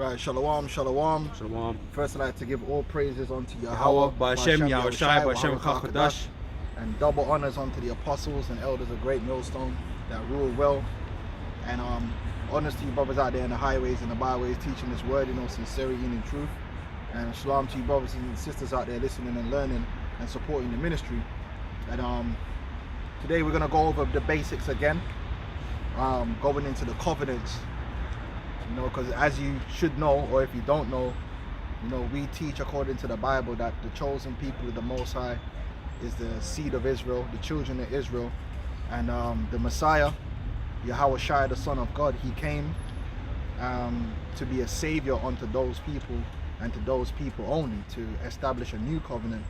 Right, shalom, shalom. Shalom. First, I'd like to give all praises unto Yahweh, Yahweh, Ba'Shem, Yahushai, Ba'Shem Chakadash. and double honors unto the apostles and elders of Great Millstone that rule well. And honors to you brothers out there in the highways and the byways teaching this word in all sincerity and in truth. And shalom to you brothers and sisters out there listening and learning and supporting the ministry. And today we're going to go over the basics again, going into the covenants. You know, because as you should know, or if you don't know, you know, we teach according to the Bible that the chosen people of the Most High is the seed of Israel, the children of Israel, and the Messiah, Yahushua, the Son of God, he came to be a savior unto those people and to those people only, to establish a new covenant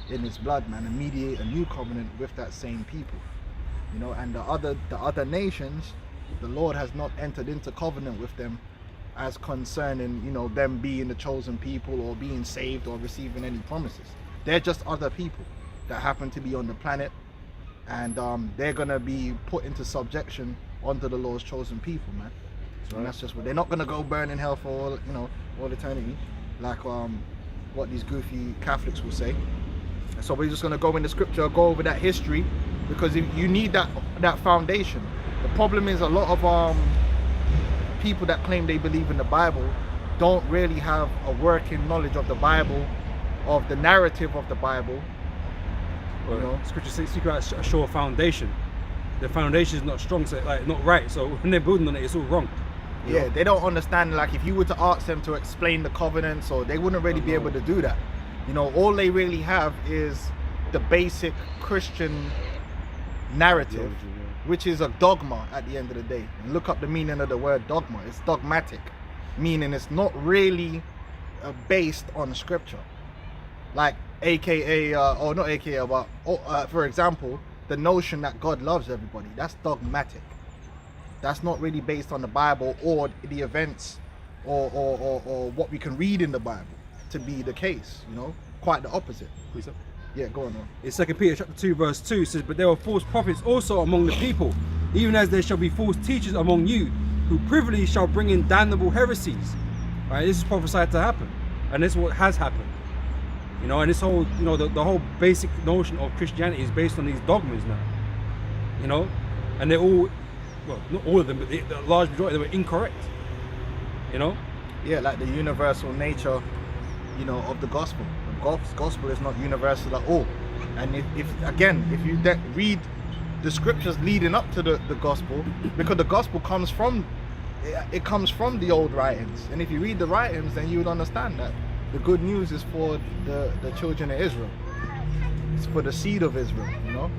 in his blood, man, and mediate a new covenant with that same people. You know, and the other nations, the Lord has not entered into covenant with them as concerning, you know, them being the chosen people or being saved or receiving any promises. They're just other people that happen to be on the planet, and they're gonna be put into subjection under the Lord's chosen people, man. So and that's just what they're not gonna go burn in hell for all, you know, all eternity, like what these goofy Catholics will say. So we're just gonna go in the scripture, go over that history, because you need that foundation. The problem is a lot of people that claim they believe in the Bible don't really have a working knowledge of the Bible, of the narrative of the Bible. Well, you know, scripture speaks about a sure foundation. The foundation is not strong, so like not right. So when they're building on it, it's all wrong. Yeah, they don't understand. Like if you were to ask them to explain the covenants, or they wouldn't really be able to do that. You know, all they really have is the basic Christian narrative, which is a dogma at the end of the day. And look up the meaning of the word dogma. It's dogmatic, meaning it's not really based on scripture. Like aka, or not aka, but for example, the notion that God loves everybody, that's dogmatic. That's not really based on the Bible or the events or what we can read in the Bible to be the case, you know, quite the opposite. Please, sir. Yeah, go on. In 2 Peter chapter 2 verse 2 says, but there are false prophets also among the people, even as there shall be false teachers among you, who privily shall bring in damnable heresies. Right, this is prophesied to happen, and this is what has happened. You know, and this whole, you know, the whole basic notion of Christianity is based on these dogmas now. You know, and they're all, well, not all of them, but the large majority of them are incorrect. You know? Yeah, like the universal nature, you know, of the gospel. The gospel is not universal at all. And if you read the scriptures leading up to the gospel, because the gospel comes from the old writings, and if you read the writings, then you would understand that the good news is for the children of Israel. It's for the seed of Israel, you know.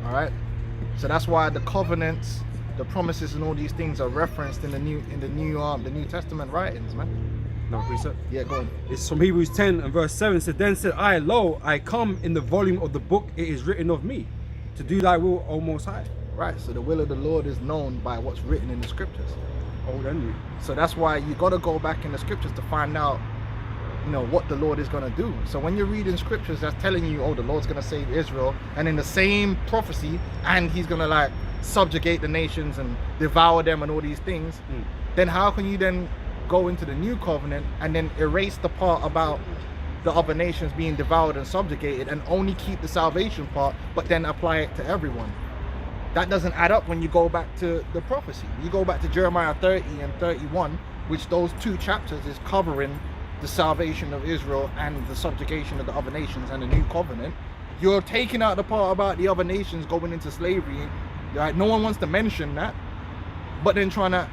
All right. So that's why the covenants, the promises, and all these things are referenced in the New Testament writings, man. No, precept. Yeah, go on. It's from Hebrews 10 and verse 7. Said, then said I, lo, I come in the volume of the book, it is written of me, to do thy will, O Most High. Right, so the will of the Lord is known by what's written in the scriptures. Old and new. So that's why you got to go back in the scriptures to find out, you know, what the Lord is going to do. So when you're reading scriptures that's telling you, oh, the Lord's going to save Israel, and in the same prophecy, and he's going to like subjugate the nations and devour them and all these things, then how can you then go into the new covenant and then erase the part about the other nations being devoured and subjugated and only keep the salvation part, but then apply it to everyone? That doesn't add up when you go back to the prophecy. You go back to Jeremiah 30 and 31, which those two chapters is covering the salvation of Israel and the subjugation of the other nations and the new covenant. You're taking out the part about the other nations going into slavery. Right? No one wants to mention that, but then trying to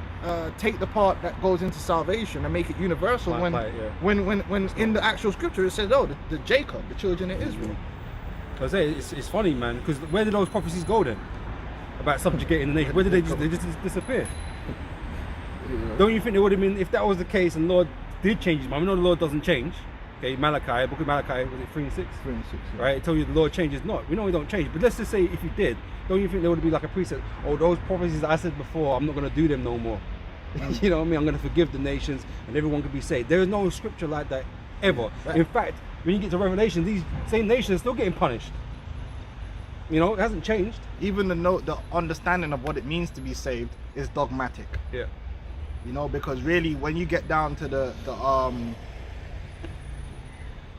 take the part that goes into salvation and make it universal when in the actual scripture it says, oh, the Jacob, the children of Israel. I say it's funny, man, because where did those prophecies go then about subjugating the nation? Where did they just disappear? Yeah. Don't you think it would have been, if that was the case and the Lord did change his mind? We know the Lord doesn't change. Okay, Malachi, book of Malachi, was it 3 and 6? 3 and 6, yeah. Right, it told you the Lord changes not. We know he don't change, but let's just say if he did, don't you think there would be like a precept? Oh, those prophecies I said before, I'm not going to do them no more. You know what I mean? I'm going to forgive the nations and everyone can be saved. There is no scripture like that ever. Right. In fact, when you get to Revelation, these same nations are still getting punished. You know, it hasn't changed. Even the understanding of what it means to be saved is dogmatic. Yeah. You know, because really, when you get down to the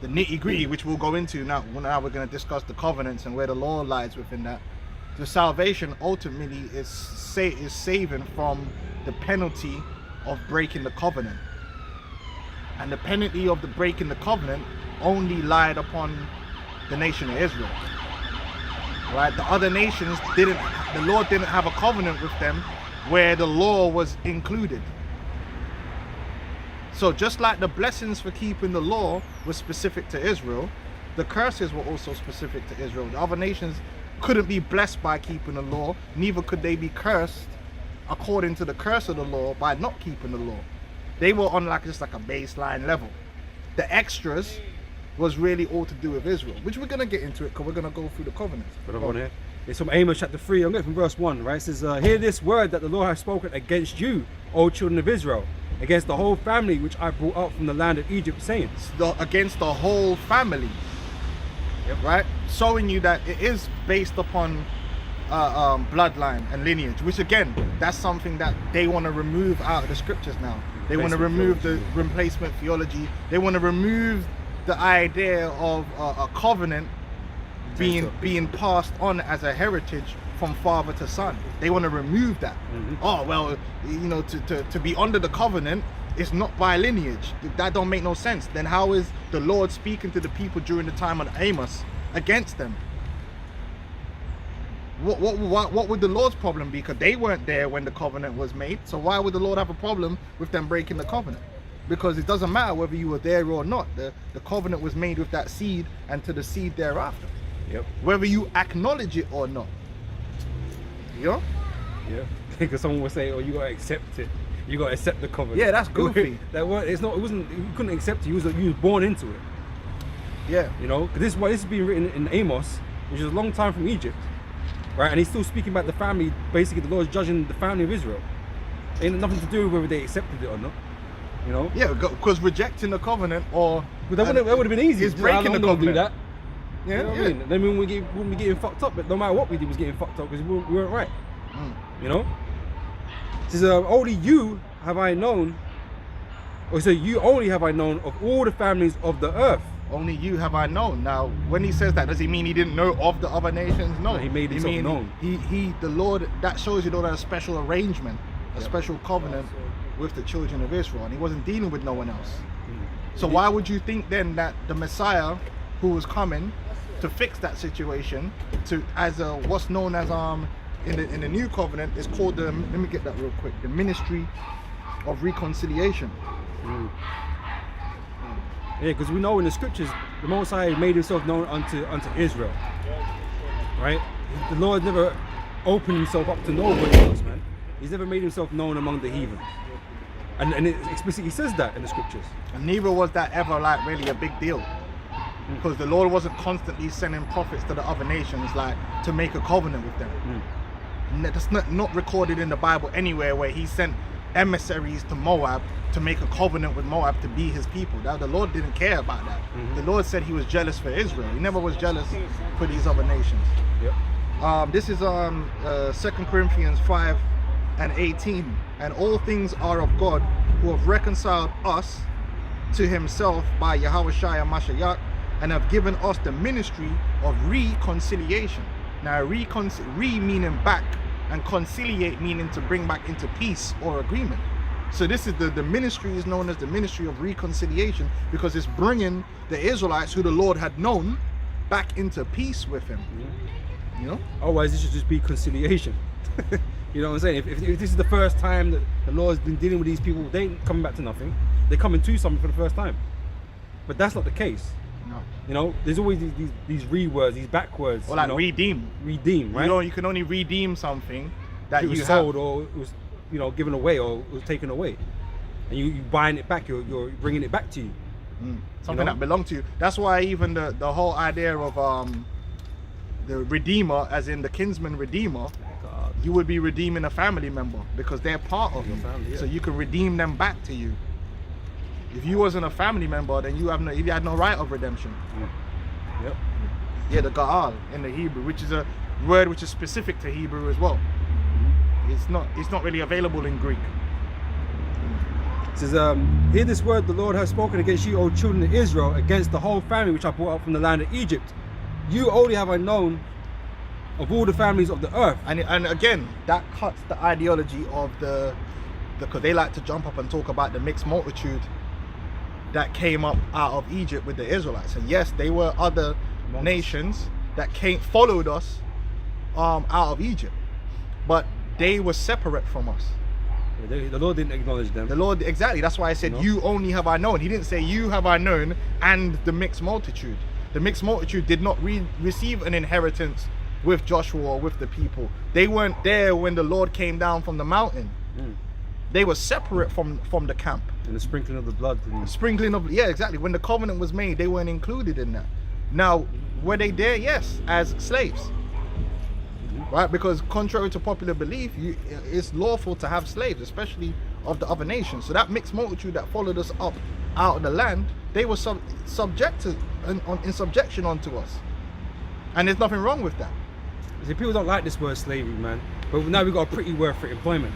nitty gritty, which we'll go into now we're going to discuss the covenants and where the law lies within that. The salvation ultimately is saving from the penalty of breaking the covenant, and the penalty of the breaking the covenant only lied upon the nation of Israel. Right? The other nations the Lord didn't have a covenant with them where the law was included. So just like the blessings for keeping the law was specific to Israel, the curses were also specific to Israel. The other nations couldn't be blessed by keeping the law, neither could they be cursed according to the curse of the law by not keeping the law. They were on just like a baseline level. The extras was really all to do with Israel, which we're going to get into it because we're going to go through the covenants. But I want to. It's from Amos chapter 3. I'm going from verse 1, right? It says, hear this word that the Lord has spoken against you, O children of Israel, against the whole family which I brought up from the land of Egypt, saying. Against the whole family. Yep. Right? Showing you that it is based upon bloodline and lineage, which again, that's something that they want to remove out of the scriptures now. They want to remove the replacement theology. They want to remove the idea of a covenant being passed on as a heritage from father to son. They want to remove that. Oh well, you know, to be under the covenant is not by lineage. That don't make no sense. Then how is the Lord speaking to the people during the time of Amos against them? What would the Lord's problem be? Because they weren't there when the covenant was made. So why would the Lord have a problem with them breaking the covenant? Because it doesn't matter whether you were there or not. The covenant was made with that seed and to the seed thereafter. Yep. Whether you acknowledge it or not. Yeah? Yeah. Because someone would say, oh, you got to accept it. You got to accept the covenant. Yeah, that's goofy. You couldn't accept it. You was born into it. Yeah. You know, because this is being written in Amos, which is a long time from Egypt. Right? And he's still speaking about the family. Basically, the Lord's judging the family of Israel. Ain't nothing to do with whether they accepted it or not. You know? Yeah, because rejecting the covenant or... But that would have been easy. It's breaking the covenant. Do that. Yeah, you know what I mean? Then we wouldn't be getting fucked up, but no matter what we did was getting fucked up because we weren't right. You know? It says, only you have I known, or so you only have I known of all the families of the earth. Only you have I known. Now, when he says that, does he mean he didn't know of the other nations? No. He made himself known. The Lord, that shows you that a special arrangement, a special covenant with the children of Israel, and he wasn't dealing with no one else. So why would you think then that the Messiah who was coming to fix that situation, what's known as in the new covenant is called let me get that real quick, the ministry of reconciliation. Yeah, because we know in the scriptures the Most High made himself known unto Israel, right? The Lord never opened himself up to nobody else, man. He's never made himself known among the heathen, and it explicitly says that in the scriptures. And neither was that ever really a big deal, because the Lord wasn't constantly sending prophets to the other nations to make a covenant with them. That's not recorded in the Bible anywhere where he sent emissaries to Moab to make a covenant with Moab to be his people. The Lord didn't care about that. The Lord said he was jealous for Israel. He never was jealous for these other nations. Yep. This is 2 Corinthians 5:18. And all things are of God, who have reconciled us to himself by Yahushua Mashiach, and have given us the ministry of reconciliation. Now, re meaning back, and conciliate meaning to bring back into peace or agreement. So this is the ministry is known as the ministry of reconciliation, because it's bringing the Israelites who the Lord had known back into peace with him. You know? Otherwise, this should just be conciliation. You know what I'm saying? If this is the first time that the Lord's been dealing with these people, they ain't coming back to nothing. They're coming to something for the first time. But that's not the case. No. You know, there's always these rewords, these backwords. Or redeem. Redeem, right? You can only redeem something that it was sold or it was, given away or it was taken away. And you buying it back, you're bringing it back to you. Something that belonged to you. That's why even the whole idea of the redeemer, as in the kinsman redeemer, you would be redeeming a family member because they're part of your family. Yeah. So you can redeem them back to you. If you wasn't a family member, then you had no right of redemption. Yep. Yeah, the Ga'al in the Hebrew, which is a word which is specific to Hebrew as well. It's not really available in Greek. says, hear this word the Lord has spoken against you, O children of Israel, against the whole family which I brought up from the land of Egypt. You only have I known of all the families of the earth. And again, that cuts the ideology of because they like to jump up and talk about the mixed multitude that came up out of Egypt with the Israelites. And yes, they were other nations that followed us out of Egypt, but they were separate from us. The Lord didn't acknowledge them. The Lord, exactly. That's why I said, you only have I known. He didn't say you have I known and the mixed multitude. The mixed multitude did not receive an inheritance with Joshua or with the people. They weren't there when the Lord came down from the mountain. They were separate from the camp. And the sprinkling of the blood. Sprinkling of, yeah, exactly. When the covenant was made, they weren't included in that. Now, were they there? Yes, as slaves. Right, because contrary to popular belief, it's lawful to have slaves, especially of the other nations. So that mixed multitude that followed us up out of the land, they were subjected in subjection unto us, and there's nothing wrong with that. See, people don't like this word slavery, man, but now we've got a pretty word for employment.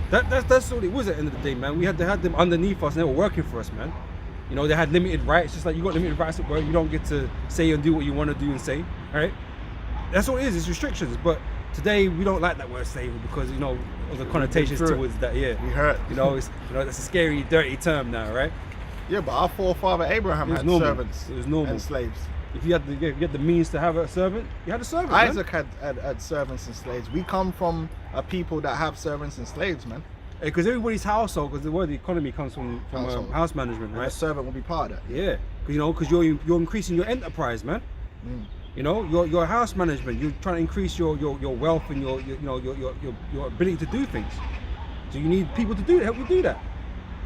That's all it was at the end of the day, man. We had them underneath us, and they were working for us, man. You know, they had limited rights, just like you got limited rights at work. You don't get to say and do what you want to do and say, right? That's all it is. It's restrictions. But today we don't like that word slavery because, you know, of the connotations towards that. Yeah, we hurt. You know, that's a scary, dirty term now, right? Yeah, but our forefather Abraham had servants. It was normal. And slaves. If you had the means to have a servant, you had a servant. Isaac had servants and slaves. We come from a people that have servants and slaves, man. Because everybody's household, because the word economy comes from house management, right? And a servant will be part of that. Yeah, because you're increasing your enterprise, man. You know, your house management. You're trying to increase your wealth and your ability to do things. So you need people to help you do that.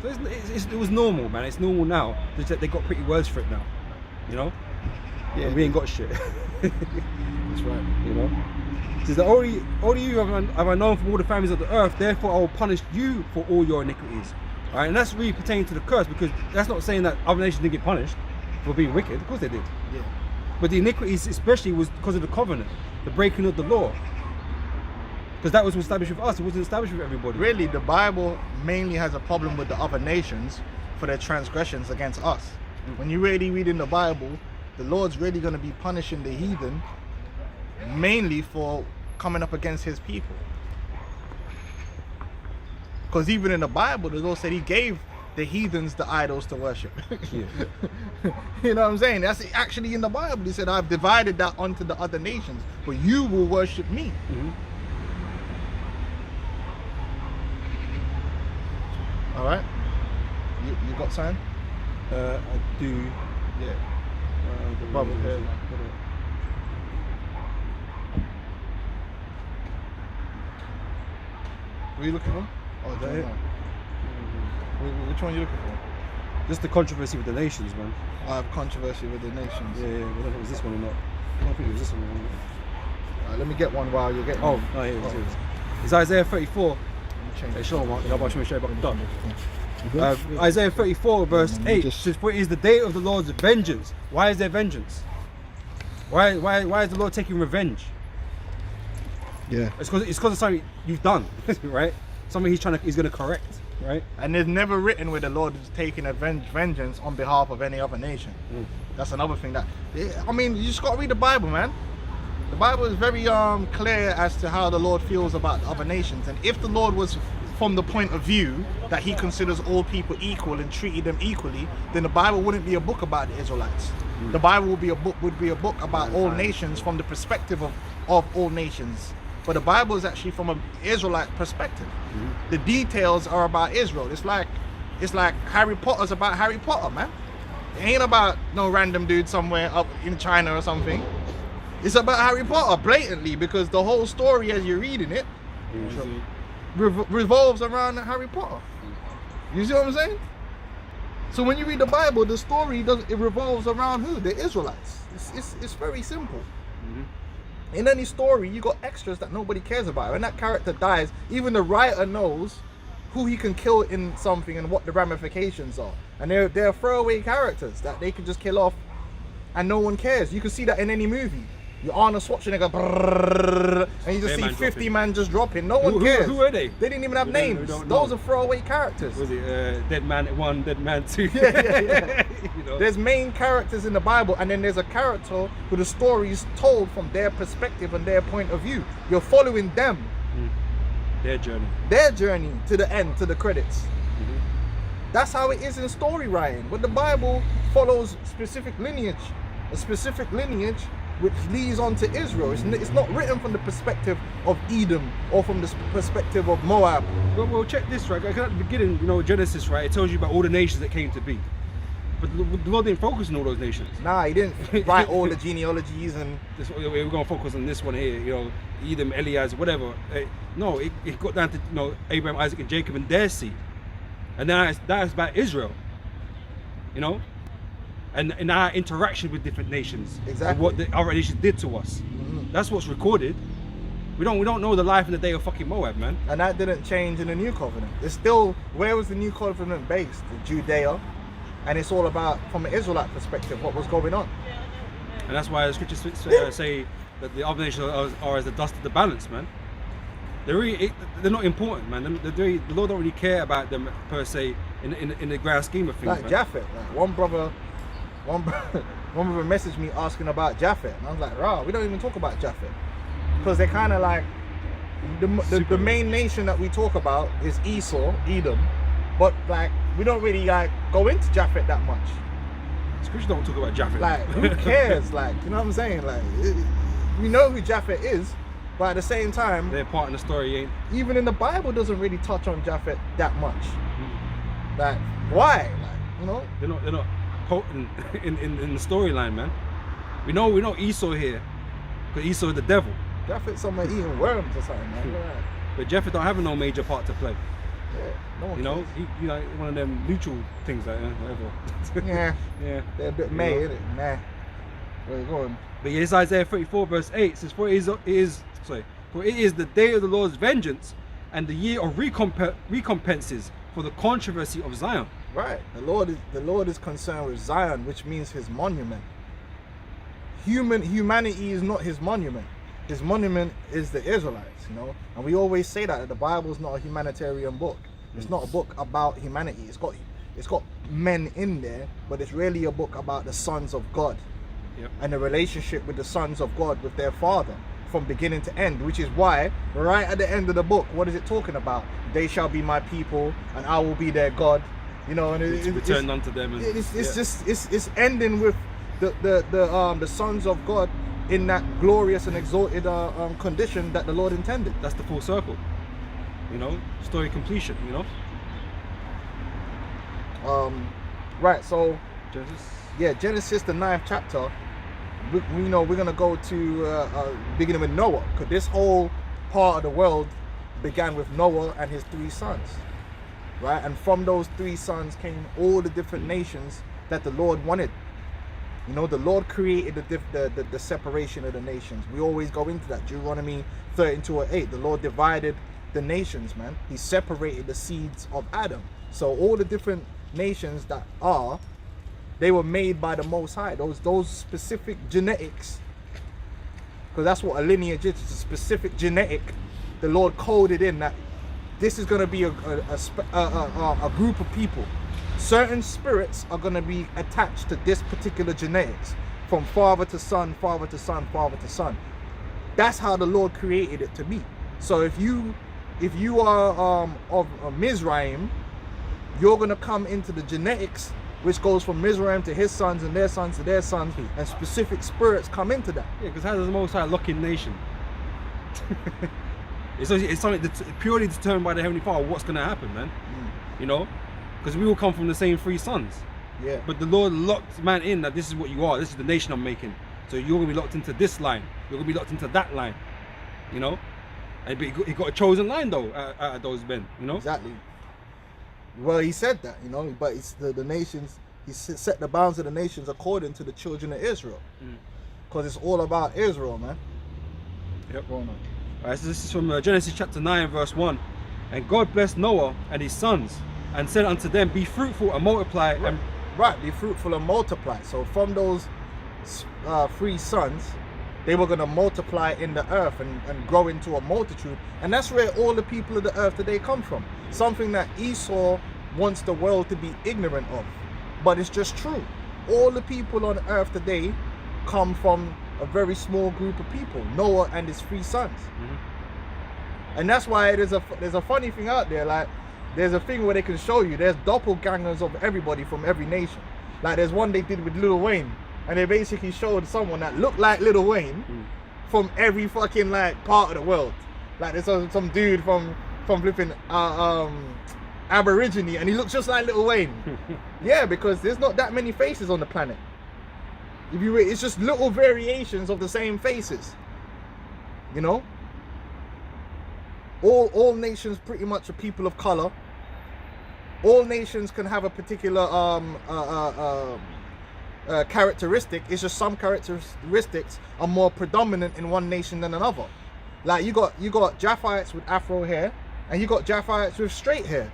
So it was normal, man. It's normal now. They got pretty words for it now. You know. Yeah, and we ain't got shit. That's right. You know. It says that only you have I known from all the families of the earth. Therefore, I will punish you for all your iniquities. All right, and that's really pertaining to the curse, because that's not saying that other nations didn't get punished for being wicked. Of course they did. Yeah. But the iniquities especially was because of the covenant, the breaking of the law. Because that was established with us, it wasn't established with everybody. Really, the Bible mainly has a problem with the other nations for their transgressions against us. When you really read in the Bible, the Lord's really going to be punishing the heathen mainly for coming up against his people. Because even in the Bible, the Lord said he gave the heathens the idols to worship. Yeah. You know what I'm saying? That's actually in the Bible. He said, I've divided that onto the other nations, but you will worship me. All right. You got something? I do. Yeah. Bubble here. What are you looking for? Oh, Is that it? Which one are you looking for? Just the controversy with the nations, man. I have controversy with the nations. Yeah, I don't know if it was this one or not. I don't think it was this one. Alright, let me get one while you're getting one. No, here it is. It's Isaiah 34. Let me change Hey, it. show Mark. I'll show you about the done. Isaiah 34 verse 8 says, for it is the day of the Lord's vengeance. Why is there vengeance? Why is the Lord taking revenge? Yeah. It's because of something you've done, right? Something he's going to correct, right? And there's never written where the Lord is taking a vengeance on behalf of any other nation. That's another thing that, I mean, you just got to read the Bible, man. The Bible is very clear as to how the Lord feels about other nations. And if the Lord was from the point of view that he considers all people equal and treated them equally, then the Bible wouldn't be a book about the Israelites. The Bible would be a book about all nations from the perspective of all nations. But the Bible is actually from an Israelite perspective. The details are about Israel. It's like Harry Potter's about Harry Potter, man. It ain't about no random dude somewhere up in China or something. It's about Harry Potter blatantly, because the whole story as you're reading it revolves around Harry Potter. You see what I'm saying? So when you read the Bible, the story revolves around who? The Israelites. It's very simple. In any story, you got extras that nobody cares about. When that character dies, even the writer knows who he can kill in something and what the ramifications are. And they're throwaway characters that they can just kill off and no one cares. You can see that in any movie. You Arnold Schwarzenegger, brrrr, and you just Their see man 50 dropping. man just dropping. No one cares. Who are they? They didn't even have We don't- we names. don't know. Those are throwaway characters. Was it Dead Man 1, Dead Man 2? Yeah. You know? There's main characters in the Bible, and then there's a character who the story is told from their perspective and their point of view. You're following them, Their journey. their journey to the end, to the credits. Mhm. That's how it is in story writing. But the Bible follows specific lineage, a specific lineage which leads on to Israel. It's not written from the perspective of Edom or from the perspective of Moab. Well, check this, right? Because at the beginning, you know, Genesis, right? It tells you about all the nations that came to be. But the Lord didn't focus on all those nations. Nah, he didn't write all the genealogies and We're going to focus on this one here, you know, Edom, Elias, whatever. No, it got down to, you know, Abraham, Isaac, and Jacob and their seed. And then that's about Israel, you know? And our interaction with different nations. Exactly. And what the other nations did to us. Mhm. That's what's recorded. We don't know the life and the day of fucking Moab, man. And that didn't change in the new covenant. It's still, where was the new covenant based? Judea. And it's all about, from an Israelite perspective, what was going on. And that's why the scriptures say that the other nations are as the dust of the balance, man. They're not important, man. The Lord don't really care about them per se in the grand scheme of things, Like man. Japhet, like one brother messaged me asking about Japhet. And I was like, rah, we don't even talk about Japhet. Because they're kind of like, the main nation that we talk about is Esau, Edom. But like, we don't really like go into Japhet that much. Scripture don't talk about Japheth. Like, who cares? Like, you know what I'm saying? Like, we know who Japhet is, but at the same time, Their part in the story ain't. even in the Bible doesn't really touch on Japhet that much. Like, why? Like, you know? They're not potent in the storyline, man. We know Esau here, because Esau is the devil. Japhet's somewhere eating worms or something, man. Look at that. But Japheth don't have no major part to play. Yeah, no one You know, cares. he like one of them neutral things, like whatever. Yeah, Yeah. they're a bit You meh, know? innit? Meh. Where you going? But yeah, it's Isaiah 34 verse 8. It says, For it is the day of the Lord's vengeance and the year of recompenses for the controversy of Zion. Right. The Lord is concerned with Zion, which means his monument. Humanity is not his monument. His monument is the Israelites, you know. And we always say that the Bible is not a humanitarian book. It's not a book about humanity. It's got men in there, but it's really a book about the sons of God. Yep. And the relationship with the sons of God with their father from beginning to end, which is why right at the end of the book, what is it talking about? They shall be my people and I will be their God, you know. And It's returned unto them. And, it's ending with the sons of God in that glorious and exalted condition that the Lord intended. That's the full circle. You know, story completion, you know. Right, so Genesis. yeah, Genesis the 9th chapter. We know we're gonna go to beginning with Noah, because this whole part of the world began with Noah and his 3 sons, right? And from those 3 sons came all the different nations that the Lord wanted. You know, the Lord created the separation of the nations. We always go into that. Deuteronomy 32:8. The Lord divided the nations, man. He separated the seeds of Adam. So all the different nations that they were made by the Most High. Those specific genetics, because that's what a lineage is. It's a specific genetic. The Lord coded in that this is going to be a group of people. Certain spirits are going to be attached to this particular genetics, from father to son, father to son, father to son. That's how the Lord created it to be. So if you are of Mizraim, you're going to come into the genetics which goes from Mizraim to his sons and their sons to their sons, and specific spirits come into that. Yeah, because how does the Most High lock in nation? It's something that's purely determined by the Heavenly Father what's going to happen, man. You know, because we all come from the same 3 sons. Yeah. But the Lord locked man in that this is what you are. This is the nation I'm making. So you're going to be locked into this line. You're going to be locked into that line. You know, and but he got a chosen line though out of those men. You know. Exactly. Well, he said that, you know, but it's the nations. He set the bounds of the nations according to the children of Israel, because it's all about Israel, man. Yep. Going on. Alright, so this is from Genesis chapter 9 verse 1. And God blessed Noah and his sons and said unto them, Be fruitful and multiply. Right. And Right, be fruitful and multiply. So from those 3 sons, they were going to multiply in the earth and grow into a multitude. And that's where all the people of the earth today come from. Something that Esau wants the world to be ignorant of. But it's just true. All the people on earth today come from a very small group of people, Noah and his 3 sons. And that's why there's a funny thing out there. Like, there's a thing where they can show you there's doppelgangers of everybody from every nation. Like, there's one they did with Lil Wayne, and they basically showed someone that looked like Lil Wayne from every fucking like part of the world. Like, there's some dude from flipping Aborigine, and he looks just like Lil Wayne. Yeah, because there's not that many faces on the planet. It's just little variations of the same faces. You know, all nations pretty much are people of color. All nations can have a particular characteristic. It's just some characteristics are more predominant in one nation than another. Like, you got Japhites with afro hair, and you got Japhites with straight hair.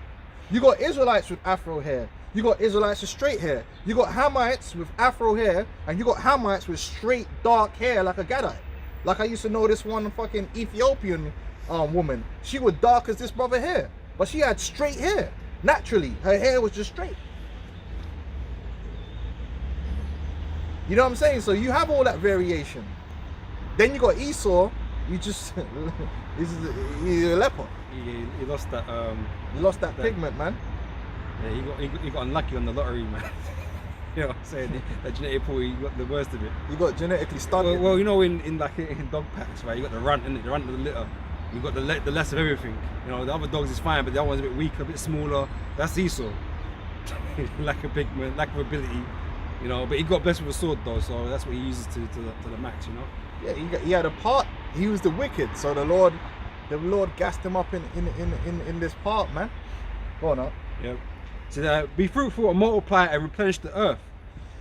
You got Israelites with afro hair. You got Israelites with straight hair. You got Hamites with afro hair, and you got Hamites with straight dark hair like a Gadite. Like, I used to know this one fucking Ethiopian woman. She was dark as this brother hair, but she had straight hair. Naturally, her hair was just straight. You know what I'm saying? So you have all that variation. Then you got Esau. You just he's a leper. He lost that. He lost that pigment, man. Yeah, he got unlucky on the lottery, man. You know what I'm saying? That genetic pool, he got the worst of it. You got genetically stunted. Well, you know, in dog packs, right? You got the runt, innit? The runt of the litter. You got the less of everything. You know, the other dogs is fine, but the other one's a bit weaker, a bit smaller. That's Esau. Lack of pigment, lack of ability. You know, but he got blessed with a sword though, so that's what he uses to the max. You know. Yeah, he had a part. He was the wicked, so the Lord gassed him up in this part, man. Go on up. Yeah. So be fruitful and multiply and replenish the earth.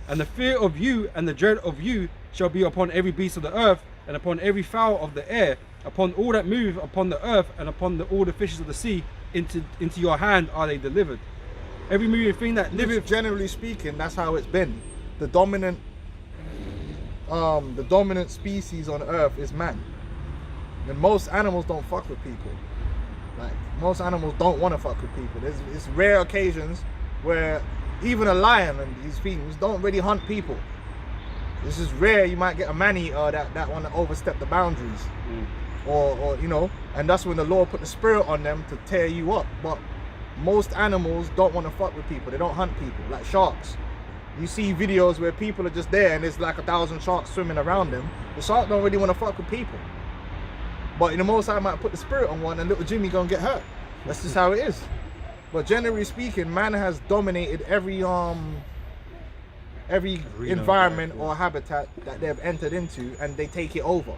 And the fear of you and the dread of you shall be upon every beast of the earth, and upon every fowl of the air, upon all that move upon the earth, and upon all the fishes of the sea. Into your hand are they delivered. Every moving thing that liveth. Generally speaking, that's how it's been. The dominant species on earth is man. And most animals don't fuck with people. Like, most animals don't want to fuck with people. It's rare occasions where even a lion and his fiends don't really hunt people. This is rare. You might get a man-eater that want to overstep the boundaries. Or you know, and that's when the Lord put the spirit on them to tear you up. But most animals don't want to fuck with people. They don't hunt people, like sharks. You see videos where people are just there and there's like 1,000 sharks swimming around them. The shark don't really want to fuck with people. But in the most I might put the spirit on one and little Jimmy gonna get hurt. That's just how it is. But generally speaking, man has dominated every environment or habitat that they've entered into, and they take it over.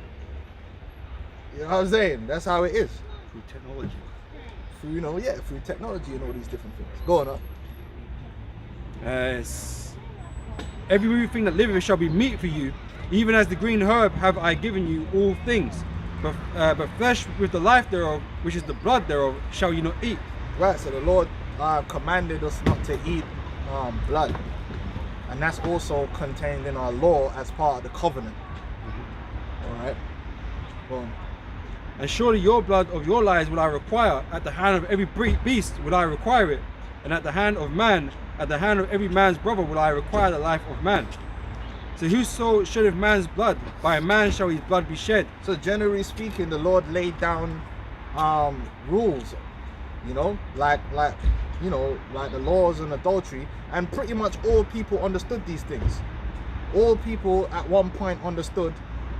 You know what I'm saying? That's how it is. Through technology. Through technology and all these different things. Go on up. Every moving thing that liveth shall be meat for you, even as the green herb have I given you all things. But flesh with the life thereof, which is the blood thereof, shall you not eat. Right, so the Lord commanded us not to eat blood. And that's also contained in our law as part of the covenant. Alright? Go on. And surely your blood of your lives will I require, at the hand of every beast will I require it, and at the hand of man, at the hand of every man's brother will I require the life of man. So whoso sheddeth man's blood, by a man shall his blood be shed. So generally speaking, the Lord laid down rules, you know, like the laws on adultery, and pretty much all people understood these things. All people at one point understood,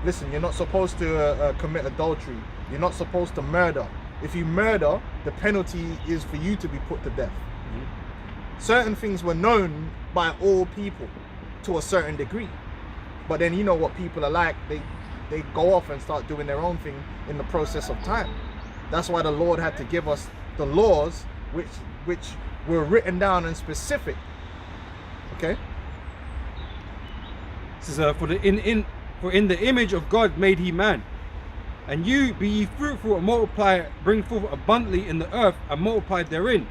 listen, you're not supposed to commit adultery. You're not supposed to murder. If you murder, the penalty is for you to be put to death. Certain things were known by all people to a certain degree. But then you know what people are like, they go off and start doing their own thing in the process of time. That's why the Lord had to give us the laws which were written down and specific. Okay? This is for in the image of God made he man. And you be ye fruitful and multiply, bring forth abundantly in the earth and multiply therein.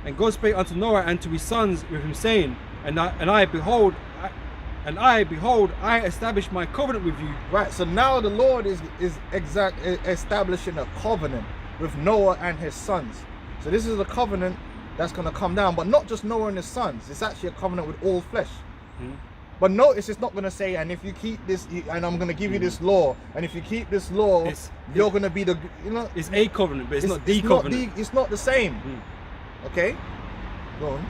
And God spake unto Noah and to his sons with him, saying, and I behold, And I, behold, I establish my covenant with you. Right, so now the Lord is establishing a covenant with Noah and his sons. So this is a covenant that's going to come down, but not just Noah and his sons. It's actually a covenant with all flesh. But notice it's not going to say, and if you keep this, and I'm going to give you this law, and if you keep this law, you're going to be the, you know. It's a covenant, but it's not the covenant. It's not the same. Okay? Go on.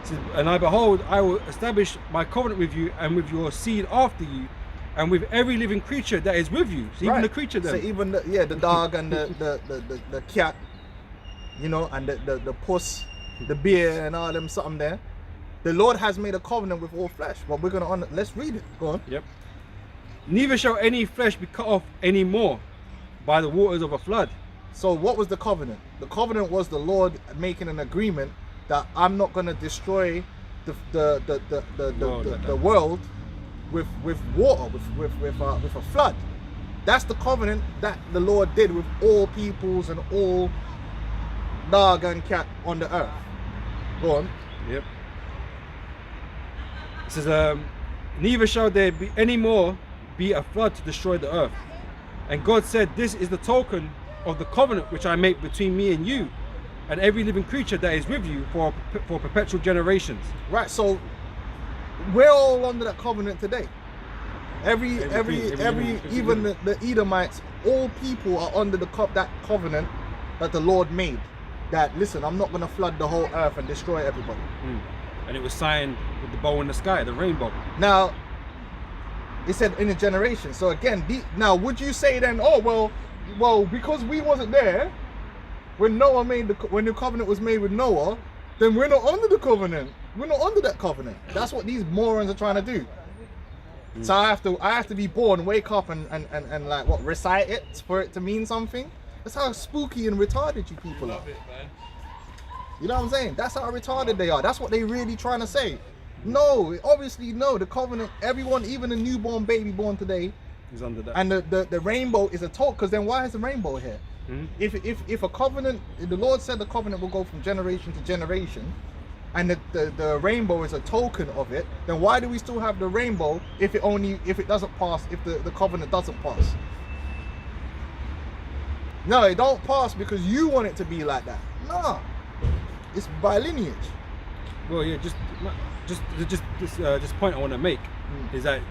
It says, and I, behold, I will establish my covenant with you and with your seed after you, and with every living creature that is with you. So even the creature then. So even the dog and the cat, you know, and the puss, the bear and all them something there. The Lord has made a covenant with all flesh. But we're gonna let's read it. Go on. Yep. Neither shall any flesh be cut off any more by the waters of a flood. So what was the covenant? The covenant was the Lord making an agreement that I'm not gonna destroy the world with water, with a flood. That's the covenant that the Lord did with all peoples and all dog and cat on the earth. Go on. Yep. It says, neither shall there be any more be a flood to destroy the earth. And God said, this is the token of the covenant which I make between me and you and every living creature that is with you for perpetual generations. Right, so we're all under that covenant today. Every even the Edomites, all people are under that covenant that the Lord made. That, listen, I'm not going to flood the whole earth and destroy everybody. And it was signed with the bow in the sky, the rainbow. Now, it said in a generation. So again, now would you say then, oh well, because we wasn't there when Noah when the covenant was made with Noah, then we're not under the covenant. We're not under that covenant. That's what these morons are trying to do. So I have to be born, wake up and like what, recite it for it to mean something. That's how spooky and retarded you people are. You know what I'm saying? That's how retarded they are. That's what they really trying to say. No, obviously no. The covenant, everyone, even a newborn baby born today, is under that. And the rainbow is a token. Because then why is the rainbow here? If a covenant, the Lord said the covenant will go from generation to generation, and the rainbow is a token of it, then why do we still have the rainbow if it doesn't pass, if the covenant doesn't pass? No, it don't pass because you want it to be like that. No, it's by lineage. Well, yeah, this point I want to make is that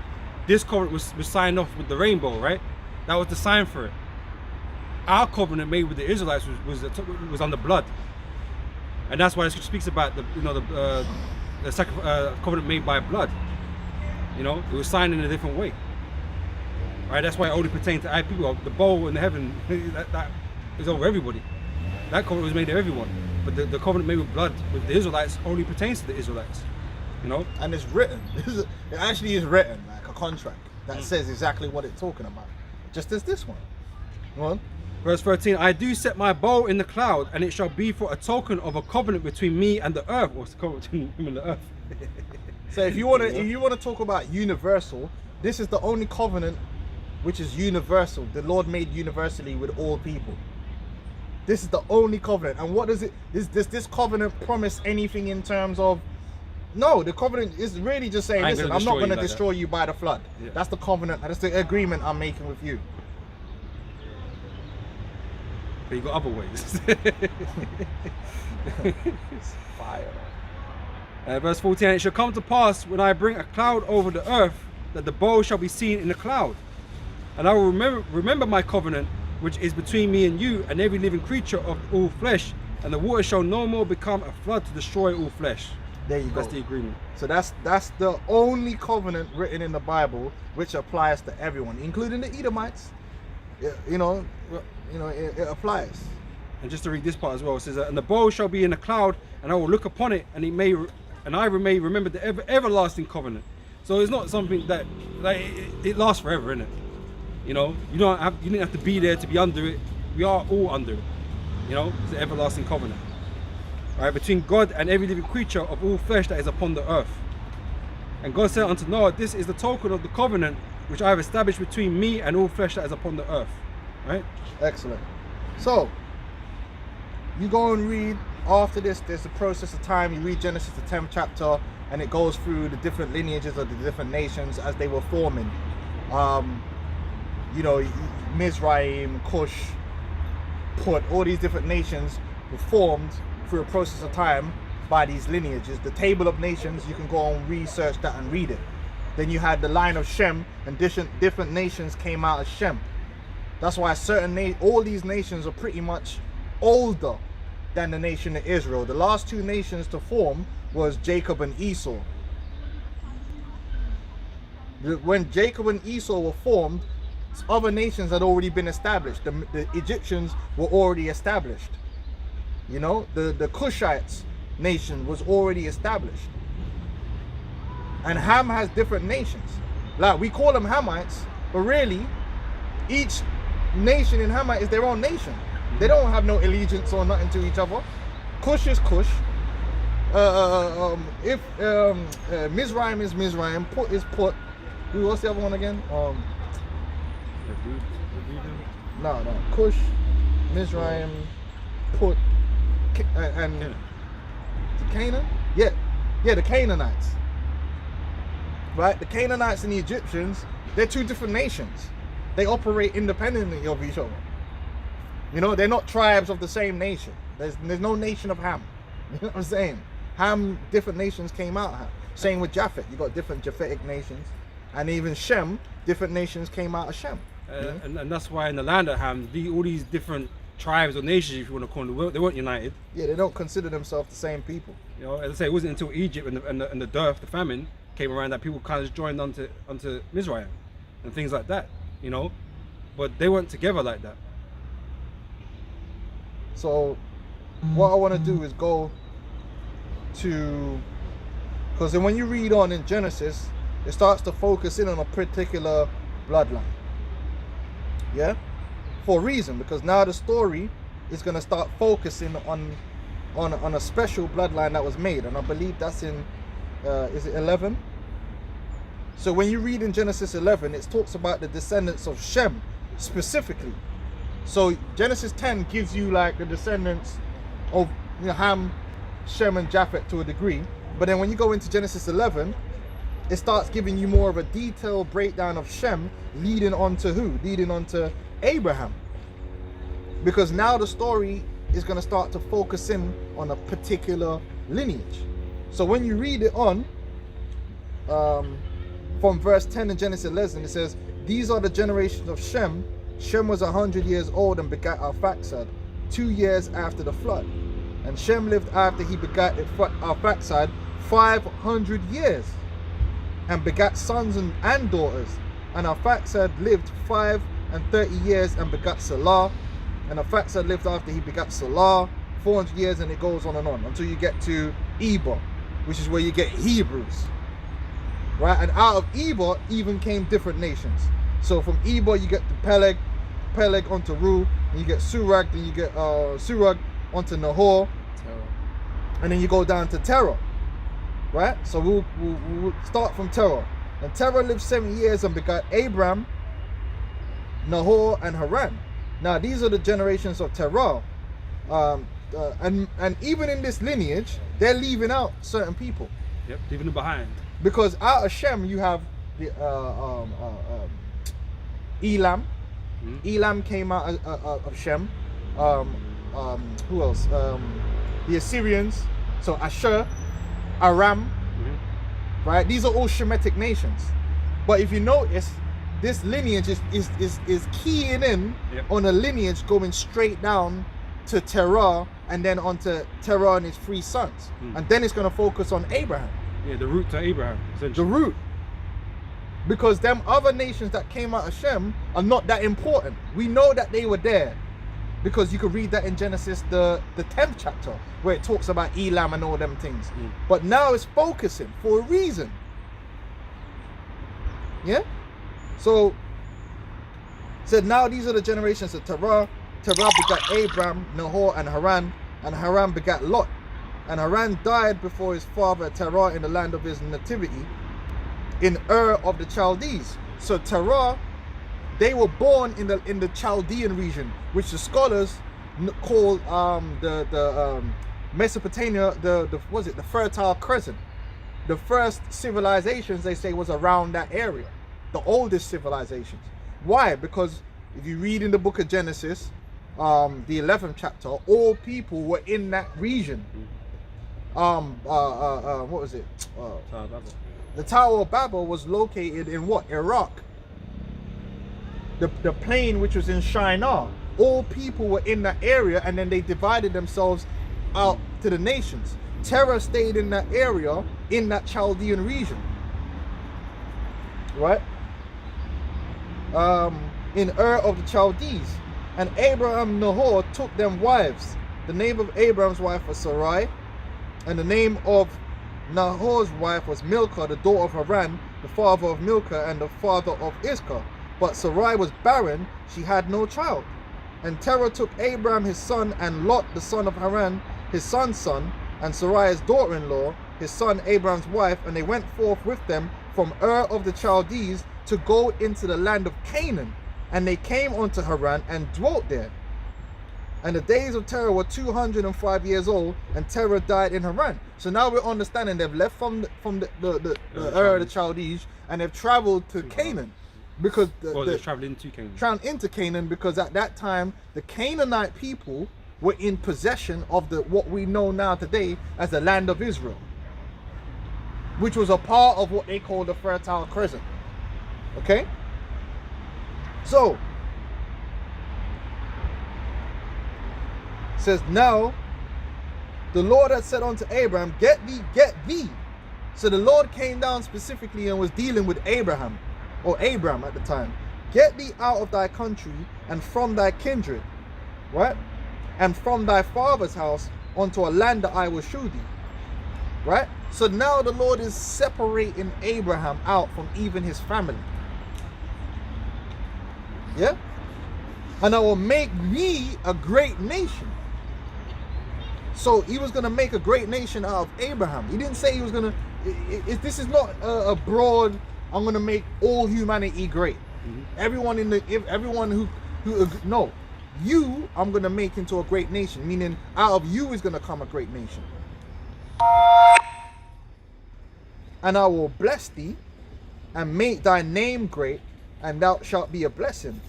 this covenant was signed off with the rainbow, right? That was the sign for it. Our covenant made with the Israelites was on the blood, and that's why it speaks about the covenant made by blood. You know, it was signed in a different way. Right, that's why it only pertains to people. The bowl in the heaven, that is over everybody. That covenant was made to everyone. But the covenant made with blood with the Israelites only pertains to the Israelites. You know? And it's written. It actually is written like a contract that says exactly what it's talking about. Just as this one. Go on. Verse 13, I do set my bow in the cloud, and it shall be for a token of a covenant between me and the earth. What's the covenant between him and the earth? So if you want to talk about universal, this is the only covenant which is universal. The Lord made universally with all people. This is the only covenant. And what does it, does this covenant promise anything in terms of, no, the covenant is really just saying, listen, I'm not going to destroy you by the flood. Yeah. That's the covenant, that's the agreement I'm making with you. But you got other ways. Fire. Verse 14, it shall come to pass when I bring a cloud over the earth that the bow shall be seen in the cloud. And I will remember my covenant, which is between me and you and every living creature of all flesh, and the water shall no more become a flood to destroy all flesh. There you go. That's the agreement. So that's the only covenant written in the Bible which applies to everyone, including the Edomites. It applies. And just to read this part as well, it says, and the bow shall be in a cloud, and I will look upon it, and I may remember the everlasting covenant. So it's not something that it lasts forever, innit? You know, you didn't have to be there to be under it. We are all under it. You know, it's the everlasting covenant. All right, between God and every living creature of all flesh that is upon the earth. And God said unto Noah, this is the token of the covenant which I have established between me and all flesh that is upon the earth. Right? Excellent. So, you go and read after this, there's a process of time. You read Genesis, the 10th chapter, and it goes through the different lineages of the different nations as they were forming. You know, Mizraim, Cush, Put, all these different nations were formed through a process of time by these lineages. The Table of Nations, you can go and research that and read it. Then you had the line of Shem, and different nations came out of Shem. That's why all these nations are pretty much older than the nation of Israel. The last two nations to form was Jacob and Esau. When Jacob and Esau were formed, other nations had already been established. The Egyptians were already established. You know, the Cushites nation was already established. And Ham has different nations. Like, we call them Hamites, but really, each nation in Hamite is their own nation. They don't have no allegiance or nothing to each other. Cush is Cush. Mizraim is Mizraim. Put is Put. What's the other one again? No. Cush, Mizraim, Put, and Canaan? Yeah, the Canaanites. Right? The Canaanites and the Egyptians, they're two different nations. They operate independently of each other. You know, they're not tribes of the same nation. There's no nation of Ham. You know what I'm saying? Ham, different nations came out of Ham. Same with Japheth. You got different Japhetic nations. And even Shem, different nations came out of Shem. And that's why in the land of Ham, all these different tribes or nations, if you want to call them, they weren't united. Yeah, they don't consider themselves the same people. You know, as I say, it wasn't until Egypt and the dearth, the famine came around that people kind of joined onto Mizraim and things like that. You know, but they weren't together like that. So what I want to do is go to, because then when you read on in Genesis, it starts to focus in on a particular bloodline. Yeah, for a reason, because now the story is going to start focusing on a special bloodline that was made, and I believe that's in is it 11? So when you read in Genesis 11, it talks about the descendants of Shem specifically. So Genesis 10 gives you like the descendants of Ham, Shem, and Japheth to a degree. But then when you go into Genesis 11, it starts giving you more of a detailed breakdown of Shem, leading on to who? Leading on to Abraham. Because now the story is going to start to focus in on a particular lineage. So when you read it on, from verse 10 in Genesis 11, it says, "These are the generations of Shem. Shem was 100 years old and begat Arphaxad 2 years after the flood. And Shem lived after he begat Arphaxad 500 years and begat sons and daughters. And Arphaxad lived 35 years and begat Salah. And Arphaxad lived after he begat Salah 400 years, and it goes on until you get to Eber, which is where you get Hebrews. Right? And out of Eber even came different nations. So from Eber you get the Peleg onto Ru, and you get Surag, then you get Surag onto Nahor, and then you go down to Terah. Right? So we'll start from Terah. And Terah lived 70 years and begat Abram, Nahor, and Haran. Now these are the generations of Terah. And even in this lineage, they're leaving out certain people. Yep, leaving them behind. Because out of Shem you have the Elam. Mm-hmm. Elam came out of Shem. Who else? The Assyrians. So Ashur, Aram. Mm-hmm. Right? These are all Shemitic nations. But if you notice, this lineage is keying in on a lineage going straight down to Terah, and then onto Terah and his 3 sons. And then it's going to focus on Abraham. Yeah, the root to Abraham. The root. Because them other nations that came out of Shem are not that important. We know that they were there, because you can read that in Genesis, the 10th chapter, where it talks about Elam and all them things. But now it's focusing for a reason. Yeah? So, said now these are the generations of Terah. Terah begat Abram, Nahor, and Haran begat Lot. And Haran died before his father Terah in the land of his nativity, in Ur of the Chaldees. So Terah, they were born in the Chaldean region, which the scholars call Mesopotamia, the was it the Fertile Crescent? The first civilizations, they say, was around that area. The oldest civilizations. Why? Because if you read in the book of Genesis, the 11th chapter, all people were in that region. What was it? The Tower of Babel was located in what? Iraq. The plain which was in Shinar. All people were in that area, and then they divided themselves out to the nations. Terah stayed in that area, in that Chaldean region. Right? In Ur of the Chaldees. And Abraham and Nahor took them wives. The name of Abraham's wife was Sarai, and the name of Nahor's wife was Milcah, the daughter of Haran, the father of Milcah and the father of Iscah. But Sarai was barren, she had no child. And Terah took Abraham his son, and Lot the son of Haran, his son's son, and Sarai's daughter-in-law, his son Abraham's wife, and they went forth with them from Ur of the Chaldees to go into the land of Canaan. And they came unto Haran and dwelt there. And the days of Terah were 205 years old, and Terah died in Haran. So now we're understanding they've left from the Ur of the Chaldees, and they've traveled to Canaan. Because they're traveling into Canaan. Traveling into Canaan, because at that time the Canaanite people were in possession of what we know now today as the land of Israel, which was a part of what they call the Fertile Crescent. Okay? So, it says, now the Lord had said unto Abraham, get thee. So the Lord came down specifically and was dealing with Abraham, or Abram at the time. Get thee out of thy country and from thy kindred, right? And from thy father's house unto a land that I will shew thee, right? So now the Lord is separating Abraham out from even his family. Yeah? And I will make thee a great nation. So he was going to make a great nation out of Abraham. He didn't say he was going to, this is not a broad, I'm going to make all humanity great. Everyone no, you, I'm going to make into a great nation, meaning out of you is going to come a great nation. And I will bless thee and make thy name great, and thou shalt be a blessing.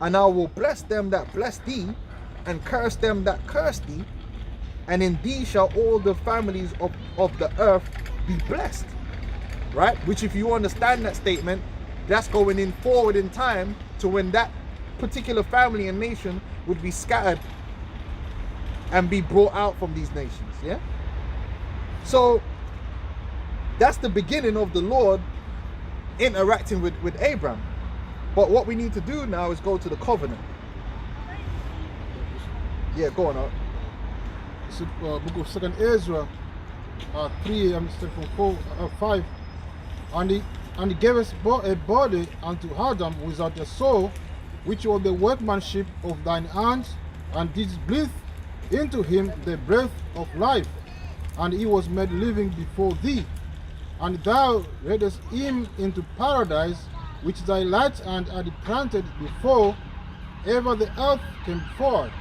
And I will bless them that bless thee, and curse them that curse thee, and in thee shall all the families of the earth be blessed. Right? Which, if you understand that statement, that's going in forward in time to when that particular family and nation would be scattered and be brought out from these nations. Yeah? So that's the beginning of the Lord interacting with Abraham. But what we need to do now is go to the covenant. Yeah, go on out. It's book of 2nd Ezra 3, I'm from 4, 5. And he gave us a body unto Adam without a soul, which was the workmanship of thine hands, and didst breathe into him the breath of life, and he was made living before thee. And thou leadest him into paradise, which thy light hand had planted before ever the earth came forth.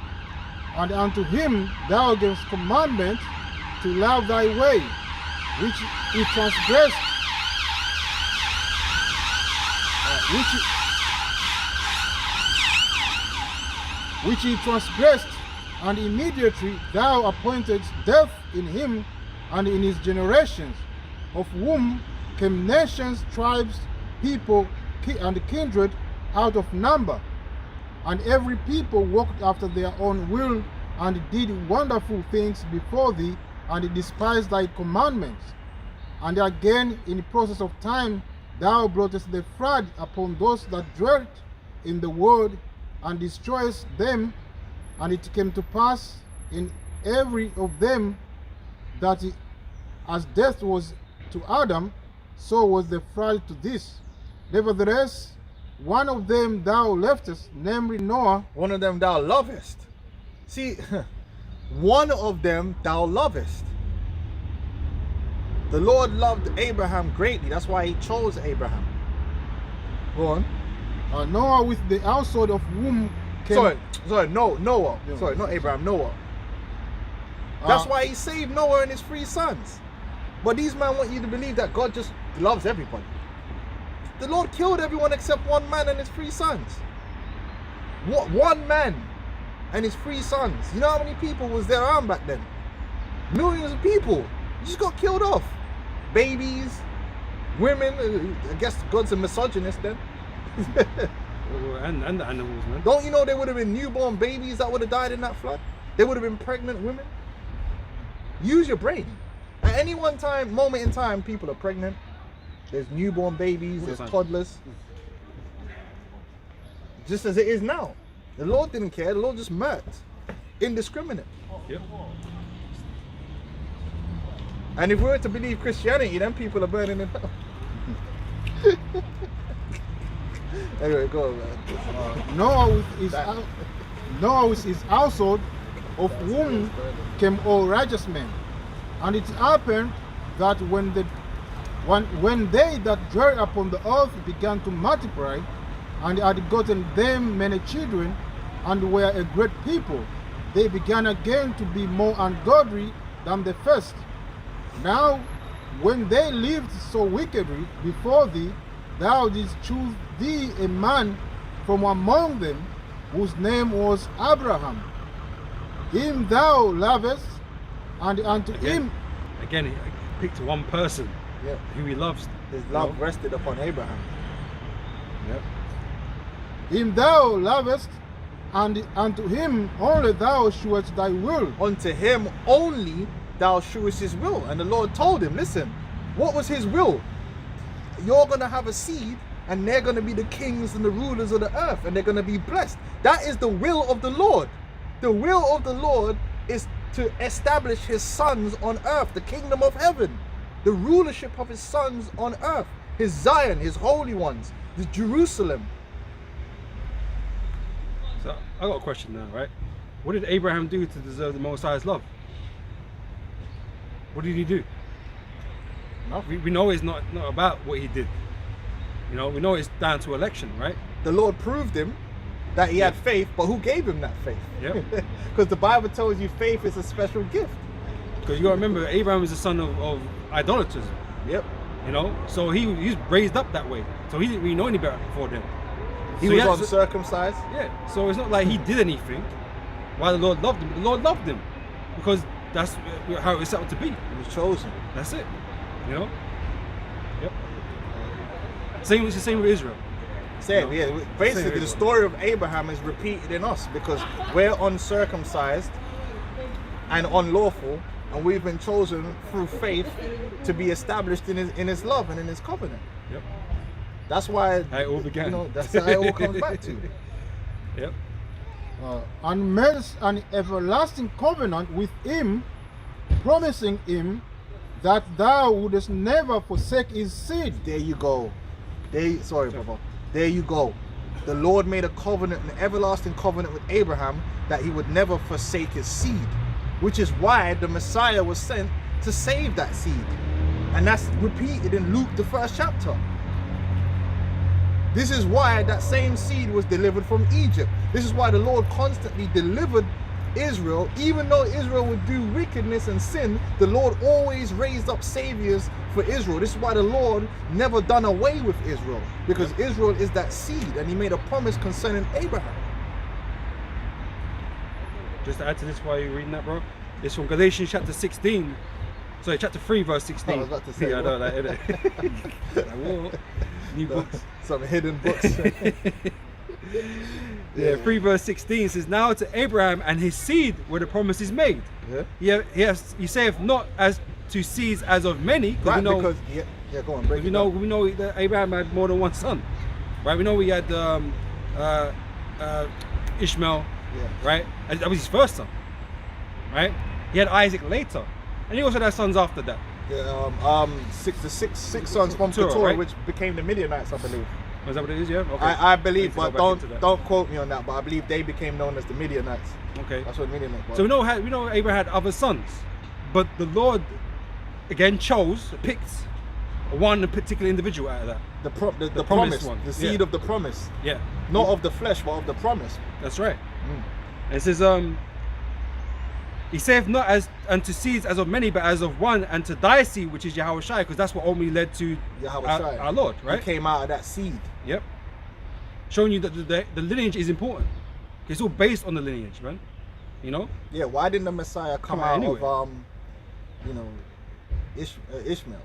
And unto him thou gavest commandment to love thy way, which he transgressed, which he transgressed, and immediately thou appointed death in him and in his generations, of whom came nations, tribes, people, and kindred out of number. And every people walked after their own will, and did wonderful things before thee, and despised thy commandments. And again, in the process of time, thou broughtest the flood upon those that dwelt in the world, and destroyest them. And it came to pass in every of them that as death was to Adam, so was the flood to this. Nevertheless, one of them thou leftest, namely Noah. One of them thou lovest. See, one of them thou lovest. The Lord loved Abraham greatly. That's why he chose Abraham. Go on. Noah with the household of whom came... Sorry, Noah. Yeah. Sorry, not Abraham, Noah. That's why he saved Noah and his 3 sons. But these men want you to believe that God just loves everybody. The Lord killed everyone except one man and his 3 sons. What? One man and his 3 sons. You know how many people was there around back then? Millions of people. Just got killed off. Babies, women. I guess God's a misogynist then. And the animals, man. Don't you know there would have been newborn babies that would have died in that flood? There would have been pregnant women. Use your brain. At any one time, moment in time, people are pregnant. There's newborn babies, there's toddlers. Just as it is now. The Lord didn't care, the Lord just murked. Indiscriminate. Yep. And if we were to believe Christianity, then people are burning in hell. Anyway, go on, man. Noah with his household, of whom came all righteous men. And it happened that when they that dwelt upon the earth began to multiply, and had gotten them many children, and were a great people, they began again to be more ungodly than the first. Now, when they lived so wickedly before thee, thou didst choose thee a man from among them, whose name was Abraham. Him thou lovest, and unto him... Again, he picked one person who he loves. His love rested upon Abraham. Yep. Him thou lovest, and unto him only thou shewest thy will. Unto him only thou shewest his will. And the Lord told him, listen, what was his will? You're going to have a seed, and they're going to be the kings and the rulers of the earth, and they're going to be blessed. That is the will of the Lord. The will of the Lord is to establish his sons on earth, the kingdom of heaven, the rulership of his sons on earth, his Zion, his holy ones, the Jerusalem. So I got a question now, right? What did Abraham do to deserve the Most High's love? What did he do? We know it's not about what he did. You know, we know it's down to election, right? The Lord proved him that he had faith, but who gave him that faith? Yeah. Because the Bible tells you faith is a special gift. Because you got to remember, Abraham is the son of idolaters. Yep. You know, so he's raised up that way. So he didn't really know any better before then. He was uncircumcised. Yeah. So it's not like he did anything. Why the Lord loved him? The Lord loved him because that's how it was set up to be. He was chosen. That's it. You know. Yep. It's the same with Israel. Same, yeah. Basically, the story of Abraham is repeated in us because we're uncircumcised and unlawful, and we've been chosen through faith to be established in his love and in his covenant. Yep. That's why it all began. You know, that's how it all comes back to. Yep. And made an everlasting covenant with him, promising him that thou wouldest never forsake his seed. There you go. Sorry, Papa. There you go. The Lord made a covenant, an everlasting covenant with Abraham that he would never forsake his seed, which is why the Messiah was sent to save that seed. And that's repeated in Luke, the 1st chapter. This is why that same seed was delivered from Egypt. This is why the Lord constantly delivered Israel. Even though Israel would do wickedness and sin, the Lord always raised up saviors for Israel. This is why the Lord never done away with Israel, because Israel is that seed, and he made a promise concerning Abraham. Just to add to this while you're reading that, bro, it's from Galatians chapter 16. Sorry, chapter 3, verse 16. I was about to say, yeah, I know that, innit? Like, whoa. New books. Some hidden books. Yeah, 3 verse 16 says, now to Abraham and his seed were the promises made. Yeah. He saith not as to seeds as of many. Right, we know, because go on, break it we know that Abraham had more than one son. Right? We know he had Ishmael, right? And that was his first son. Right? He had Isaac later. And he also had sons after that. Six sons from Keturah, right? which became the Midianites, I believe. Is that what it is? Yeah. Okay. I believe, but don't quote me on that. But I believe they became known as the Midianites. Okay. That's what Midianites was. So we know Abraham had other sons, but the Lord again picked one particular individual out of that. The promise one. the seed of the promise. Yeah. Not of the flesh, but of the promise. That's right. And it says He saith not as unto seeds as of many, but as of one, and to thy seed, which is Yahweh Shai, because that's what ultimately led to Yahweh our, Shai. our Lord, right? He came out of that seed. Yep. Showing you that the lineage is important. It's all based on the lineage, man. You know? Yeah, why didn't the Messiah come Come out out anyway. of, you know, Ishmael?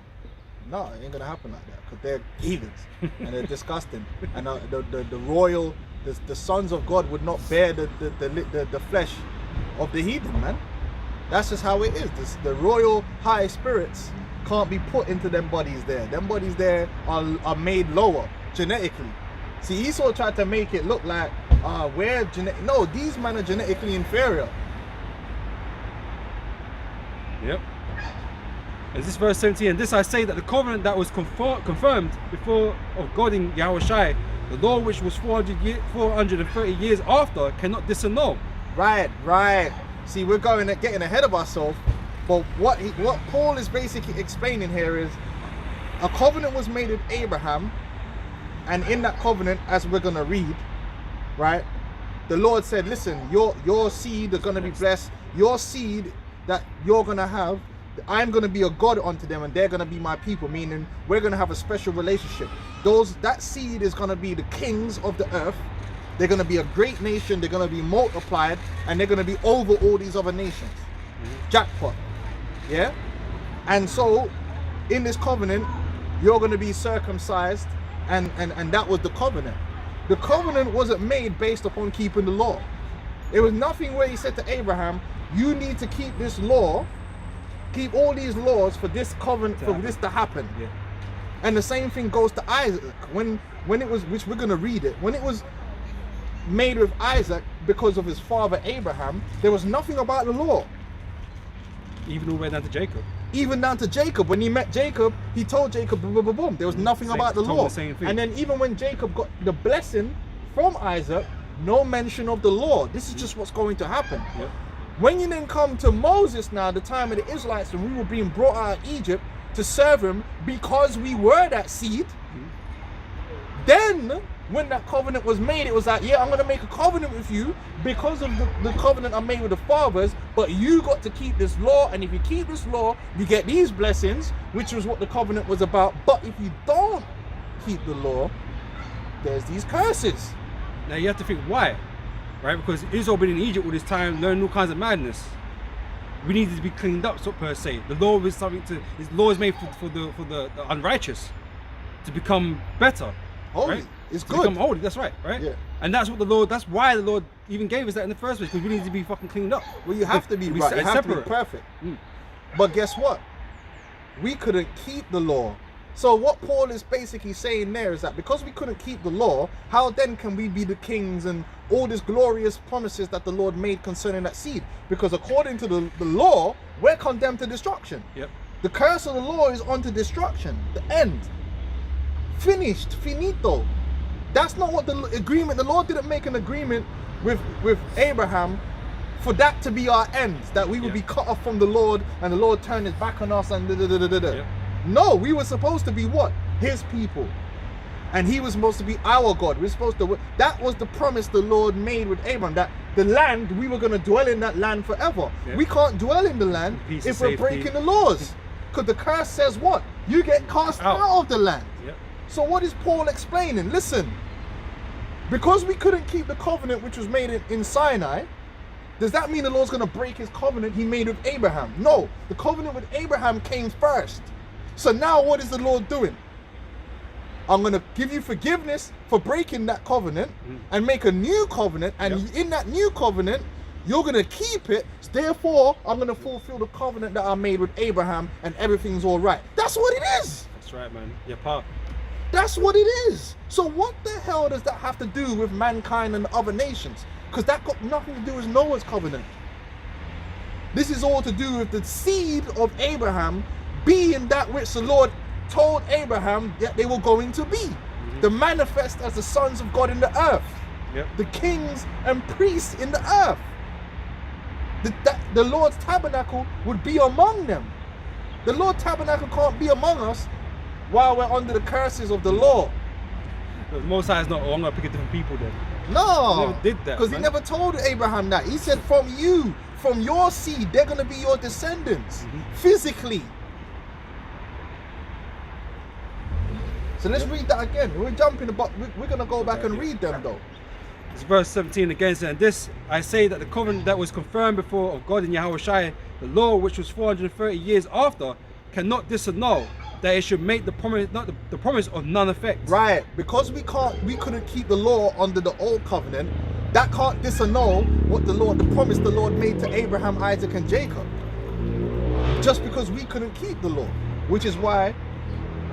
No, it ain't gonna happen like that, because they're heathens and they're disgusting. And the royal, the sons of God would not bear the flesh of the heathen, man. That's just how it is. The royal high spirits can't be put into them bodies there. Them bodies there are made lower genetically. See, Esau tried to make it look like we're genetic. No, these men are genetically inferior. Yep. Is this verse 17? And this I say, that the covenant that was confirmed before of God in Yahweh Shai, the law which was 430 years after, cannot disannul. Right. See, we're getting ahead of ourselves. But what Paul is basically explaining here is a covenant was made with Abraham, and in that covenant, as we're gonna read, right, the Lord said, listen, your seed is gonna be blessed. Your seed that you're gonna have, I'm gonna be a God unto them, and they're gonna be my people. Meaning, we're gonna have a special relationship. That seed is gonna be the kings of the earth. They're gonna be a great nation. They're gonna be multiplied, and they're gonna be over all these other nations. Jackpot. Yeah. And so, in this covenant, you're gonna be circumcised, and that was the covenant. The covenant wasn't made based upon keeping the law. It was nothing where he said to Abraham, you need to keep this law, keep all these laws for this covenant, for this to happen. Yeah. And the same thing goes to Isaac. When it was, which we're gonna read it, when it was made with Isaac because of his father Abraham, there was nothing about the law. Even all the way down to Jacob. Even down to Jacob, when he met Jacob, he told Jacob, boom, boom, boom, boom. There was nothing about the told law. the same thing. And then even when Jacob got the blessing from Isaac, no mention of the law. This is just what's going to happen. Yep. When you then come to Moses now, the time of the Israelites, and we were being brought out of Egypt to serve him because we were that seed, then when that covenant was made, it was like, yeah, I'm going to make a covenant with you because of the covenant I made with the fathers, but you got to keep this law, and if you keep this law, you get these blessings, which was what the covenant was about. But if you don't keep the law, there's these curses. Now you have to think why, right? Because Israel been in Egypt all this time, learning all kinds of madness. We needed to be cleaned up, so per se. The law is something His law is made for the unrighteous to become better. Holy. Right? It's To good. become holy. That's right, right? Yeah. And that's what the Lord. That's why the Lord even gave us that in the first place, because we need to be fucking cleaned up. Well, you have to be We right. You have to be separate. perfect. Mm. But guess what? We couldn't keep the law. So what Paul is basically saying there is that because we couldn't keep the law, how then can we be the kings and all these glorious promises that the Lord made concerning that seed? Because according to the law, we're condemned to destruction. Yep. The curse of the law is unto destruction. The end. Finished. Finito. That's not what the agreement, the Lord didn't make an agreement with Abraham for that to be our end, that we would be cut off from the Lord and the Lord turned his back on us and da-da-da-da-da. Yep. No, we were supposed to be what? His people. And he was supposed to be our God. We're supposed to, that was the promise the Lord made with Abraham, that the land, we were going to dwell in that land forever. Yep. We can't dwell in the land Peace if and we're safety. breaking the laws. Because the curse says what? You get cast out of the land. Yep. So what is Paul explaining? Listen, because we couldn't keep the covenant which was made in Sinai, does that mean the Lord's going to break his covenant he made with Abraham? No, the covenant with Abraham came first. So now what is the Lord doing? I'm going to give you forgiveness for breaking that covenant and make a new covenant. And in that new covenant, you're going to keep it. Therefore, I'm going to fulfill the covenant that I made with Abraham and everything's all right. That's what it is. That's right, man. You're part. That's what it is. So what the hell does that have to do with mankind and other nations? Because that got nothing to do with Noah's covenant. This is all to do with the seed of Abraham being that which the Lord told Abraham that they were going to be. The manifest as the sons of God in the earth. Yep. The kings and priests in the earth. The Lord's tabernacle would be among them. The Lord's tabernacle can't be among us while we're under the curses of the law. The Most High is not, oh, I'm going to pick a different people then. No, He never did that, because he man. never told Abraham that. He said, from you, from your seed, they're going to be your descendants, Mm-hmm. physically. So let's read that again. We're jumping about, we're going to go back and read them though. It's verse 17 again saying, "This I say that the covenant that was confirmed before of God in Yahushua, the law which was 430 years after, cannot disannul that it should make the promise, not the promise of none effect." Right, because we couldn't keep the law under the old covenant, that can't disannul what the promise the Lord made to Abraham, Isaac and Jacob. Just because we couldn't keep the law, which is why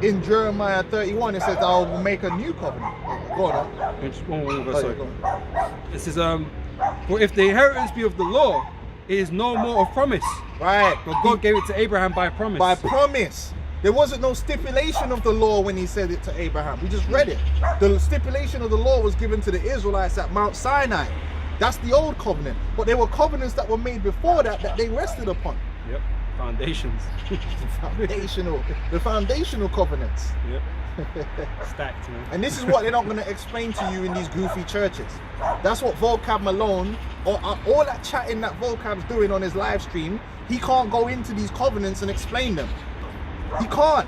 in Jeremiah 31 it says, "I will make a new covenant." Go on. Just one more verse, Oh, yeah, sorry. go on. It says, "For if the inheritance be of the law, it is no more of promise. Right. But God gave it to Abraham by promise." By promise. There wasn't no stipulation of the law when he said it to Abraham. We just read it. The stipulation of the law was given to the Israelites at Mount Sinai. That's the old covenant. But there were covenants that were made before that they rested upon. Yep. Foundations. The foundational covenants. Yep. Stacked, man. And this is what they're not going to explain to you in these goofy churches. That's what Vocab Malone, or all that chatting that Vocab's doing on his live stream, he can't go into these covenants and explain them. He can't.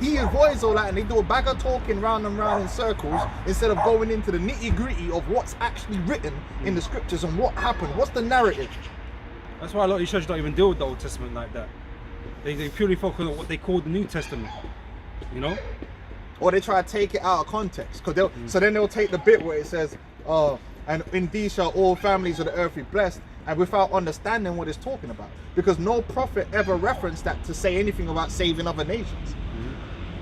He avoids all that and they do a bag of talking round and round in circles instead of going into the nitty gritty of what's actually written in the scriptures and what happened. What's the narrative? That's why a lot of these churches don't even deal with the Old Testament like that. They purely focus on what they call the New Testament. You know? Or they try to take it out of context. So then they'll take the bit where it says, and in these shall all families of the earth be blessed, and without understanding what it's talking about. Because no prophet ever referenced that to say anything about saving other nations.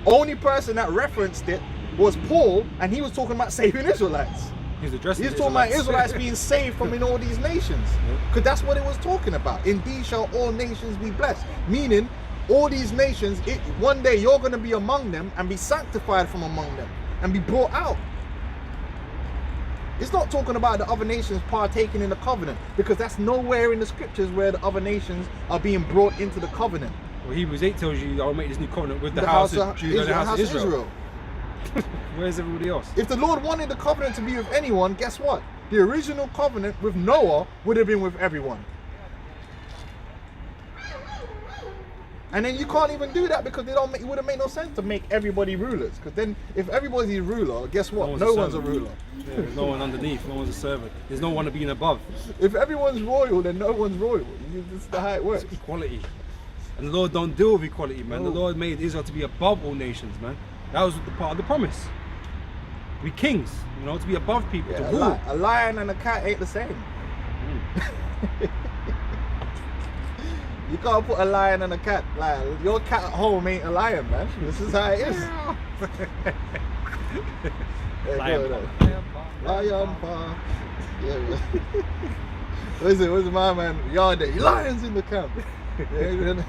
Only person that referenced it was Paul, and he was talking about saving Israelites. He's addressing He's talking about Israelites being saved from in all these nations. Because that's what it was talking about. In these shall all nations be blessed. Meaning, all these nations, one day you're going to be among them and be sanctified from among them and be brought out. It's not talking about the other nations partaking in the covenant, because that's nowhere in the scriptures where the other nations are being brought into the covenant. Well, Hebrews 8 tells you, "I'll make this new covenant with the house of Judah and the house of Israel." Where's everybody else? If the Lord wanted the covenant to be with anyone, guess what? The original covenant with Noah would have been with everyone. And then you can't even do that because it wouldn't make no sense to make everybody rulers. Because then if everybody's a ruler, guess what? No one's a ruler. Yeah, there's no one underneath, no one's a servant. There's no one being above. If everyone's royal, then no one's royal. That's how it works. It's equality. And the Lord don't deal with equality, man. No. The Lord made Israel to be above all nations, man. That was the part of the promise. To be kings, you know, to be above people, Yeah, to rule. a lion and a cat ain't the same. You can't put a lion and a cat. Like, your cat at home ain't a lion, man. This is how it is. Lion paw. Yeah, man. Where's my man? Yard there. Lions in the camp. Yeah,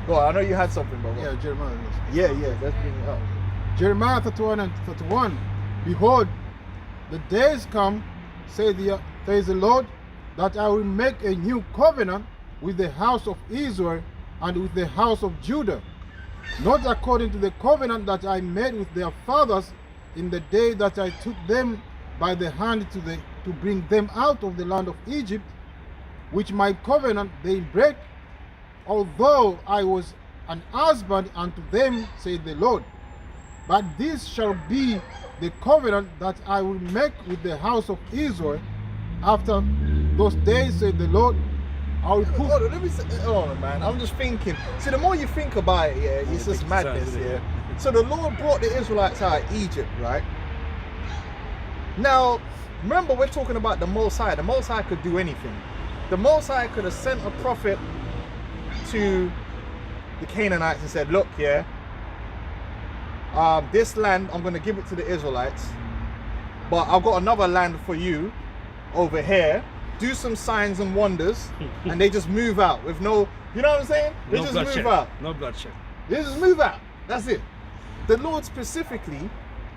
well, I know you had something, bro. Yeah, Jeremiah. Yeah, let's bring it up. Jeremiah 31 and 31. Behold, the days come, says the Lord, that I will make a new covenant with the house of Israel and with the house of Judah, not according to the covenant that I made with their fathers in the day that I took them by the hand to bring them out of the land of Egypt, which my covenant they break, although I was an husband unto them, said the Lord. But this shall be the covenant that I will make with the house of Israel after those days, said the Lord. I will put... Hold on, let me say, hold on, man. I'm just thinking. See, the more you think about it, yeah, it's just madness, yeah. So the Lord brought the Israelites out of Egypt, right? Now, remember, we're talking about the Most High. The Most High could do anything. The Most High could have sent a prophet to the Canaanites and said, look, yeah, this land, I'm going to give it to the Israelites, but I've got another land for you over here. Do some signs and wonders, and they just move out with no, you know what I'm saying? They No just bloodshed. move out. No bloodshed. They just move out. That's it. The Lord specifically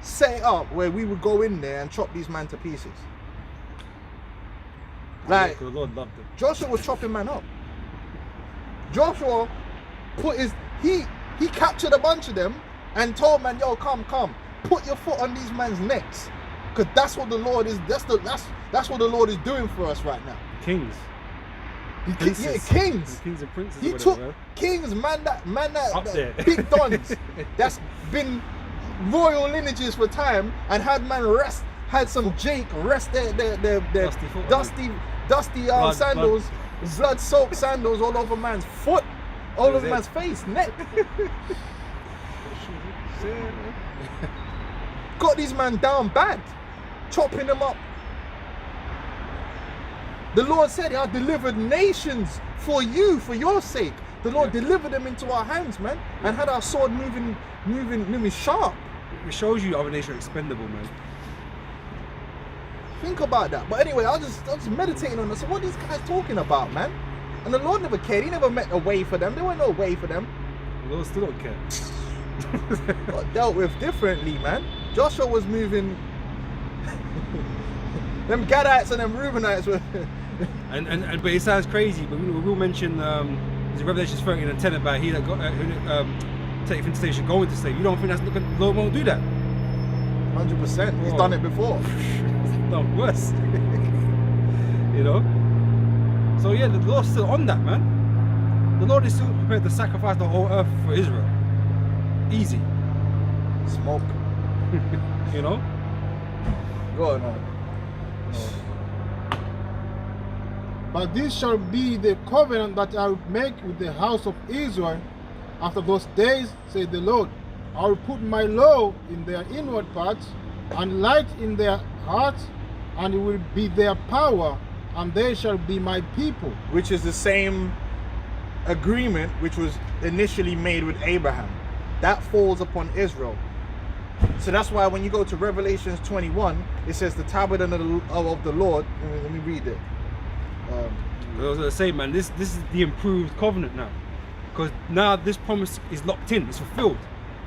set it up where we would go in there and chop these men to pieces. Like, The Lord loved it. Joshua was chopping man up. Joshua put he captured a bunch of them and told man, yo, come, put your foot on these men's necks, because that's what the Lord is. That's what the Lord is doing for us right now. Kings. Yeah, Princes. kings. Kings and princes. He or took whatever, kings, man that Up there. big dons that's been royal lineages for time and had man rest, had some Jake rest their Dusty foot, dusty Blood, sandals, blood soaked sandals all over man's foot, all That was over it. man's face, neck. Got these man down bad, chopping them up. The Lord said, I delivered nations for you, for your sake. The Lord delivered them into our hands, man, and had our sword moving sharp. It shows you other nations are expendable, man. Think about that. But anyway, I was meditating on this. What are these guys talking about, man? And the Lord never cared. He never met a way for them. There was no way for them. The Lord still don't care. Got dealt with differently, man. Joshua was moving. Them Gadites and them Reubenites were. and but it sounds crazy. But we will mention the Revelations 13 and 10 about he that got take into station, go into state. You don't think that's the Lord won't do that? 100%. He's Whoa. done it before. No, worse. You know. So yeah, the Lord's still on that, man. The Lord is still prepared to sacrifice the whole earth for Israel. Easy. Smoke. You know. Go on. But this shall be the covenant that I will make with the house of Israel after those days, said the Lord. I will put my law in their inward parts and light in their hearts, and it will be their power, and they shall be my people. Which is the same agreement which was initially made with Abraham. That falls upon Israel. So that's why when you go to Revelations 21, it says the tabernacle of the Lord. Let me read it. I was gonna say, man, this is the improved covenant now, because now this promise is locked in, it's fulfilled,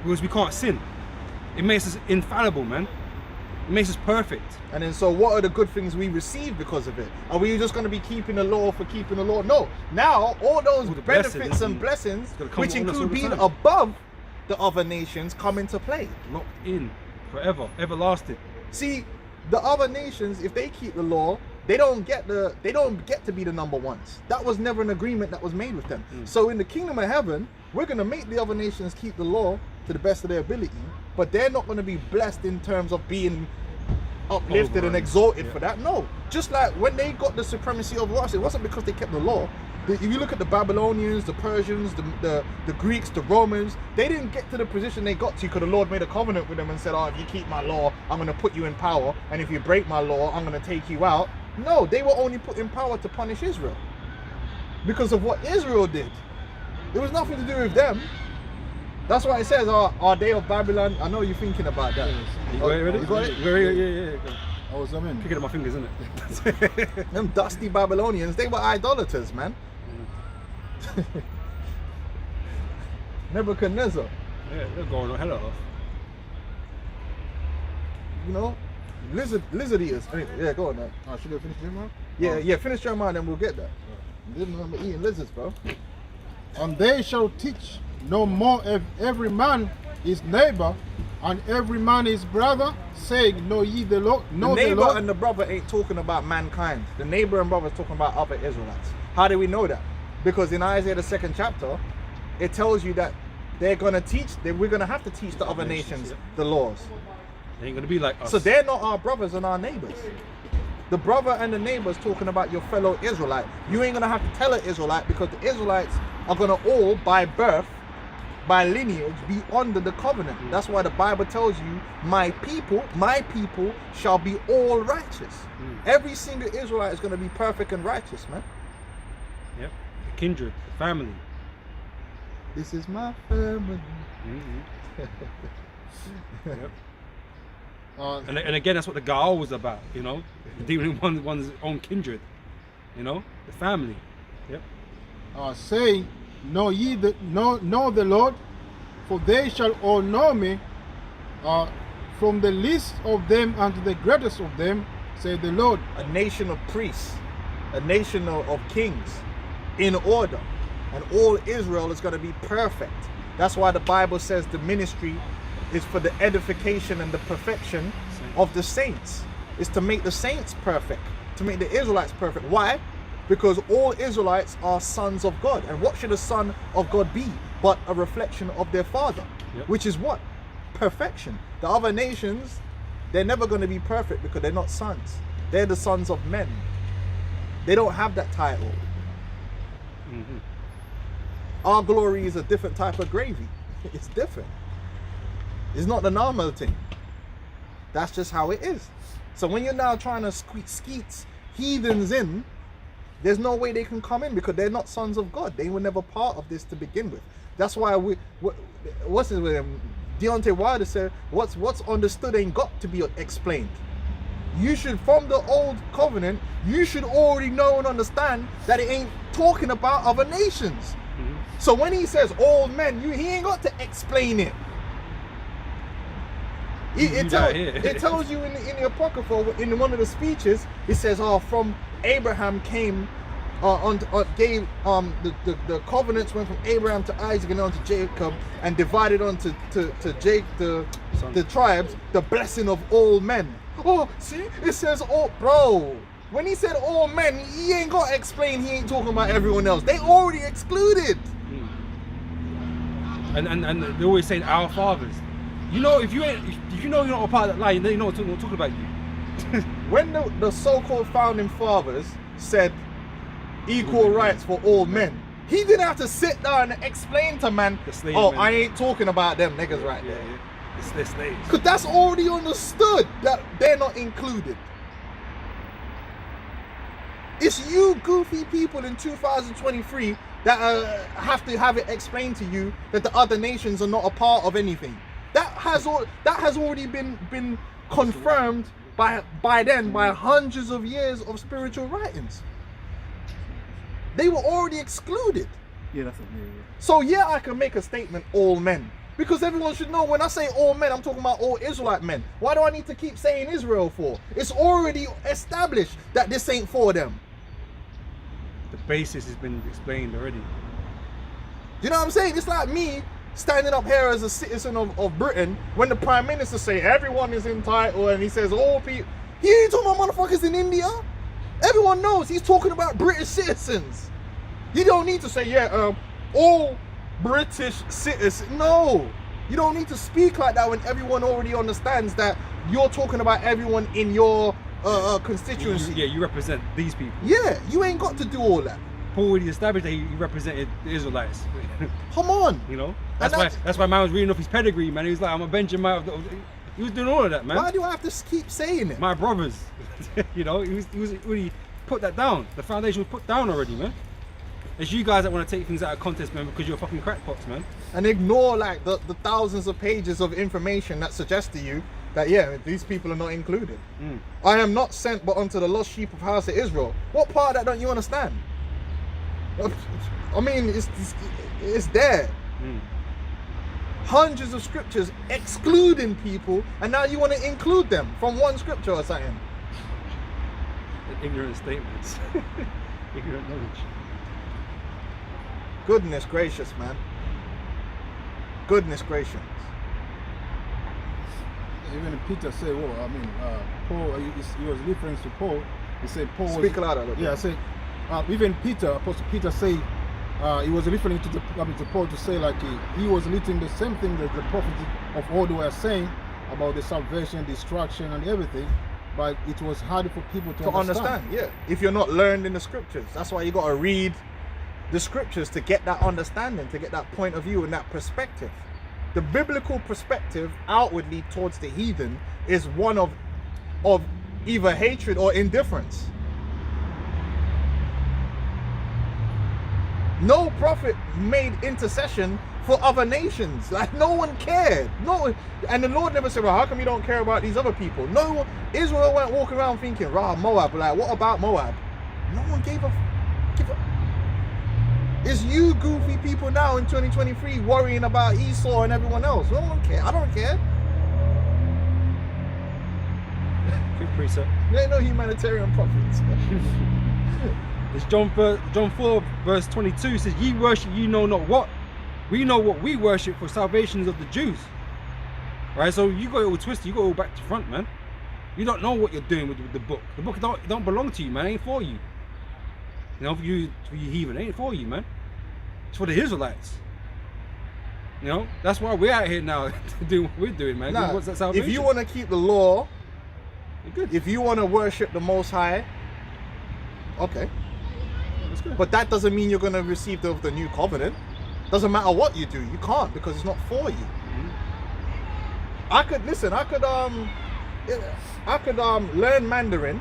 because we can't sin. It makes us infallible, man. It makes us perfect. And then so what are the good things we receive because of it? Are we just going to be keeping the law for keeping the law? No. Now all those All the benefits blessings and blessings, gonna come which on us all include the being time. above the other nations, come into play. Locked in forever, everlasting. See, the other nations, if they keep the law, they don't get to be the number ones. That was never an agreement that was made with them. So in the kingdom of heaven, we're going to make the other nations keep the law to the best of their ability, but they're not going to be blessed in terms of being uplifted and Overrun. exalted Yeah. for that. No, just like when they got the supremacy over us, it wasn't because they kept the law. If you look at the Babylonians, the Persians, the Greeks, the Romans, they didn't get to the position they got to because the Lord made a covenant with them and said, oh, if you keep my law, I'm going to put you in power, and if you break my law, I'm going to take you out. No, they were only put in power to punish Israel because of what Israel did. It was nothing to do with them. That's why it says our day of Babylon. I know you're thinking about that. You got it ready? You got it? Yeah. I was amen. Picking up my fingers, isn't it? Them dusty Babylonians, they were idolaters, man. Nebuchadnezzar, Yeah, they're going on hella off. you know, lizard eaters. Anyway, yeah, go on, man. Should I finish Jeremiah? Yeah, finish Jeremiah, then we'll get that. Didn't remember eating lizards, bro. And they shall teach no more every man his neighbor, and every man his brother, saying, Know ye the Lord? The Know the neighbor Lord. and the brother ain't talking about mankind. The neighbor and brother is talking about other Israelites. How do we know that? Because in Isaiah the 2nd chapter, it tells you that they're gonna teach. We're gonna have to teach the other nations the laws. They ain't gonna be like us. So they're not our brothers and our neighbors. The brother and the neighbor is talking about your fellow Israelite. You ain't gonna have to tell an Israelite because the Israelites are gonna all, by birth, by lineage, be under the covenant. That's why the Bible tells you, my people shall be all righteous. Every single Israelite is gonna be perfect and righteous, man. Yep. The kindred, the family. This is my family. Yep. Uh, And again, that's what the Gaal was about, you know, dealing with one's own kindred, you know, the family. Yep. saying, Know ye know the Lord, for they shall all know me, from the least of them unto the greatest of them, said the Lord. A nation of priests, a nation of kings in order, and all Israel is going to be perfect. That's why the Bible says the ministry is for the edification and the perfection of the saints. It's to make the saints perfect, to make the Israelites perfect. Why? because all Israelites are sons of God. And what should a son of God be but a reflection of their father? Yep. Which is what? Perfection. The other nations, they're never going to be perfect because they're not sons. They're the sons of men. They don't have that title. Mhm. Our glory is a different type of gravy. It's different. It's not the normal thing. That's just how it is. So when you're now trying to skeet heathens in, there's no way they can come in because they're not sons of God. They were never part of this to begin with. That's why what's his name? Deontay Wilder said, what's understood ain't got to be explained. You should, from the old covenant, you should already know and understand that it ain't talking about other nations. Mhm. So when he says all men, he ain't got to explain it. It tells you in the Apocrypha, in one of the speeches, it says, from Abraham came, the covenants went from Abraham to Isaac and on to Jacob and divided onto Jake, the tribes, the blessing of all men. Oh, see, it says all, bro. When he said all men, he ain't got to explain. He ain't talking about everyone else. They already excluded. And they're always saying our fathers. You know, if you know you're not a part of that line, then you know we're talking about you. When the so-called founding fathers said equal rights for all men, he didn't have to sit down and explain to man, men. I ain't talking about them niggas right there. Yeah. It's their slaves. Because that's already understood that they're not included. It's you goofy people in 2023 that have to have it explained to you that the other nations are not a part of anything. That has already been confirmed by hundreds of years of spiritual writings. They were already excluded. Yeah, that's okay. Yeah. So yeah, I can make a statement, all men. Because everyone should know when I say all men, I'm talking about all Israelite men. Why do I need to keep saying Israel for? It's already established that this ain't for them. The basis has been explained already. You know what I'm saying? It's like me standing up here as a citizen of Britain when the Prime Minister say everyone is entitled and he says all people. He ain't talking about motherfuckers in India. Everyone knows he's talking about British citizens. You don't need to say, all British citizens. No, you don't need to speak like that when everyone already understands that you're talking about everyone in your constituency. You represent these people. Yeah, you ain't got to do all that. Paul already established that he represented the Israelites. Come on. You know, that's why man was reading off his pedigree, man. He was like, I'm a Benjamite. He was doing all of that, man. Why do I have to keep saying it? My brothers. You know, he was really put that down. The foundation was put down already, man. It's you guys that want to take things out of context, man, because you're fucking crackpots, man. And ignore like the thousands of pages of information that suggest to you that these people are not included. I am not sent but unto the lost sheep of house of Israel. What part of that don't you understand? I mean, it's there. Hundreds of scriptures excluding people, and now you want to include them from one scripture or something. Ignorant statements. Ignorant knowledge. Goodness gracious, man. Goodness gracious. Even Peter said, Paul, he was referring to Paul. He said Paul was... Speak louder. Yeah, I say, even Peter, Apostle Peter say, he was referring to Paul to say like he was writing the same thing that the prophets of old were saying about the salvation, destruction and everything, but it was hard for people to understand. Yeah, if you're not learned in the scriptures. That's why you got to read the scriptures to get that understanding, to get that point of view and that perspective. The biblical perspective outwardly towards the heathen is one of either hatred or indifference. No prophet made intercession for other nations. Like no one cared. No, and the Lord never said, well, how come you don't care about these other people? No, Israel went walking around thinking, Moab, like what about Moab? No one gave a. It's you goofy people now in 2023 worrying about Esau and everyone else. No one care. I don't care. Quick precept. There ain't no humanitarian prophets. It's John 4 verse 22 says, ye worship ye know not what. We know what we worship, for salvations of the Jews. Right, so you got it all twisted, you got it all back to front, man. You don't know what you're doing with the book. The book don't belong to you, man. It ain't for you. You know, for you heathen, it ain't for you, man. It's for the Israelites. You know, that's why we're out here now doing what we're doing, man. Nah, What's that salvation? if you want to keep the law, You're good. if you want to worship the Most High, okay. That's good. But that doesn't mean you're going to receive the new covenant. Doesn't matter what you do, you can't, because it's not for you. I could learn Mandarin.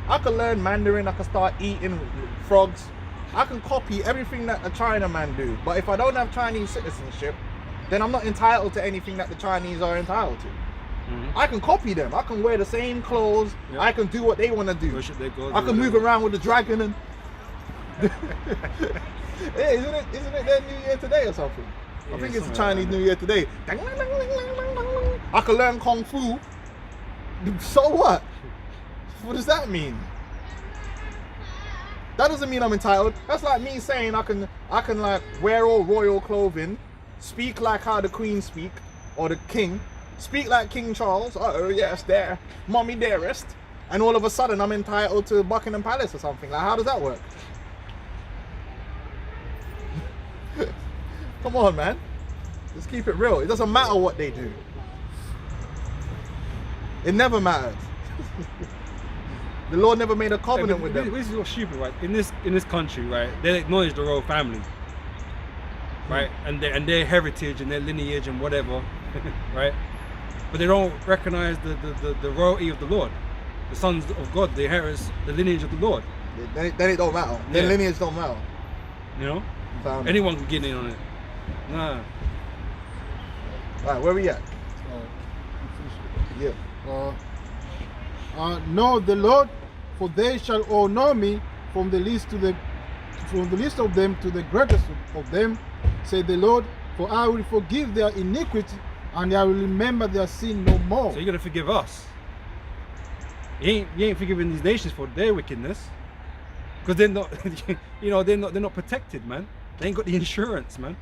I could learn Mandarin. I could start eating frogs. I can copy everything that the Chinaman do. But if I don't have Chinese citizenship, then I'm not entitled to anything that the Chinese are entitled to. I can copy them. I can wear the same clothes. Yep. I can do what they want to do. Worship their gods, I can move whatever. around with the dragon and. Hey, isn't it their New Year today or something? I Yeah, think it's the something Chinese like that. New Year today. I can learn Kung Fu. So what? What does that mean? That doesn't mean I'm entitled. That's like me saying I can like wear all royal clothing, speak like how the Queen speak, or the King, speak like King Charles. Oh yes, there, mommy dearest, and all of a sudden I'm entitled to Buckingham Palace or something. Like, how does that work? Come on, man. Let's keep it real. It doesn't matter what they do. It never mattered. The Lord never made a covenant with them. This is what's stupid, right? In this country, right? They acknowledge the royal family, right? And their heritage and their lineage and whatever, right? But they don't recognize the royalty of the Lord, the sons of God. They inherit the lineage of the Lord. Then it don't matter. Then Yeah. lineage don't matter. You know, Found. anyone can get in on it. Nah. Alright, where we at? Yeah. Know the Lord, for they shall all know me, from the least of them to the greatest of them, said the Lord. For I will forgive their iniquity, and I will remember their sin no more. So you're gonna forgive us. You ain't forgiving these nations for their wickedness, because they're not, they're not protected, man. They ain't got the insurance, man.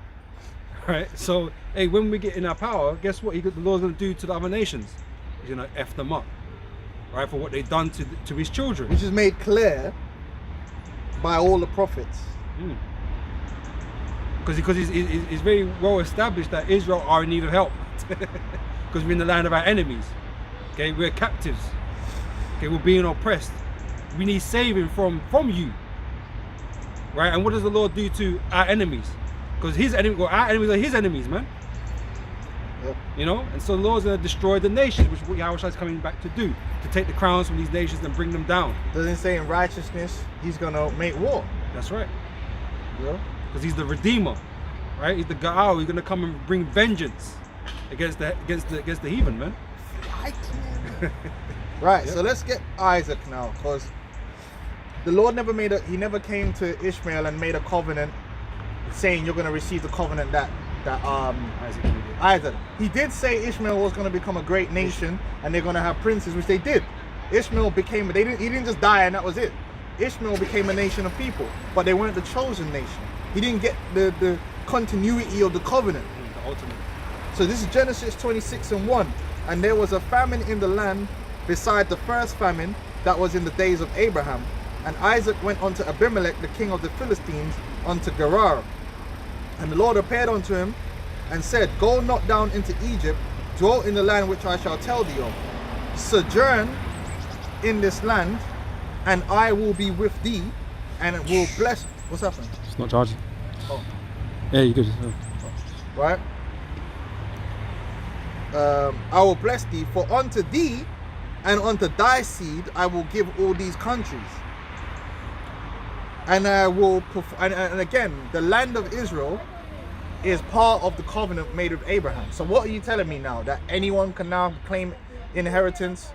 Right? So hey, when we get in our power, guess what? The Lord's gonna do to the other nations? He's gonna f them up, right, for what they've done to his children. Which is made clear by all the prophets. Because it's very well established that Israel are in need of help, because we're in the land of our enemies. Okay, we're captives. Okay, we're being oppressed. We need saving from you, right? And what does the Lord do to our enemies? Because our enemies are his enemies, man. Yep. You know, and so the Lord's going to destroy the nations, which is what Yahushua is coming back to do, to take the crowns from these nations and bring them down. Doesn't say in righteousness he's gonna make war. That's right. Yeah. Because he's the Redeemer, right? He's the Gaal. He's going to come and bring vengeance against the heathen, man. Right, Yep. so let's get Isaac now, because the Lord he never came to Ishmael and made a covenant saying you're gonna receive the covenant that Isaac. He did say Ishmael was gonna become a great nation and they're gonna have princes, which they did. Ishmael he didn't just die and that was it. Ishmael became a nation of people, but they weren't the chosen nation. He didn't get the continuity of the covenant. The ultimate. So this is Genesis 26:1. And there was a famine in the land beside the first famine that was in the days of Abraham. And Isaac went unto Abimelech, the king of the Philistines, unto Gerar. And the Lord appeared unto him and said, Go not down into Egypt, dwell in the land which I shall tell thee of. Sojourn in this land, and I will be with thee, and it will bless. What's happening? It's not charging. Oh. Yeah, you good. Right? I will bless thee, for unto thee and unto thy seed I will give all these countries. And I will, and again, the land of Israel is part of the covenant made with Abraham. So what are you telling me now? That anyone can now claim inheritance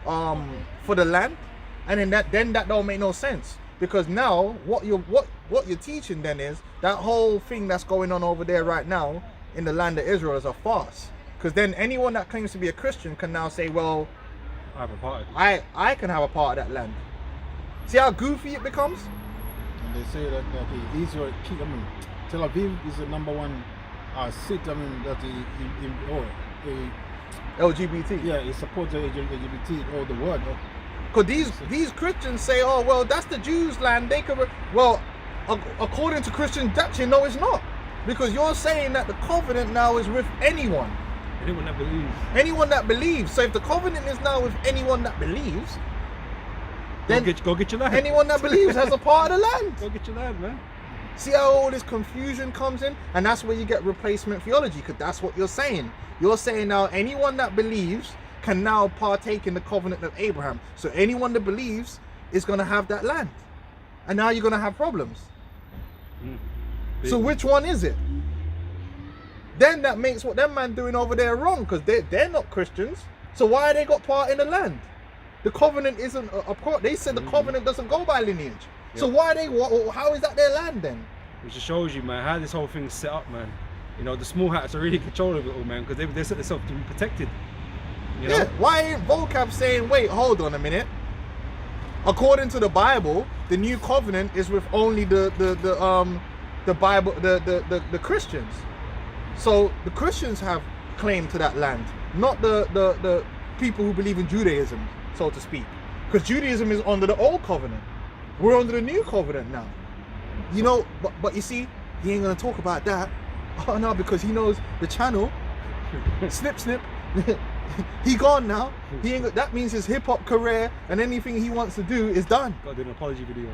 for the land? And then that don't make no sense. Because now what you're teaching then is that whole thing that's going on over there right now in the land of Israel is a farce. Because then anyone that claims to be a Christian can now say, well, I have a part of it. I can have a part of that land. See how goofy it becomes? And they say that Israel, Tel Aviv is the number one seat. That LGBT. yeah, it supports the LGBT all the world. Because these Christians say, oh, well, that's the Jews' land. They could, well, according to Christian doctrine, no, it's not. Because you're saying that the covenant now is with anyone. Anyone that believes. Anyone that believes. So if the covenant is now with anyone that believes, then Go get your land. anyone that believes has a part of the land. Go get your land, man. See how all this confusion comes in? And that's where you get replacement theology, because that's what you're saying. You're saying now anyone that believes can now partake in the covenant of Abraham. So anyone that believes is going to have that land. And now you're going to have problems. So which one is it? Then that makes what them man doing over there wrong, because they're not Christians. So why they got part in the land? The covenant isn't a part. They said the covenant doesn't go by lineage. So why how is that their land then? Which just shows you, man, how this whole thing's set up, man. You know, the small hats are really in control of it all, man, because they set themselves to be protected. You know? Yeah, why ain't vocab saying, wait, hold on a minute. According to the Bible, the new covenant is with only the Bible, the Christians. So the Christians have claim to that land, not the people who believe in Judaism, so to speak. Because Judaism is under the old covenant. We're under the new covenant now. You know, but you see, he ain't gonna talk about that. Oh no, because he knows the channel. Snip, snip. He gone now. He ain't. That means his hip hop career and anything he wants to do is done. Got to do an apology video.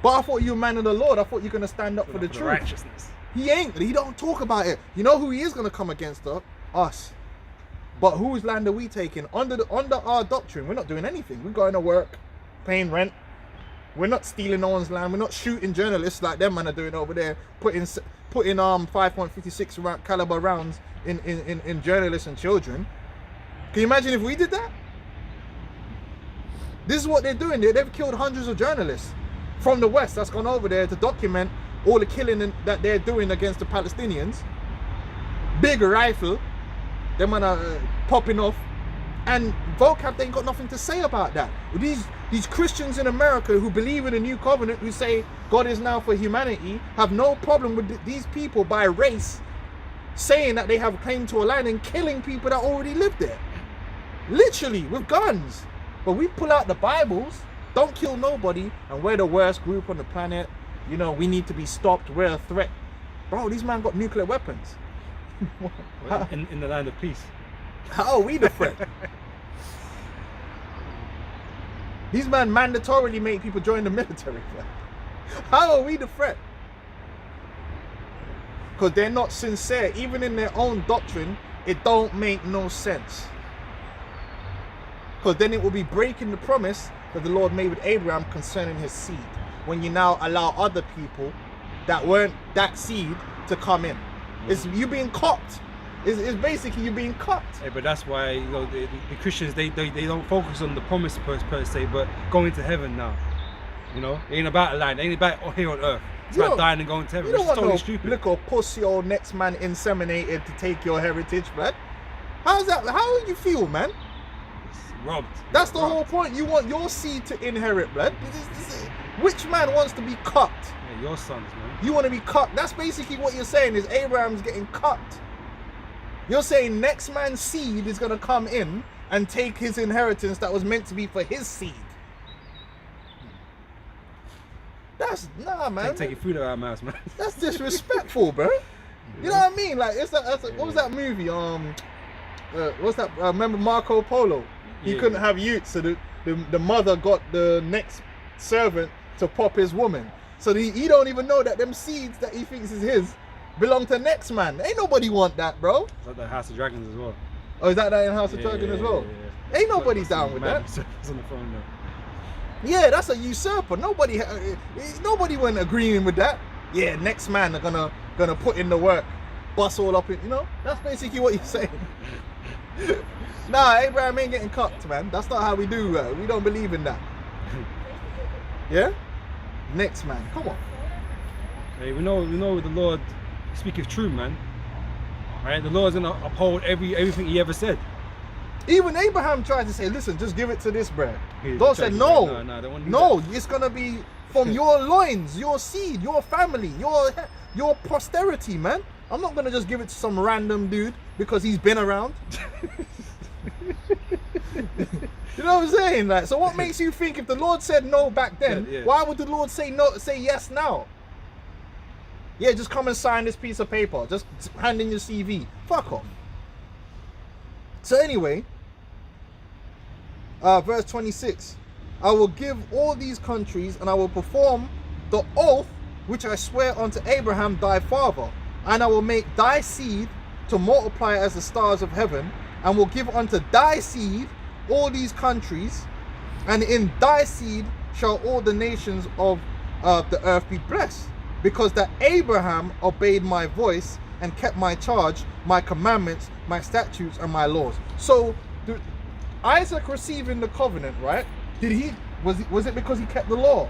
But I thought you were a man of the Lord. I thought you're gonna stand up for the truth. Righteousness. He ain't. He don't talk about it. You know who he is gonna come against? Us. But whose land are we taking? Under our doctrine, we're not doing anything. We're going to work, paying rent. We're not stealing no one's land. We're not shooting journalists like them man are doing over there, putting 5.56 caliber rounds in journalists and children. Can you imagine if we did that? This is what they're doing. They've killed hundreds of journalists from the West that's gone over there to document all the killing that they're doing against the Palestinians. Big rifle, them man are popping off, and vocab they ain't got nothing to say about that. These Christians in America who believe in the new covenant, who say God is now for humanity, have no problem with these people by race saying that they have claim to a land and killing people that already live there, literally with guns. But we pull out the Bibles, don't kill nobody, and we're the worst group on the planet. You know, we need to be stopped. We're a threat. Bro, these man got nuclear weapons. in the land of peace. How are we the threat? These men mandatorily make people join the military. How are we the threat? Because they're not sincere. Even in their own doctrine, it don't make no sense. Because then it will be breaking the promise that the Lord made with Abraham concerning his seed. When you now allow other people that weren't that seed to come in. It's you being cocked. It's basically you being cocked. Hey, but that's why, you know, the Christians they don't focus on the promise per se, but going to heaven now. You know, it ain't about a land, it ain't about here on earth. It's about dying and going to heaven. You don't want totally no stupid. little pussy old next man inseminated to take your heritage, man. How's that? How do you feel, man? It's robbed. That's the whole point. You want your seed to inherit, blood. Which man wants to be cucked? Yeah, your sons, man. You want to be cucked. That's basically what you're saying, is Abraham's getting cucked. You're saying next man's seed is going to come in and take his inheritance that was meant to be for his seed. That's, nah, man. Taking food out of our mouths, man. That's disrespectful, bro. You know what I mean? Like, what was that movie? What's that? Remember Marco Polo? He couldn't have youth, so the mother got the next servant to pop his woman. So he don't even know that them seeds that he thinks is his belong to next man. Ain't nobody want that, bro. It's like the House of Dragons as well. Oh, is that in House of Dragon as well? Yeah. Ain't nobody down with that. It's on the phone now. Yeah, that's a usurper. Nobody went agreeing with that. Yeah, next man are gonna put in the work, bust all up in. You know, that's basically what you're saying. Nah, Abraham ain't getting cucked, man. That's not how we do. We don't believe in that. Yeah, next man, come on. Hey, we know the Lord speaketh true, man. Right? The Lord's gonna uphold everything He ever said. Even Abraham tried to say, listen, just give it to this bread. He God said, no, no, it's gonna be from your loins, your seed, your family, your posterity, man. I'm not gonna just give it to some random dude because he's been around. You know what I'm saying? Like, so what makes you think if the Lord said no back then, Yeah, yeah. why would the Lord say no, say yes now? Yeah, just come and sign this piece of paper. Just hand in your CV. Fuck off. So anyway, verse 26. I will give all these countries, and I will perform the oath which I swear unto Abraham thy father, and I will make thy seed to multiply as the stars of heaven, and will give unto thy seed all these countries, and in thy seed shall all the nations of the earth be blessed, because that Abraham obeyed my voice and kept my charge, my commandments, my statutes, and my laws. So Isaac receiving the covenant, right? Was it because he kept the law?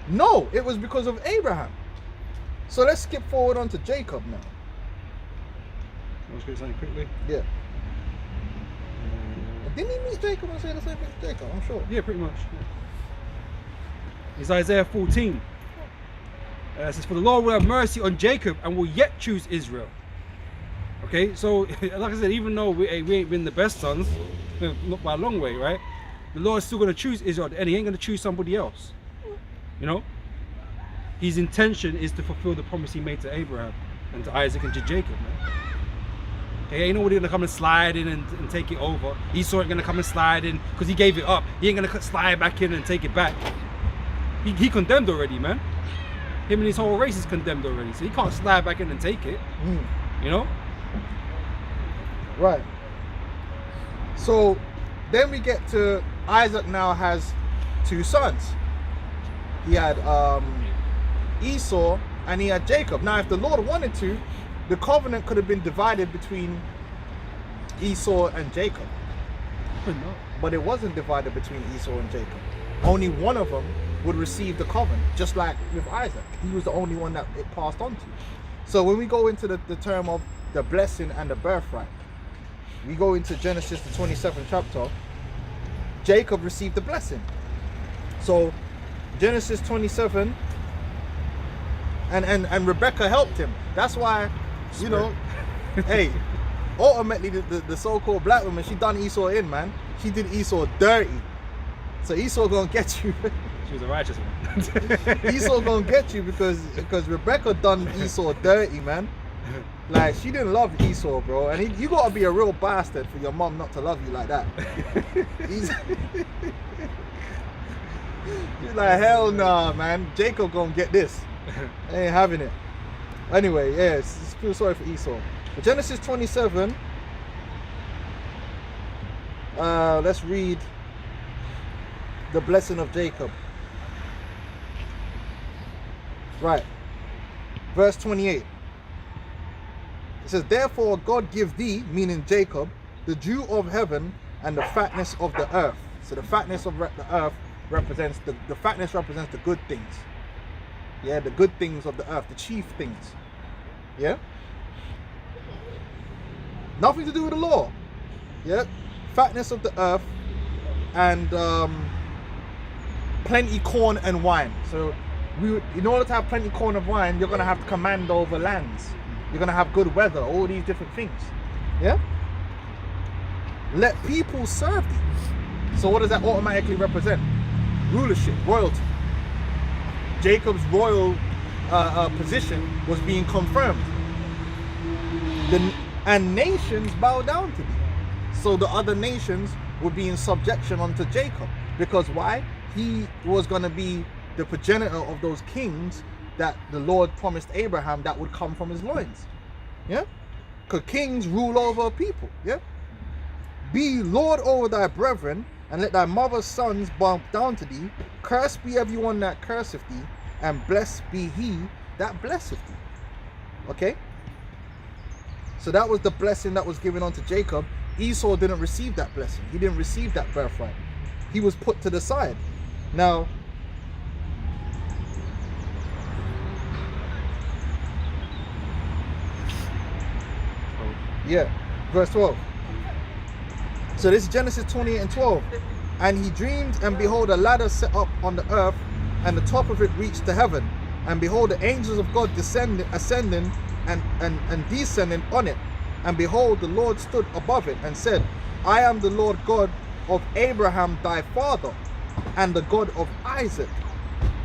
No, it was because of Abraham. So let's skip forward on to Jacob now. Let's get something quickly. Yeah. Didn't he meet Jacob and say the same thing to Jacob? I'm sure. Yeah, pretty much. Yeah. It's Isaiah 14. It says, for the Lord will have mercy on Jacob and will yet choose Israel. Okay, so like I said, even though we ain't been the best sons, not by a long way, right? The Lord's still going to choose Israel, and he ain't going to choose somebody else. You know? His intention is to fulfill the promise he made to Abraham and to Isaac and to Jacob, man. Okay, ain't nobody gonna come and slide in and take it over. Esau ain't gonna come and slide in because he gave it up. He ain't gonna slide back in and take it back. He condemned already, man. Him and his whole race is condemned already, so he can't slide back in and take it. You know? Right. So then we get to Isaac now has two sons. He had Esau and he had Jacob. Now if the Lord wanted to, the covenant could have been divided between Esau and Jacob. But it wasn't divided between Esau and Jacob. Only one of them would receive the covenant, just like with Isaac. He was the only one that it passed on to. So when we go into the term of the blessing and the birthright, we go into Genesis, the 27th chapter. Jacob received the blessing. So Genesis 27, and Rebecca helped him. That's why, you know, hey, ultimately the so-called black woman, she done Esau in, man. She did Esau dirty. So Esau gonna get you. She was a righteous one. Esau gonna get you because Rebecca done Esau dirty, man. Like, she didn't love Esau, bro. And you gotta be a real bastard for your mom not to love you like that. He's like, hell nah, man. Jacob gonna get this. Ain't having it. Anyway, yeah, feel sorry for Esau. But Genesis 27. Let's read the blessing of Jacob. Right. Verse 28. It says, therefore God give thee, meaning Jacob, the dew of heaven and the fatness of the earth. So the fatness of the earth represents the fatness represents the good things. Yeah, the good things of the earth, the chief things. Yeah. Nothing to do with the law. Yeah. Fatness of the earth and plenty corn and wine. So in order to have plenty corn and wine, you're gonna have command over lands. You're gonna have good weather, all these different things. Yeah. Let people serve thee. So what does that automatically represent? Rulership, royalty. Jacob's royal position was being confirmed. And nations bow down to thee. So the other nations would be in subjection unto Jacob. Because why? He was going to be the progenitor of those kings that the Lord promised Abraham that would come from his loins. Yeah? Because kings rule over people. Yeah? Be Lord over thy brethren, and let thy mother's sons bow down to thee. Cursed be everyone that curseth thee, and blessed be he that blesseth thee. Okay? So that was the blessing that was given unto Jacob. Esau didn't receive that blessing. He didn't receive that birthright. He was put to the side. Now, yeah, verse 12. So this is Genesis 28 and 12. And he dreamed, and behold, a ladder set up on the earth, and the top of it reached to heaven. And behold, the angels of God ascending and descending on it. And behold, the Lord stood above it and said, I am the Lord God of Abraham thy father, and the God of Isaac.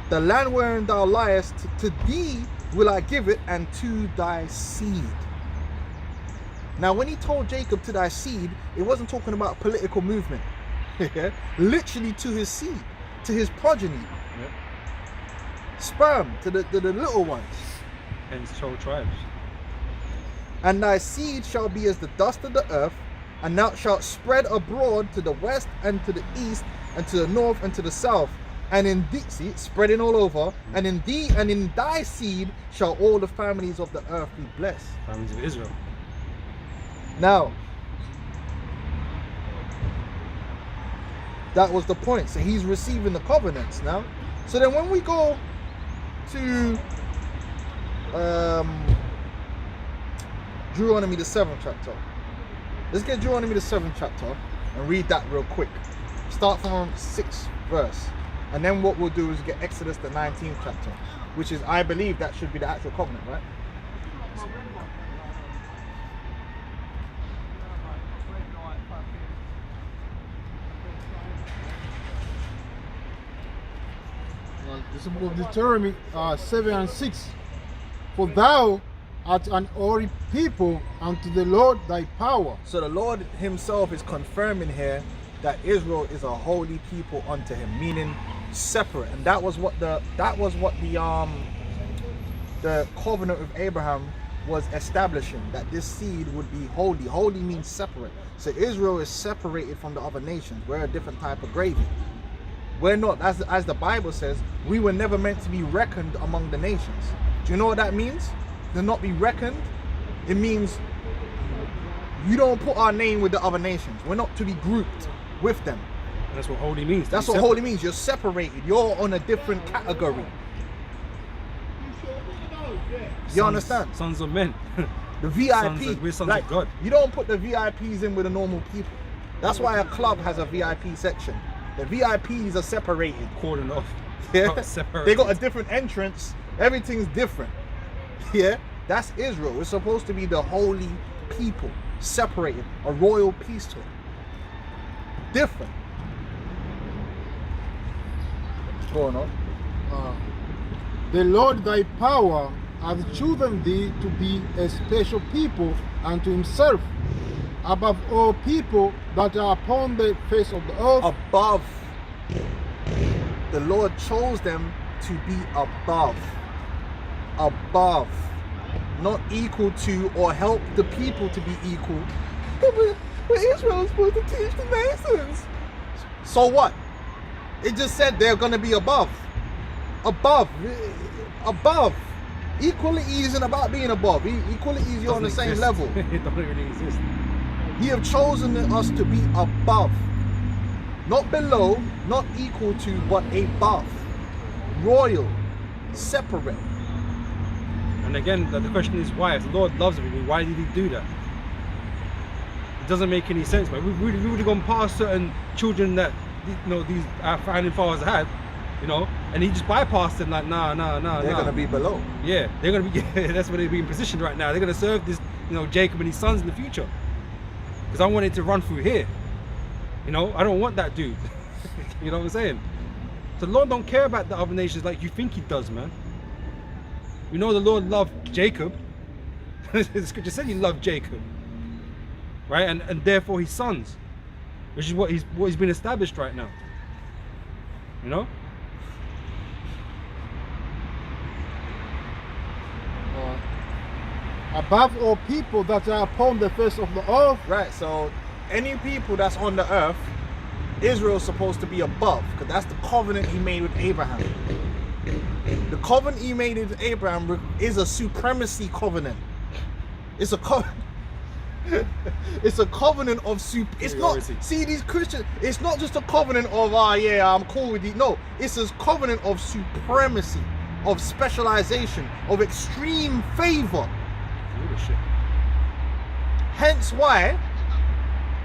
The land wherein thou liest, to thee will I give it, and to thy seed. Now, when he told Jacob to thy seed, it wasn't talking about political movement. Literally to his seed, to his progeny. Yep. Sperm, to the little ones. Hence 12 tribes. And thy seed shall be as the dust of the earth, and thou shalt spread abroad to the west and to the east and to the north and to the south. And in thee, see, it's spreading all over, and in thee and in thy seed shall all the families of the earth be blessed. Families of Israel. Now, that was the point. So he's receiving the covenants now. So then when we go to Deuteronomy the 7th chapter, let's get Deuteronomy the 7th chapter and read that real quick. Start from 6th verse. And then what we'll do is get Exodus the 19th chapter, which is, I believe that should be the actual covenant, right? This is the book of Deuteronomy 7 and 6. For thou art an holy people unto the Lord thy power. So the Lord himself is confirming here that Israel is a holy people unto him, meaning separate. And that was what the covenant with Abraham was establishing, that this seed would be holy. Holy means separate. So Israel is separated from the other nations. We're a different type of gravy. We're not, as the Bible says, we were never meant to be reckoned among the nations. Do you know what that means? To not be reckoned, it means you don't put our name with the other nations. We're not to be grouped with them. That's what holy means. That's what holy means. You're separated. You're on a different category. You understand? Sons of men. The VIP. We're sons of God. You don't put the VIPs in with the normal people. That's why a club has a VIP section. The VIPs are separated. Cordon off. Yeah. Separated. They got a different entrance. Everything's different. Yeah. That's Israel. We're supposed to be the holy people, separated, a royal priesthood. Different. Go on. The Lord thy power hath chosen thee to be a special people unto himself, above all people that are upon the face of the earth. Above. The Lord chose them to be above. Above. Not equal to or help the people to be equal. But Israel is supposed to teach the nations. So what? It just said they're going to be above. Above. Above. Equality isn't about being above. Equality is you're on the same level. It doesn't really exist. He have chosen us to be above. Not below, not equal to, but above. Royal. Separate. And again, the question is why? If the Lord loves everybody, why did he do that? It doesn't make any sense, man. We would have gone past certain children that, you know, these our founding fathers had, you know, and he just bypassed them like, nah. They're going to be below. Yeah, they're going to be, yeah, that's where they're being positioned right now. They're going to serve this, you know, Jacob and his sons in the future. Because I want it to run through here. You know, I don't want that dude. You know what I'm saying? So the Lord don't care about the other nations like you think he does, man. We know the Lord loved Jacob. The scripture said he loved Jacob. Right? And therefore his sons. Which is what he's been established right now. You know? Above all people that are upon the face of the earth. Right, so any people that's on the earth, Israel's supposed to be above, because that's the covenant he made with Abraham. The covenant he made with Abraham is a supremacy covenant. It's a covenant. It's a covenant of it's not, see these Christians, it's not just a covenant of yeah, I'm cool with you. No, it's a covenant of supremacy, of specialization, of extreme favor. Hence why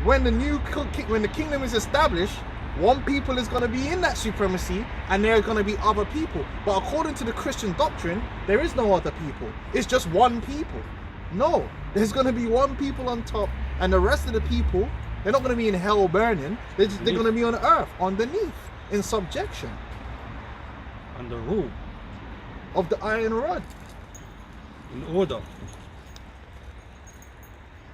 when the kingdom is established, one people is going to be in that supremacy and there are going to be other people. But according to the Christian doctrine, there is no other people. It's just one people. No, there's going to be one people on top and the rest of the people They're not going to be in hell burning. They're going to be on earth, underneath, in subjection Under rule, of the iron rod. in order.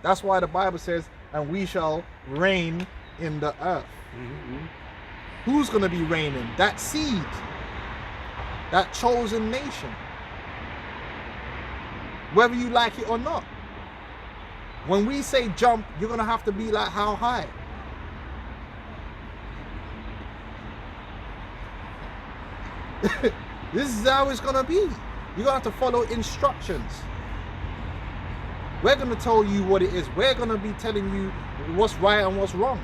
That's why the Bible says, and we shall reign in the earth. Mm-hmm. Who's going to be reigning? That seed. That chosen nation. Whether you like it or not. When we say jump, you're going to have to be like, how high? This is how it's going to be. You're going to have to follow instructions. We're going to tell you what it is. We're going to be telling you what's right and what's wrong.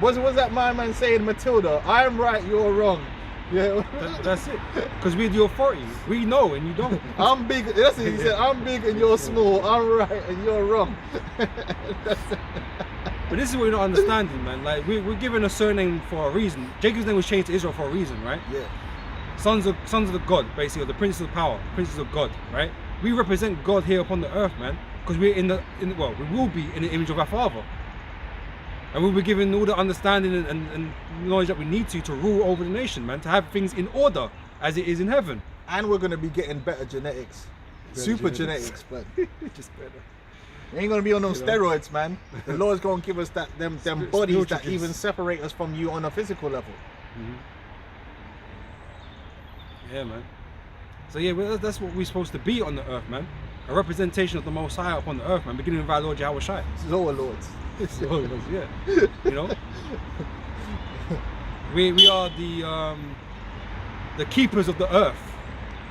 What's that my man saying, Matilda? I'm right, you're wrong. Yeah. That's it. Because we're the authority. We know and you don't. I'm big. That's it. He said, I'm big and you're small. I'm right and you're wrong. That's it. But this is what you're not understanding, man. Like, we're given a surname for a reason. Jacob's name was changed to Israel for a reason, right? Yeah. Sons of the God, basically, or the princes of power, princes of God, right? We represent God here upon the earth, man. Because we're we will be in the image of our Father. And we'll be given all the understanding and knowledge that we need to rule over the nation, man. To have things in order as it is in heaven. And we're going to be getting better genetics. Super genetics, but Just better. we ain't going to be on those steroids, man. The Lord's going to give us them bodies that juice. even separate us from you on a physical level. Mm-hmm. Yeah, man. So yeah, well, that's what we're supposed to be on the earth, man. A representation of the Most High upon the earth, man. Beginning with our Lord Yahweh Shai. Zoa Lords. So, yeah. You know, we are the keepers of the earth.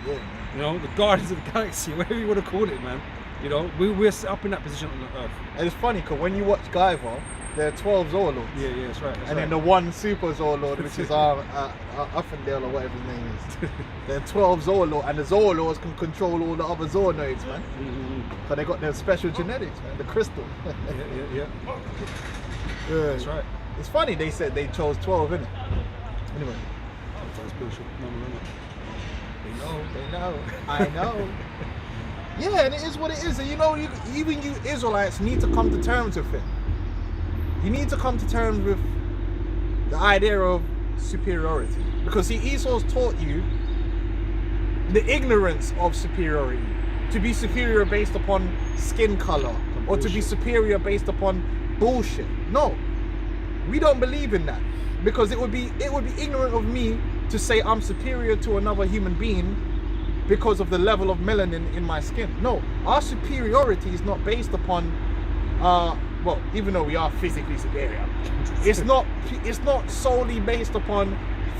Yeah. You know, the guardians of the galaxy, whatever you want to call it, man. You know, we're set up in that position on the earth. And it's funny because when you watch Guyver, there are 12 Zoa Lords. Yeah, that's right. And then the one super Zoa Lord, which is Uffendale or whatever his name is. There are 12 Zoa Lords, and the Zoa Lords can control all the other Zoanoids, man. So they got their special genetics, man. The crystal. Yeah. That's right. It's funny they said they chose 12, innit? Anyway. That's bullshit. No. They know. I know. Yeah, and it is what it is. And you know, even you Israelites need to come to terms with it. You need to come to terms with the idea of superiority. Because see, Esau's taught you the ignorance of superiority. To be superior based upon skin color, or to be superior based upon bullshit. No, we don't believe in that, because it would be ignorant of me to say I'm superior to another human being because of the level of melanin in my skin. No, our superiority is not based upon well, even though we are physically superior, it's not solely based upon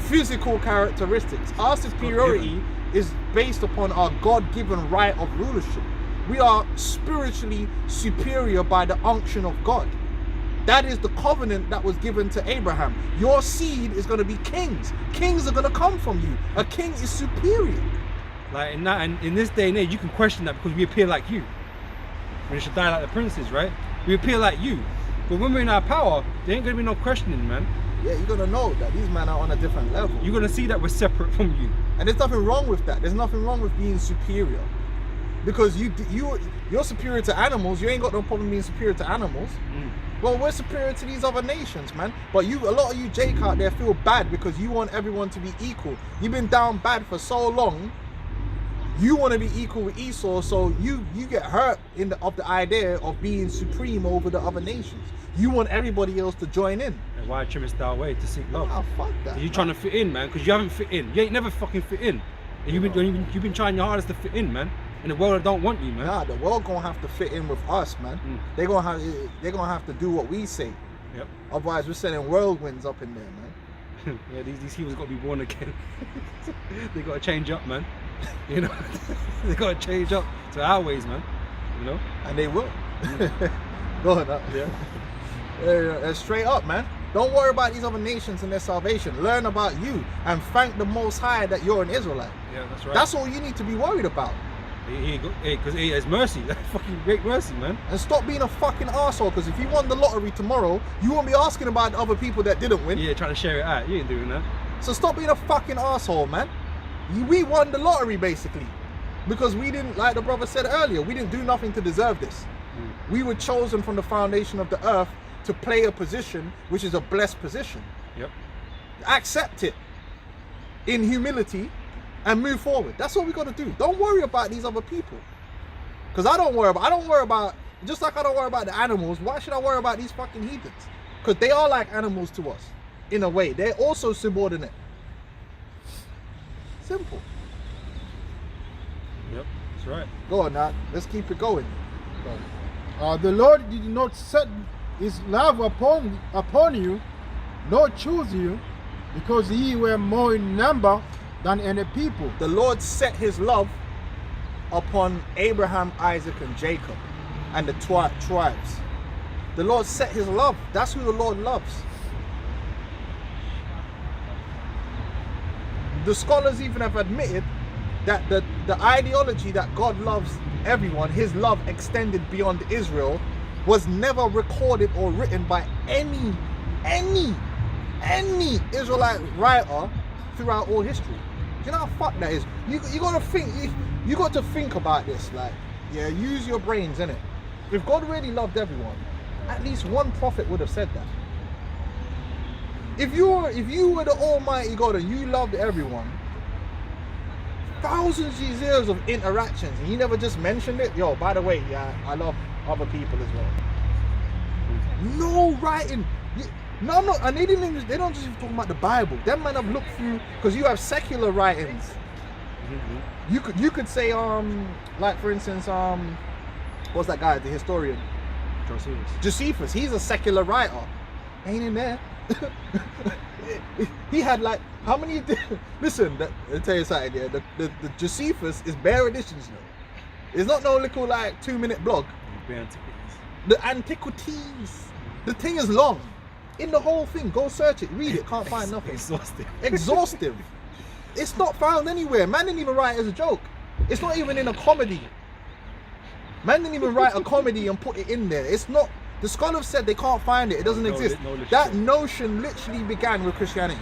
physical characteristics. Our superiority is based upon our God-given right of rulership. We are spiritually superior by the unction of God. That is the covenant that was given to Abraham. Your seed is going to be kings. Kings are going to come from you. A king is superior. Like in this day and age, you can question that because we appear like you. We should die like the princes, right? We appear like you. But when we're in our power, there ain't going to be no questioning, man. Yeah, you're going to know that these men are on a different level. You're going to see that we're separate from you. And there's nothing wrong with that. There's nothing wrong with being superior. Because you're superior to animals. You ain't got no problem being superior to animals. Well, we're superior to these other nations, man. But a lot of you Jake out there feel bad because you want everyone to be equal. You've been down bad for so long. You want to be equal with Esau, so you get hurt of the idea of being supreme over the other nations. You want everybody else to join in. And why trimmest thou away to seek love? Ah, fuck that. You're trying to fit in, man, because you haven't fit in. You ain't never fucking fit in. And you've been trying your hardest to fit in, man. In a world that don't want you, man. Nah, the world gonna have to fit in with us, man. They're gonna have to do what we say. Yep. Otherwise, we're sending whirlwinds up in there, man. Yeah, these heathens got to be born again. They got to change up, man. You know, they got to change up to our ways, man. You know, and they will. Go on, yeah. Straight up, man. Don't worry about these other nations and their salvation. Learn about you and thank the Most High that you're an Israelite. Yeah, that's right. That's all you need to be worried about. Because he has mercy. That's fucking great mercy, man. And stop being a fucking arsehole, because if you won the lottery tomorrow, you won't be asking about other people that didn't win. Yeah, trying to share it out. You ain't doing that. So stop being a fucking arsehole, man. We won the lottery, basically. Because we didn't, like the brother said earlier, we didn't do nothing to deserve this. We were chosen from the foundation of the earth to play a position which is a blessed position. Yep. Accept it in humility and move forward. That's all we got to do. Don't worry about these other people. Because I don't worry about, just like I don't worry about the animals, why should I worry about these fucking heathens? Because they are like animals to us, in a way. They're also subordinate. Simple. Yep, that's right. Go on, Nat. Let's keep it going. The Lord did not set his love upon you, nor choose you, because ye were more in number than any people. The Lord set his love upon Abraham, Isaac, and Jacob, and the tribes. The Lord set his love. That's who the Lord loves. The scholars even have admitted that the ideology that God loves everyone, his love extended beyond Israel, was never recorded or written by any Israelite writer throughout all history. Do you know how fucked that is? You gotta think. You got to think about this. Like, yeah, use your brains, innit? If God really loved everyone, at least one prophet would have said that. If you were the Almighty God and you loved everyone, thousands of years of interactions, and you never just mentioned it. Yo, by the way, yeah, I love other people as well. No writing. No, I'm not. And they don't just talk about the Bible. Them men have looked through, because you have secular writings. You could say like for instance what's that guy, the historian? Josephus. He's a secular writer. Ain't in there. He had like how many? Listen, I'll tell you something. Yeah, the Josephus is bare editions now. It's not no little like 2-minute blog. The Antiquities. The thing is long. In the whole thing, go search it, read it. Can't find nothing. Exhaustive. It's not found anywhere. Man didn't even write it as a joke. It's not even in a comedy. Man didn't even write a comedy and put it in there. It's not. The scholars said they can't find it. It doesn't exist. That notion literally began with Christianity.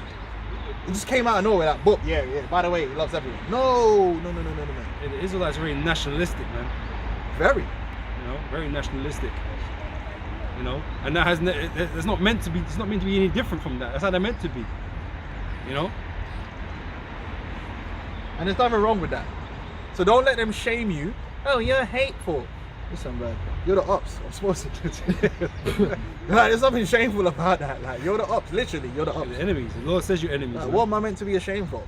It just came out of nowhere. That book. Yeah. By the way, he loves everyone. No. The Israelites are very nationalistic, man. Very. You know, very nationalistic. You know, and that has it's not meant to be. It's not meant to be any different from that. That's how they're meant to be. You know. And there's nothing wrong with that. So don't let them shame you. Oh, you're hateful. Listen, bro, you're the ops. I'm supposed to. Like, there's something shameful about that. Like, you're the ops. Literally, you're the ops. The enemies. The Lord says you're enemies. Like, what am I meant to be ashamed of?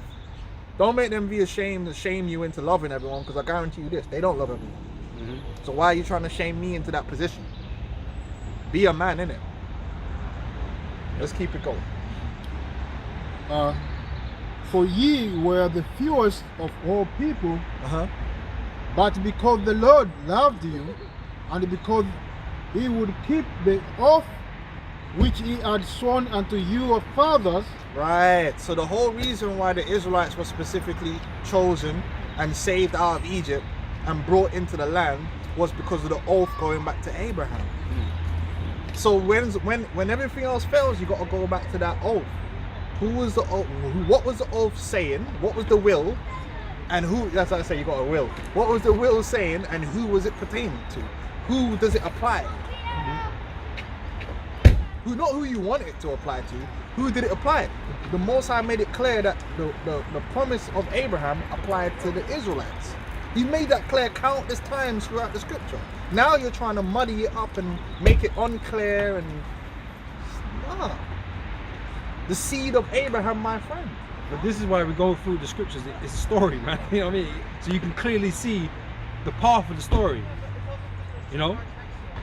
Don't make them be ashamed and shame you into loving everyone, because I guarantee you this, they don't love everyone. Mm-hmm. So why are you trying to shame me into that position? Be a man, innit? Let's keep it going. For ye were the fewest of all people, but because the Lord loved you, and because he would keep the oath which he had sworn unto your fathers. Right, so the whole reason why the Israelites were specifically chosen and saved out of Egypt and brought into the land was because of the oath going back to Abraham. So when everything else fails, you got to go back to that oath. Who was the oath? What was the oath saying? What was the will? And who? That's what I say. You got a will. What was the will saying? And who was it pertaining to? Who does it apply? Who? Not who you want it to apply to. Who did it apply? The Most High made it clear that the promise of Abraham applied to the Israelites. He made that clear countless times throughout the scripture. Now you're trying to muddy it up and make it unclear and the seed of Abraham, my friend. But this is why we go through the scriptures. It's a story, man. You know what I mean? So you can clearly see the path of the story. You know?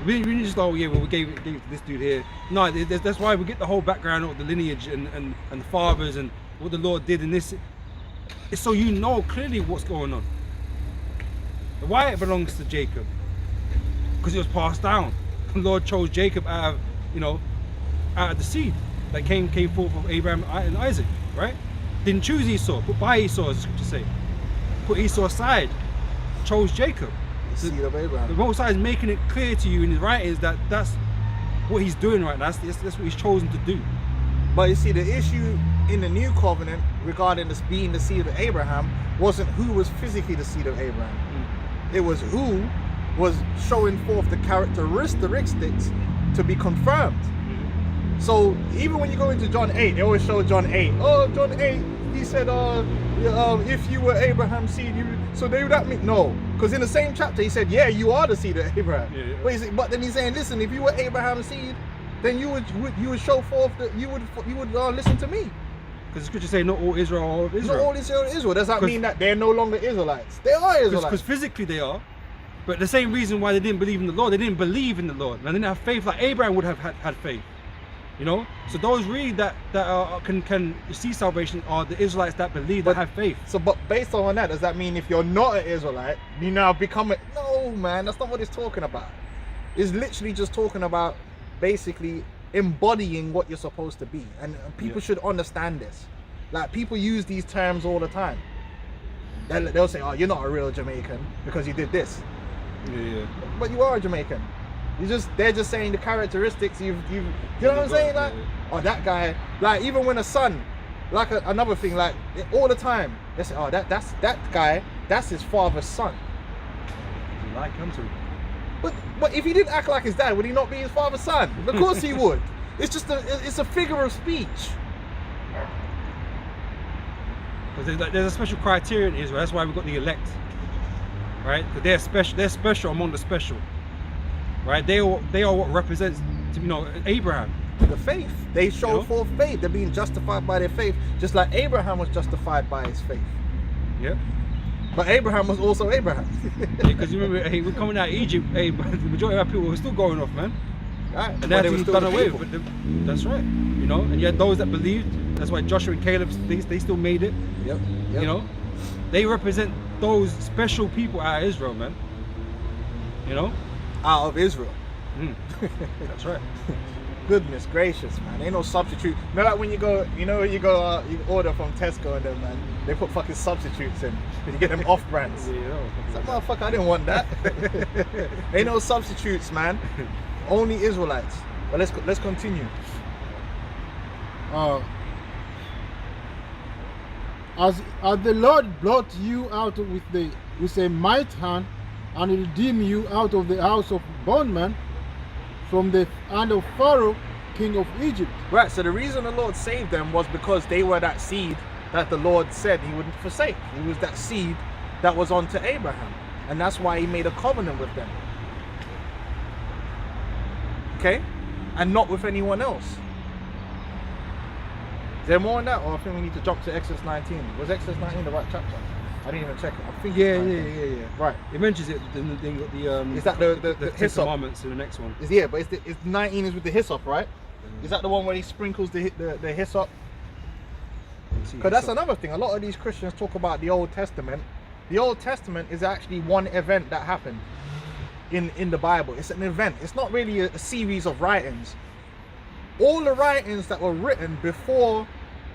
We didn't just go, yeah, well, we gave it to this dude here. No, that's why we get the whole background of the lineage and the fathers and what the Lord did in this. It's so you know clearly what's going on. Why it belongs to Jacob? Because it was passed down. The Lord chose Jacob out of the seed that came forth of Abraham and Isaac, right? Didn't choose Esau, put by Esau, as the scripture say. Put Esau aside, chose Jacob. The seed of Abraham. The Most High is making it clear to you in his writings that that's what he's doing right now. That's what he's chosen to do. But you see, the issue in the new covenant regarding this being the seed of Abraham wasn't who was physically the seed of Abraham. It was who was showing forth the characteristics to be confirmed. So even when you go into John 8, they always show John 8. Oh, John 8, he said, if you were Abraham's seed, so they would that mean no? Because in the same chapter he said, yeah, you are the seed of Abraham. Yeah. But then he's saying, listen, if you were Abraham's seed, then you would show forth that you would listen to me. Because the scriptures say not all Israel are of Israel. Not all Israel is Israel. Does that mean that they're no longer Israelites? They are Israelites. Because physically they are. But the same reason why they didn't believe in the Lord, they didn't believe in the Lord. And they didn't have faith like Abraham would have had faith. You know? So those really that can see salvation are the Israelites that believe, that have faith. So, but based on that, does that mean if you're not an Israelite, you now become a... No, man, that's not what it's talking about. It's literally just talking about basically embodying what you're supposed to be. And people should understand this. Like, people use these terms all the time. They'll say, oh, you're not a real Jamaican because you did this. Yeah. But you are a Jamaican. They're just saying the characteristics you know what I'm saying? Like, oh, that guy, like, even when a son, like another thing, like, all the time, they say, oh, that guy, that's his father's son. You like him too. But if he didn't act like his dad, would he not be his father's son? Of course he would. It's just it's a figure of speech. Because there's a special criteria in Israel. That's why we've got the elect, right? Because they're special among the special, right? They are what represents, Abraham. The faith. They show forth faith. They're being justified by their faith, just like Abraham was justified by his faith. Yeah. But Abraham was also Abraham. Because you remember, we're coming out of Egypt. The majority of our people were still going off, man. Right. And that was done away with. That's right. And you had those that believed. That's why Joshua and Caleb, they still made it. Yep. They represent those special people out of Israel, man. Out of Israel. That's right. Goodness gracious, man. Ain't no substitute. Like when you go, you order from Tesco and them, man, they put fucking substitutes in. You get them off brands. It's like, motherfucker, I didn't want that. Ain't no substitutes, man. Only Israelites. But let's continue. As the Lord brought you out with a mighty hand and redeemed you out of the house of bondmen, from the hand of Pharaoh, king of Egypt. Right, so the reason the Lord saved them was because they were that seed that the Lord said he wouldn't forsake. He was that seed that was onto Abraham. And that's why he made a covenant with them. Okay? And not with anyone else. Is there more on that? Or I think we need to jump to Exodus 19. Was Exodus 19 the right chapter? I didn't even check it. I think Yeah. Right. It mentions it. Is that the Ten hyssop? Commandments in the next one? But it's 19 is with the hyssop, right? Is that the one where he sprinkles the hyssop? Because that's another thing. A lot of these Christians talk about the Old Testament. The Old Testament is actually one event that happened in the Bible. It's an event. It's not really a series of writings. All the writings that were written before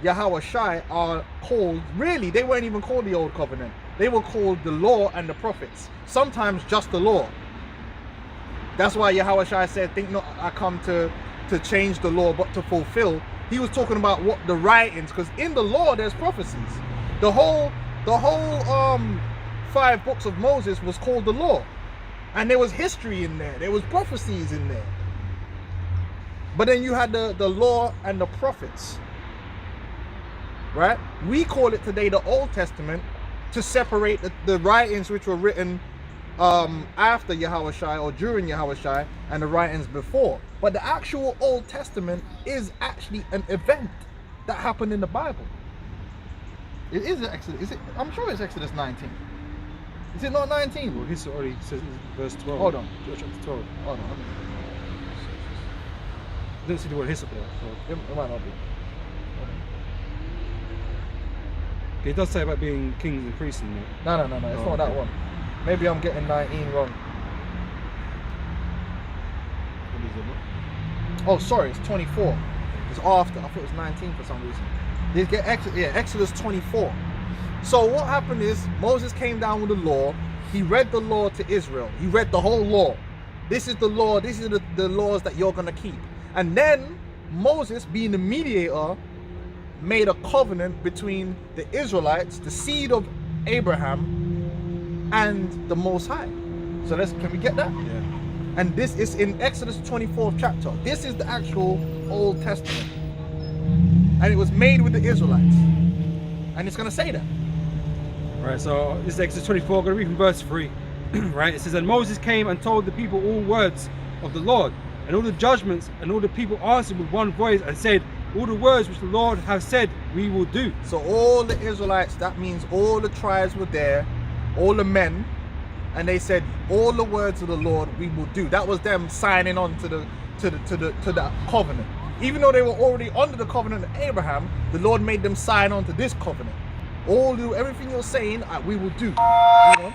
Yahweh Shai are called, really, they weren't even called the Old Covenant. They were called the Law and the Prophets. Sometimes just the Law. That's why Yahweh Shai said, think not I come to change the law, but to fulfill. He was talking about what the writings, because in the law there's prophecies. The whole 5 books of Moses was called the law. And there was history in there. There was prophecies in there. But then you had the law and the prophets. Right? We call it today the Old Testament to separate the writings which were written after Yahweh Shai or during Yahweh Shai and the writings before. But the actual Old Testament is actually an event that happened in the Bible. It is Exodus. I'm sure it's Exodus 19. Is it not 19? Well, this already says verse 12. Hold on. Chapter 12. Hold on. I didn't see the word hyssop there. So. It might not be. Okay, it does say about being kings and priests in there. No. It's not that one. Maybe I'm getting 19 wrong. Oh, sorry, it's 24. It's after. I thought it was 19 for some reason. They get Exodus 24. So what happened is Moses came down with the law. He read the law to Israel. He read the whole law. This is the law. These are the laws that you're going to keep. And then Moses, being the mediator, made a covenant between the Israelites, the seed of Abraham, and the Most High. So can we get that? Yeah. And this is in Exodus 24th chapter. This is the actual Old Testament. And it was made with the Israelites. And it's going to say that. Right, so this is Exodus 24, I'm going to read from verse 3. Right, it says, and Moses came and told the people all words of the Lord, and all the judgments, and all the people answered with one voice and said, all the words which the Lord has said, we will do. So all the Israelites, that means all the tribes were there, all the men, and they said, all the words of the Lord we will do. That was them signing on to the covenant. Even though they were already under the covenant of Abraham, the Lord made them sign on to this covenant. Everything you're saying, we will do. You know?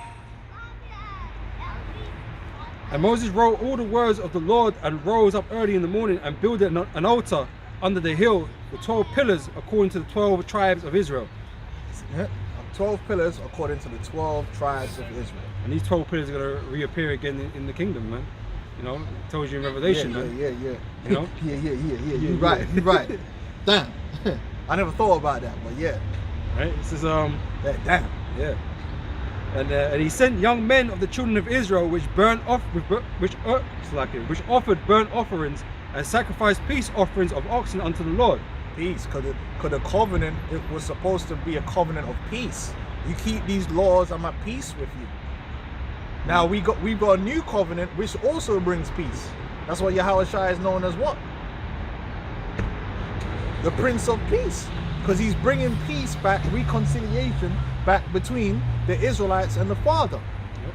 And Moses wrote all the words of the Lord and rose up early in the morning and built an altar under the hill with 12 pillars according to the 12 tribes of Israel. Yeah. 12 pillars according to the 12 tribes of Israel. And these 12 pillars are going to reappear again in the kingdom, man. You know, it tells you in Revelation, man. Yeah. You know? Yeah. You're right. Damn. I never thought about that, but yeah. Right? It says, Damn. yeah. And he sent young men of the children of Israel which offered burnt offerings and sacrificed peace offerings of oxen unto the Lord. Peace, because the covenant, it was supposed to be a covenant of peace. You keep these laws, I'm at peace with you. Now we've got a new covenant which also brings peace. That's why Yahushua is known as what? The Prince of Peace, because he's bringing peace back, reconciliation back between the Israelites and the Father. Yep.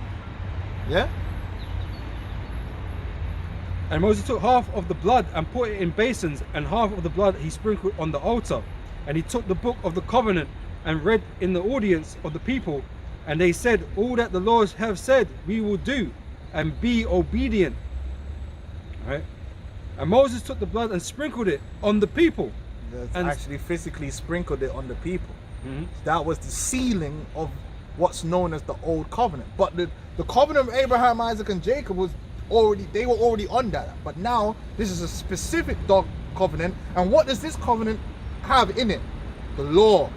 Yeah. And Moses took half of the blood and put it in basins, and half of the blood he sprinkled on the altar. And he took the book of the covenant and read in the audience of the people. And they said, all that the Lord have said, we will do, and be obedient. Right? And Moses took the blood and sprinkled it on the people. And actually physically sprinkled it on the people. Mm-hmm. That was the sealing of what's known as the Old Covenant. But the covenant of Abraham, Isaac, and Jacob they were already on that. But now this is a specific covenant. And what does this covenant have in it? The law.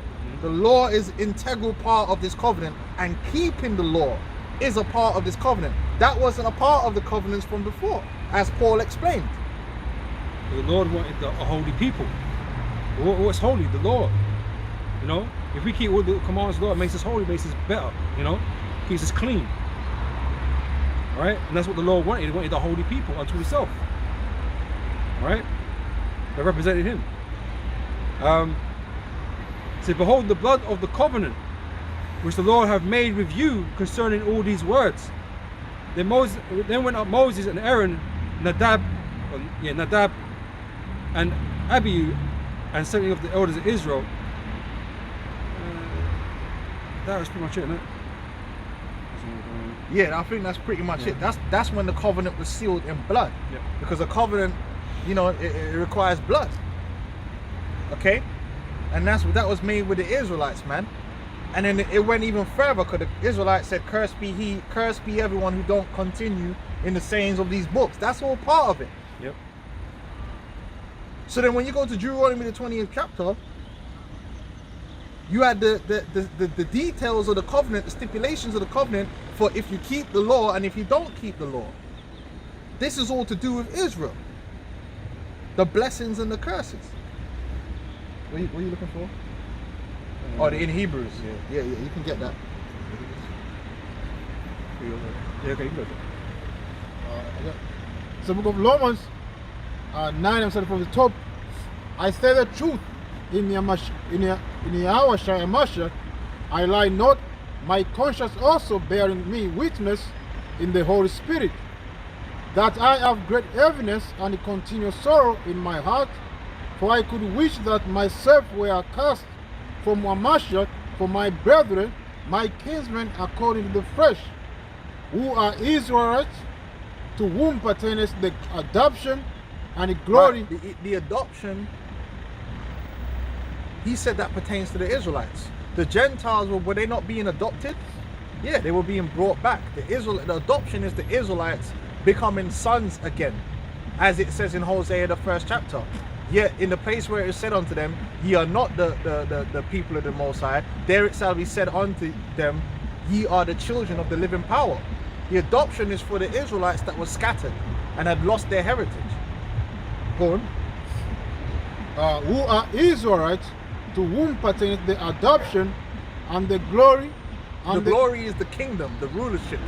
The law is integral part of this covenant, and keeping the law is a part of this covenant. That wasn't a part of the covenants from before, as Paul explained. The Lord wanted a holy people. What's holy? The law. You know, if we keep all the commands of the Lord, it makes us holy, makes us better. You know, keeps us clean. Right? And that's what the Lord wanted. He wanted the holy people unto himself. Right? They represented him. Said, behold the blood of the covenant which the Lord have made with you concerning all these words. Then went up Moses and Aaron, Nadab and Abihu, and 70 of the elders of Israel. That was pretty much it, isn't it? Yeah, I think that's pretty much it. That's when the covenant was sealed in blood. Yeah. Because a covenant, you know, it requires blood. Okay? And that was made with the Israelites, man. And then it went even further, because the Israelites said, cursed be everyone who don't continue in the sayings of these books. That's all part of it. Yep. So then when you go to Deuteronomy the 20th chapter, you had the details of the covenant, the stipulations of the covenant for if you keep the law and if you don't keep the law. This is all to do with Israel. The blessings and the curses. What are you looking for? In Hebrews. Yeah, you can get that. Yeah, okay, you can go. So book of Romans 9, I'm starting from the top. I say the truth in Yahushua Mashiach, I lie not, my conscience also bearing me witness in the Holy Spirit, that I have great heaviness and continual sorrow in my heart, for I could wish that myself were cast from Mashiach for my brethren, my kinsmen according to the flesh, who are Israelites, to whom pertains the adoption and the glory. But the adoption, he said that pertains to the Israelites. The Gentiles, were they not being adopted? Yeah, they were being brought back. The adoption is the Israelites becoming sons again, as it says in Hosea the 1st chapter. Yet in the place where it is said unto them, ye are not the people of the Most High, there it shall be said unto them, ye are the children of the living power. The adoption is for the Israelites that were scattered and had lost their heritage. Go on. Who are Israelites, to whom pertains the adoption and the glory. The glory is the kingdom, the rulership.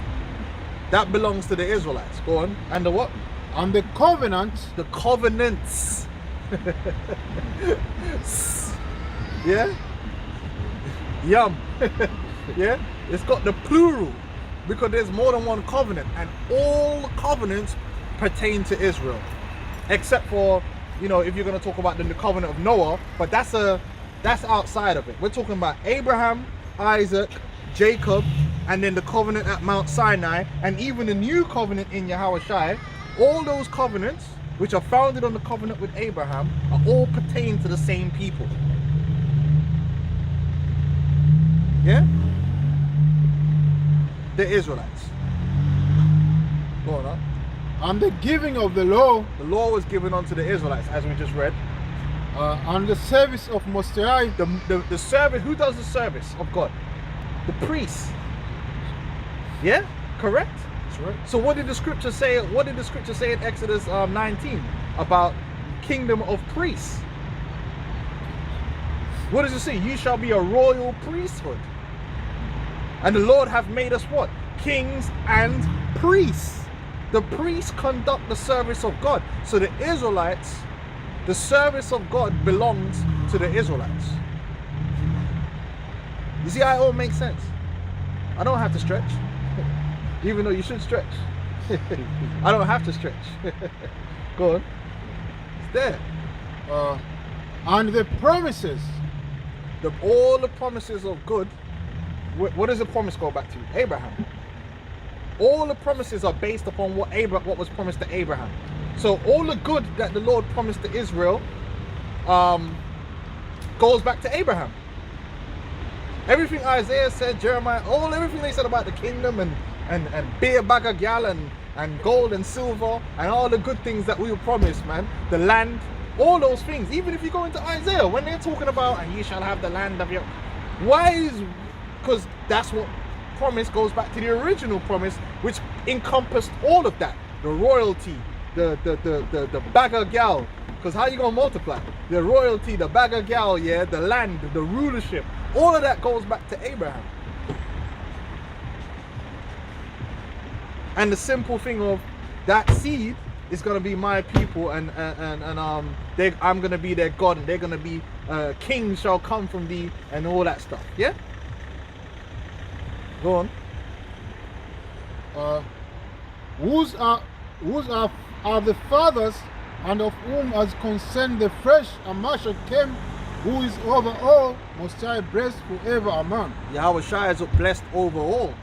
That belongs to the Israelites. Go on. And the what? And the covenant. The covenants. Yeah? Yum. Yeah? It's got the plural because there's more than one covenant, and all covenants pertain to Israel. Except for, you know, if you're going to talk about the covenant of Noah, but that's outside of it. We're talking about Abraham, Isaac, Jacob, and then the covenant at Mount Sinai, and even the new covenant in Yahushua. All those covenants, which are founded on the covenant with Abraham, are all pertain to the same people. Yeah? The Israelites. Go on, huh? And the giving of the law. The law was given unto the Israelites, as we just read. And the service of Most High. The service, who does the service of God? The priests. Yeah? Correct? That's right. So what did the scripture say? What did the scripture say in Exodus 19 about kingdom of priests? What does it say? You shall be a royal priesthood. And the Lord hath made us what? Kings and priests. The priests conduct the service of God. So the Israelites, the service of God belongs to the Israelites. You see how it all makes sense? I don't have to stretch. Even though you should stretch. I don't have to stretch. Go on. It's there. And the promises. All the promises of good. What does the promise go back to? Abraham. All the promises are based upon what was promised to Abraham. So all the good that the Lord promised to Israel goes back to Abraham. Everything Isaiah said, Jeremiah, everything they said about the kingdom and beer bag of gal and gold and silver and all the good things that we were promised, man. The land, all those things. Even if you go into Isaiah, when they're talking about, and ye shall have the land of your... Because that's what promise goes back to the original promise, which encompassed all of that. The royalty, the bag of gal. Because how you gonna multiply? The royalty, the bag of gal, yeah, the land, the rulership. All of that goes back to Abraham. And the simple thing of that seed is gonna be my people, and I'm gonna be their God, and they're gonna be kings shall come from thee, and all that stuff. Yeah. Go on. Whose are the fathers, and of whom has concerned the fresh and Mashiach came, who is over all, Most High blessed forever. Amen. Yahushua is blessed over all.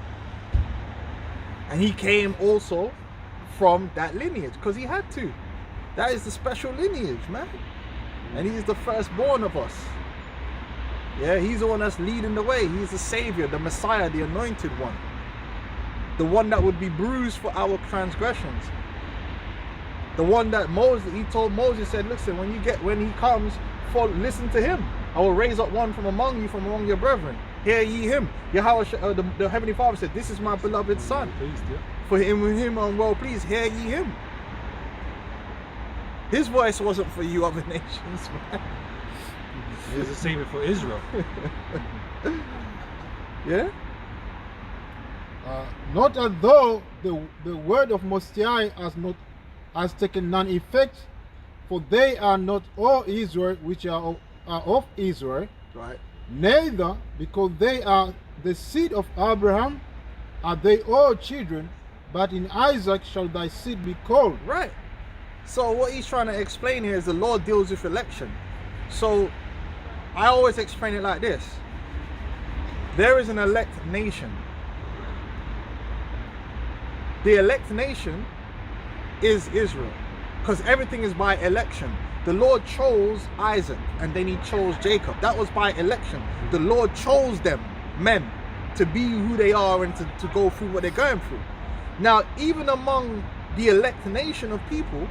And he came also from that lineage, because he had to. That is the special lineage, man. And he's the firstborn of us. Yeah, he's the one that's leading the way. He's the Savior, the Messiah, the anointed one. The one that would be bruised for our transgressions. The one that he told Moses, said, listen, when he comes, listen to him. I will raise up one from among you, from among your brethren. Hear ye him. Yahweh, the Heavenly Father said, this is my beloved Son. For him I'm well pleased. Hear ye him. His voice wasn't for you other nations, man. He was a savior for Israel. Yeah? Not as though the word of Most High has taken none effect, for they are not all Israel which are of Israel. Right. Neither, because they are the seed of Abraham, are they all children, but in Isaac shall thy seed be called. Right. So what he's trying to explain here is the Lord deals with election. So I always explain it like this. There is an elect nation. The elect nation is Israel, because everything is by election. The Lord chose Isaac, and then he chose Jacob. That was by election. The Lord chose them, men, to be who they are and to go through what they're going through. Now, even among the elect nation of people,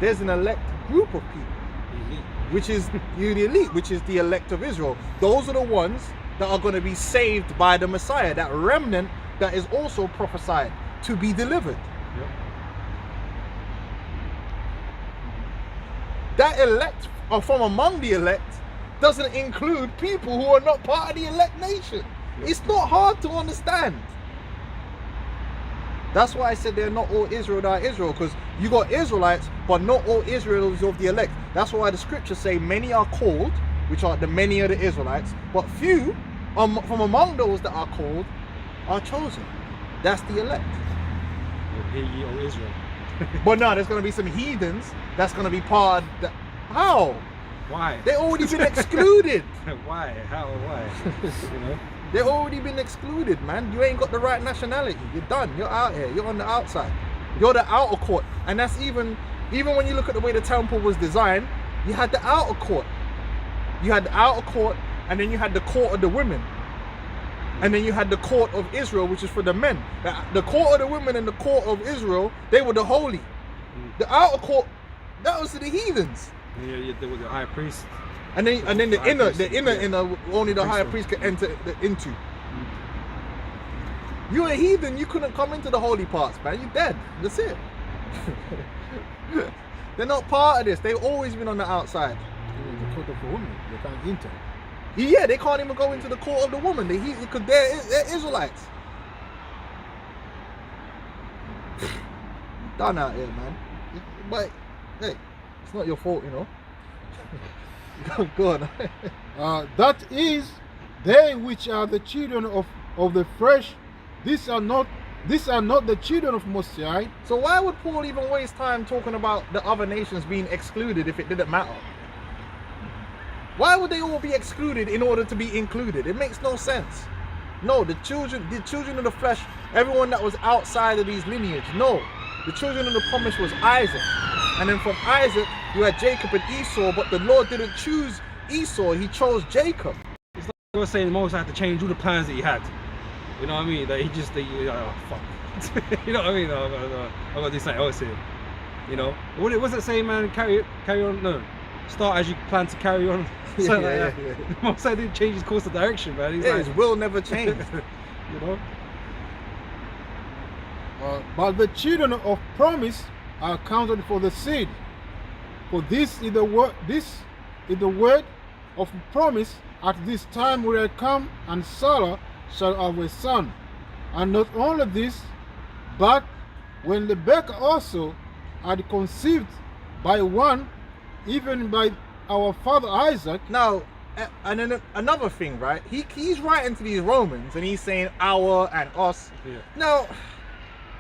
there's an elect group of people, which is the elite, which is the elect of Israel. Those are the ones that are going to be saved by the Messiah, that remnant that is also prophesied to be delivered. Yep. That elect or from among the elect doesn't include people who are not part of the elect nation. It's not hard to understand. That's why I said they're not all Israel that are Israel, because you got Israelites, but not all Israel is of the elect. That's why the scriptures say many are called, which are the many of the Israelites, but few from among those that are called are chosen. That's the elect. Hear ye, O Israel. But no, there's going to be some heathens that's going to be part of the... How? Why? They already been excluded. Why? How? Why? You know? They've already been excluded, man. You ain't got the right nationality. You're done. You're out here. You're on the outside. You're the outer court. And that's even when you look at the way the temple was designed, you had the outer court. You had the outer court, and then you had the court of the women. And then you had the court of Israel, which is for the men. The court of the women and the court of Israel, they were the holy. The outer court, that was to the heathens. Yeah, there was the high priest. And then the inner only the high priest priest could enter into. You're a heathen, you couldn't come into the holy parts, man. You're dead. That's it. They're not part of this. They've always been on the outside. The court of the woman, they can't enter. Yeah, they can't even go into the court of the woman. Because they're Israelites. Done out here, man. But hey, it's not your fault, you know. Go on. That is, they which are the children of the flesh, these are not the children of Most High. So why would Paul even waste time talking about the other nations being excluded if it didn't matter? Why would they all be excluded in order to be included? It makes no sense. No, the children of the flesh, everyone that was outside of these lineage. No, the children of the promise was Isaac. And then from Isaac, you had Jacob and Esau, but the Lord didn't choose Esau, he chose Jacob. It's like you were saying Moses had to change all the plans that he had. You know what I mean? That oh fuck. You know what I mean? I've got to do something else here. You know? What was it saying, man? Carry on, no. Start as you plan to carry on. Something like that. Moses didn't change his course of direction, man. He's like, His will never changed. you know? But the children of promise are counted for the seed. For this is the word of promise. At this time will I come, and Sarah shall have a son. And not only this, but when Rebekah also had conceived by one, even by our father Isaac. Now, and then another thing, right? He's writing to these Romans, and he's saying our and us. Yeah. Now,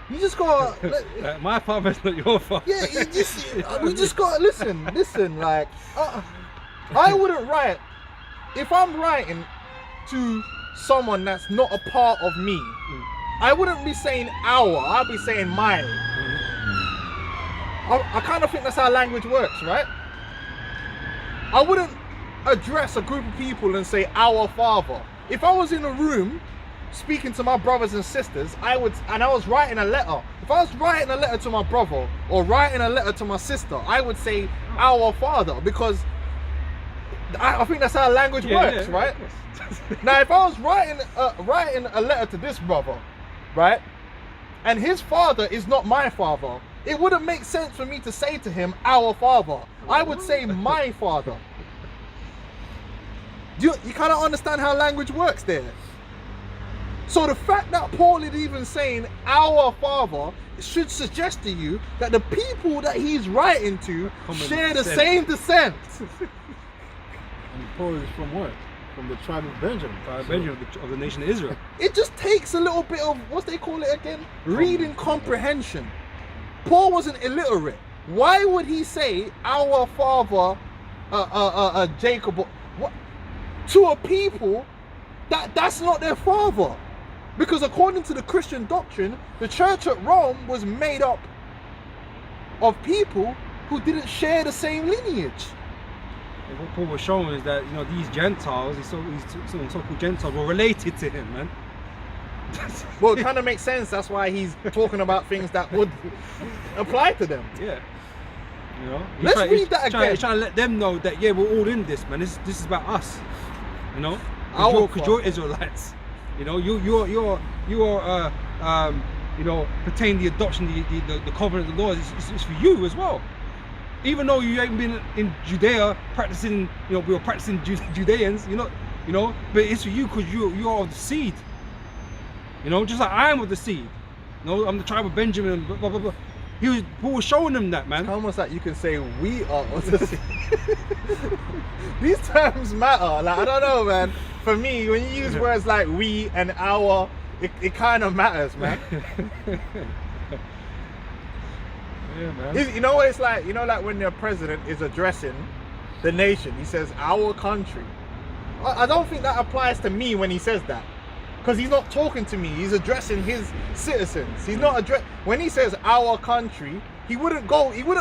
you just got my father's not your father. Yeah, we just got listen. Like, I wouldn't write if I'm writing to someone that's not a part of me. I wouldn't be saying our. I'd be saying my. I kind of think that's how language works, right? I wouldn't address a group of people and say our father. If I was in a room speaking to my brothers and sisters, I was writing a letter. If I was writing a letter to my brother or writing a letter to my sister, I would say our father, because I think that's how language works, right? Now, if I was writing a letter to this brother, right, and his father is not my father, it wouldn't make sense for me to say to him, our father. I would say my father. You kind of understand how language works there? So the fact that Paul is even saying our father should suggest to you that the people that he's writing to share the same descent. And Paul is from what? From the tribe of Benjamin. Benjamin of the nation of Israel. It just takes a little bit of, what they call it again? Reading comprehension. Paul wasn't illiterate. Why would he say our father, Jacob, what, to a people that's not their father? Because according to the Christian doctrine, the church at Rome was made up of people who didn't share the same lineage. And what Paul was showing is that, you know, these Gentiles, these so-called Gentiles, were related to him, man. Well, it kind of makes sense. That's why he's talking about things that would apply to them. Yeah. You know. Let's read that again. He's trying to let them know that, yeah, we're all in this, man. This is about us. You know, because you're Israelites. You know, you are pertain the adoption, the covenant of the laws. It's for you as well. Even though you ain't been in Judea practicing, we were practicing Judeans, but it's for you because you are of the seed. Just like I am of the seed. I'm the tribe of Benjamin. Blah blah blah. Paul was showing them that, man. It's almost like you can say we are of the seed. These terms matter. Like, I don't know, man. For me, when you use words like we and our, it kind of matters, man. Yeah, man. You know what it's like? Like when the president is addressing the nation, he says our country. I don't think that applies to me when he says that, because he's not talking to me. He's addressing his citizens. He's not when he says our country. He wouldn't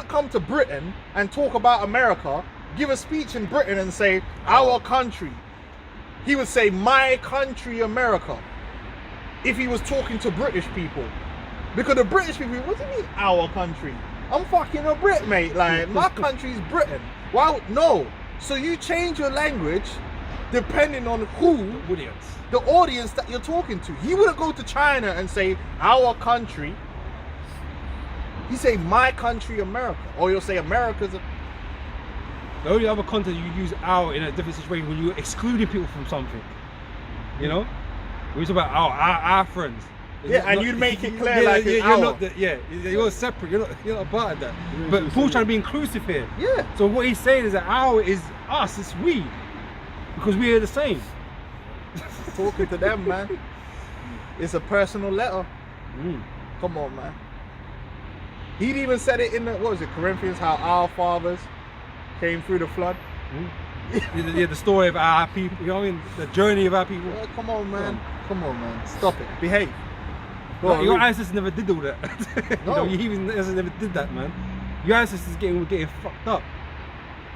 come to Britain and talk about America, give a speech in Britain and say our country. He would say my country, America, if he was talking to British people. Because the British people, what do you mean our country? I'm fucking a Brit, mate. Like, my country's Britain. Well, no. So you change your language depending on the audience that you're talking to. He wouldn't go to China and say our country. He say my country, America. Or you'll say America's The only other context you use our in a different situation when you're excluding people from something. We talk about our friends. Yeah, and you'd make it clear you're separate. You're not a part of that. But Paul's trying to be inclusive here. Yeah. So what he's saying is that our is us, it's we, because we are the same. Talking to them, man. It's a personal letter. Come on, man. He'd even said it in Corinthians, how our fathers came through the flood. The story of our people. The journey of our people. Yeah, come on, man. Come on, man. Stop it. Behave. Your ancestors never did all that. No. Your heathen ancestors never did that, man. Your ancestors getting fucked up.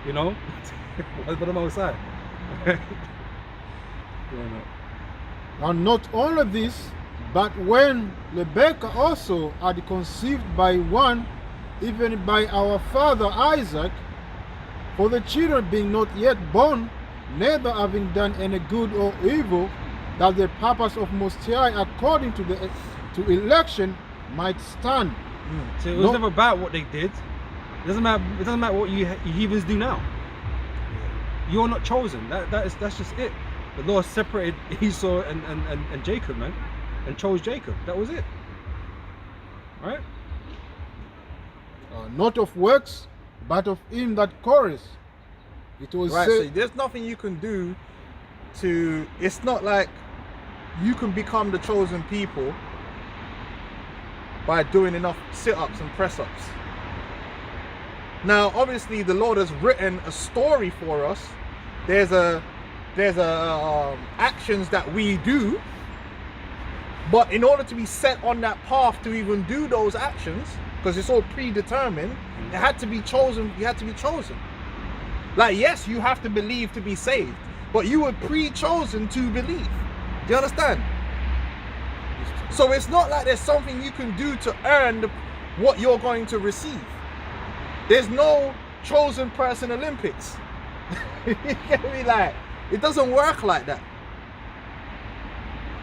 But I'm outside. And not only this, but when Rebekah also had conceived by one, even by our father Isaac, for the children being not yet born, neither having done any good or evil, that the purpose of Most High according to election might stand. So it was never about what they did. It doesn't matter what you heathens do now. You're not chosen. That's just it. The Lord separated Esau and Jacob, man, and chose Jacob. That was it. Right? Not of works, but of him that calleth. It was right. So there's nothing you can do to. It's not like you can become the chosen people by doing enough sit-ups and press-ups. Now, obviously, the Lord has written a story for us. There's actions that we do, but in order to be set on that path to even do those actions, because it's all predetermined, it had to be chosen. You had to be chosen. Like, yes, you have to believe to be saved, but you were pre-chosen to believe. Do you understand? So it's not like there's something you can do to earn what you're going to receive. There's no chosen person Olympics. You get me? Like, it doesn't work like that.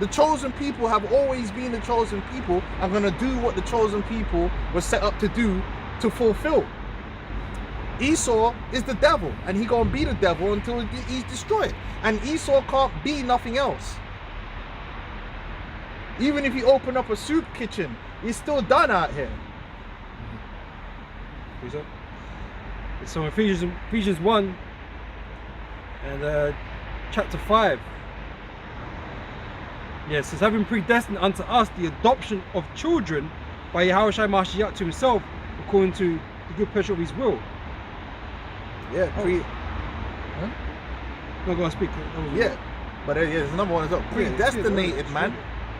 The chosen people have always been the chosen people and going to do what the chosen people were set up to do, to fulfill. Esau is the devil, and he's going to be the devil until he's destroyed. And Esau can't be nothing else. Even if you open up a soup kitchen, he's still done out here. So Ephesians 1 and chapter 5. Yes, it's having predestined unto us the adoption of children by Yahushua Mashiach to himself, according to the good pleasure of his will. Yeah, Huh? No, go on, speak. Yeah, but there's another one as well. Predestinated, man.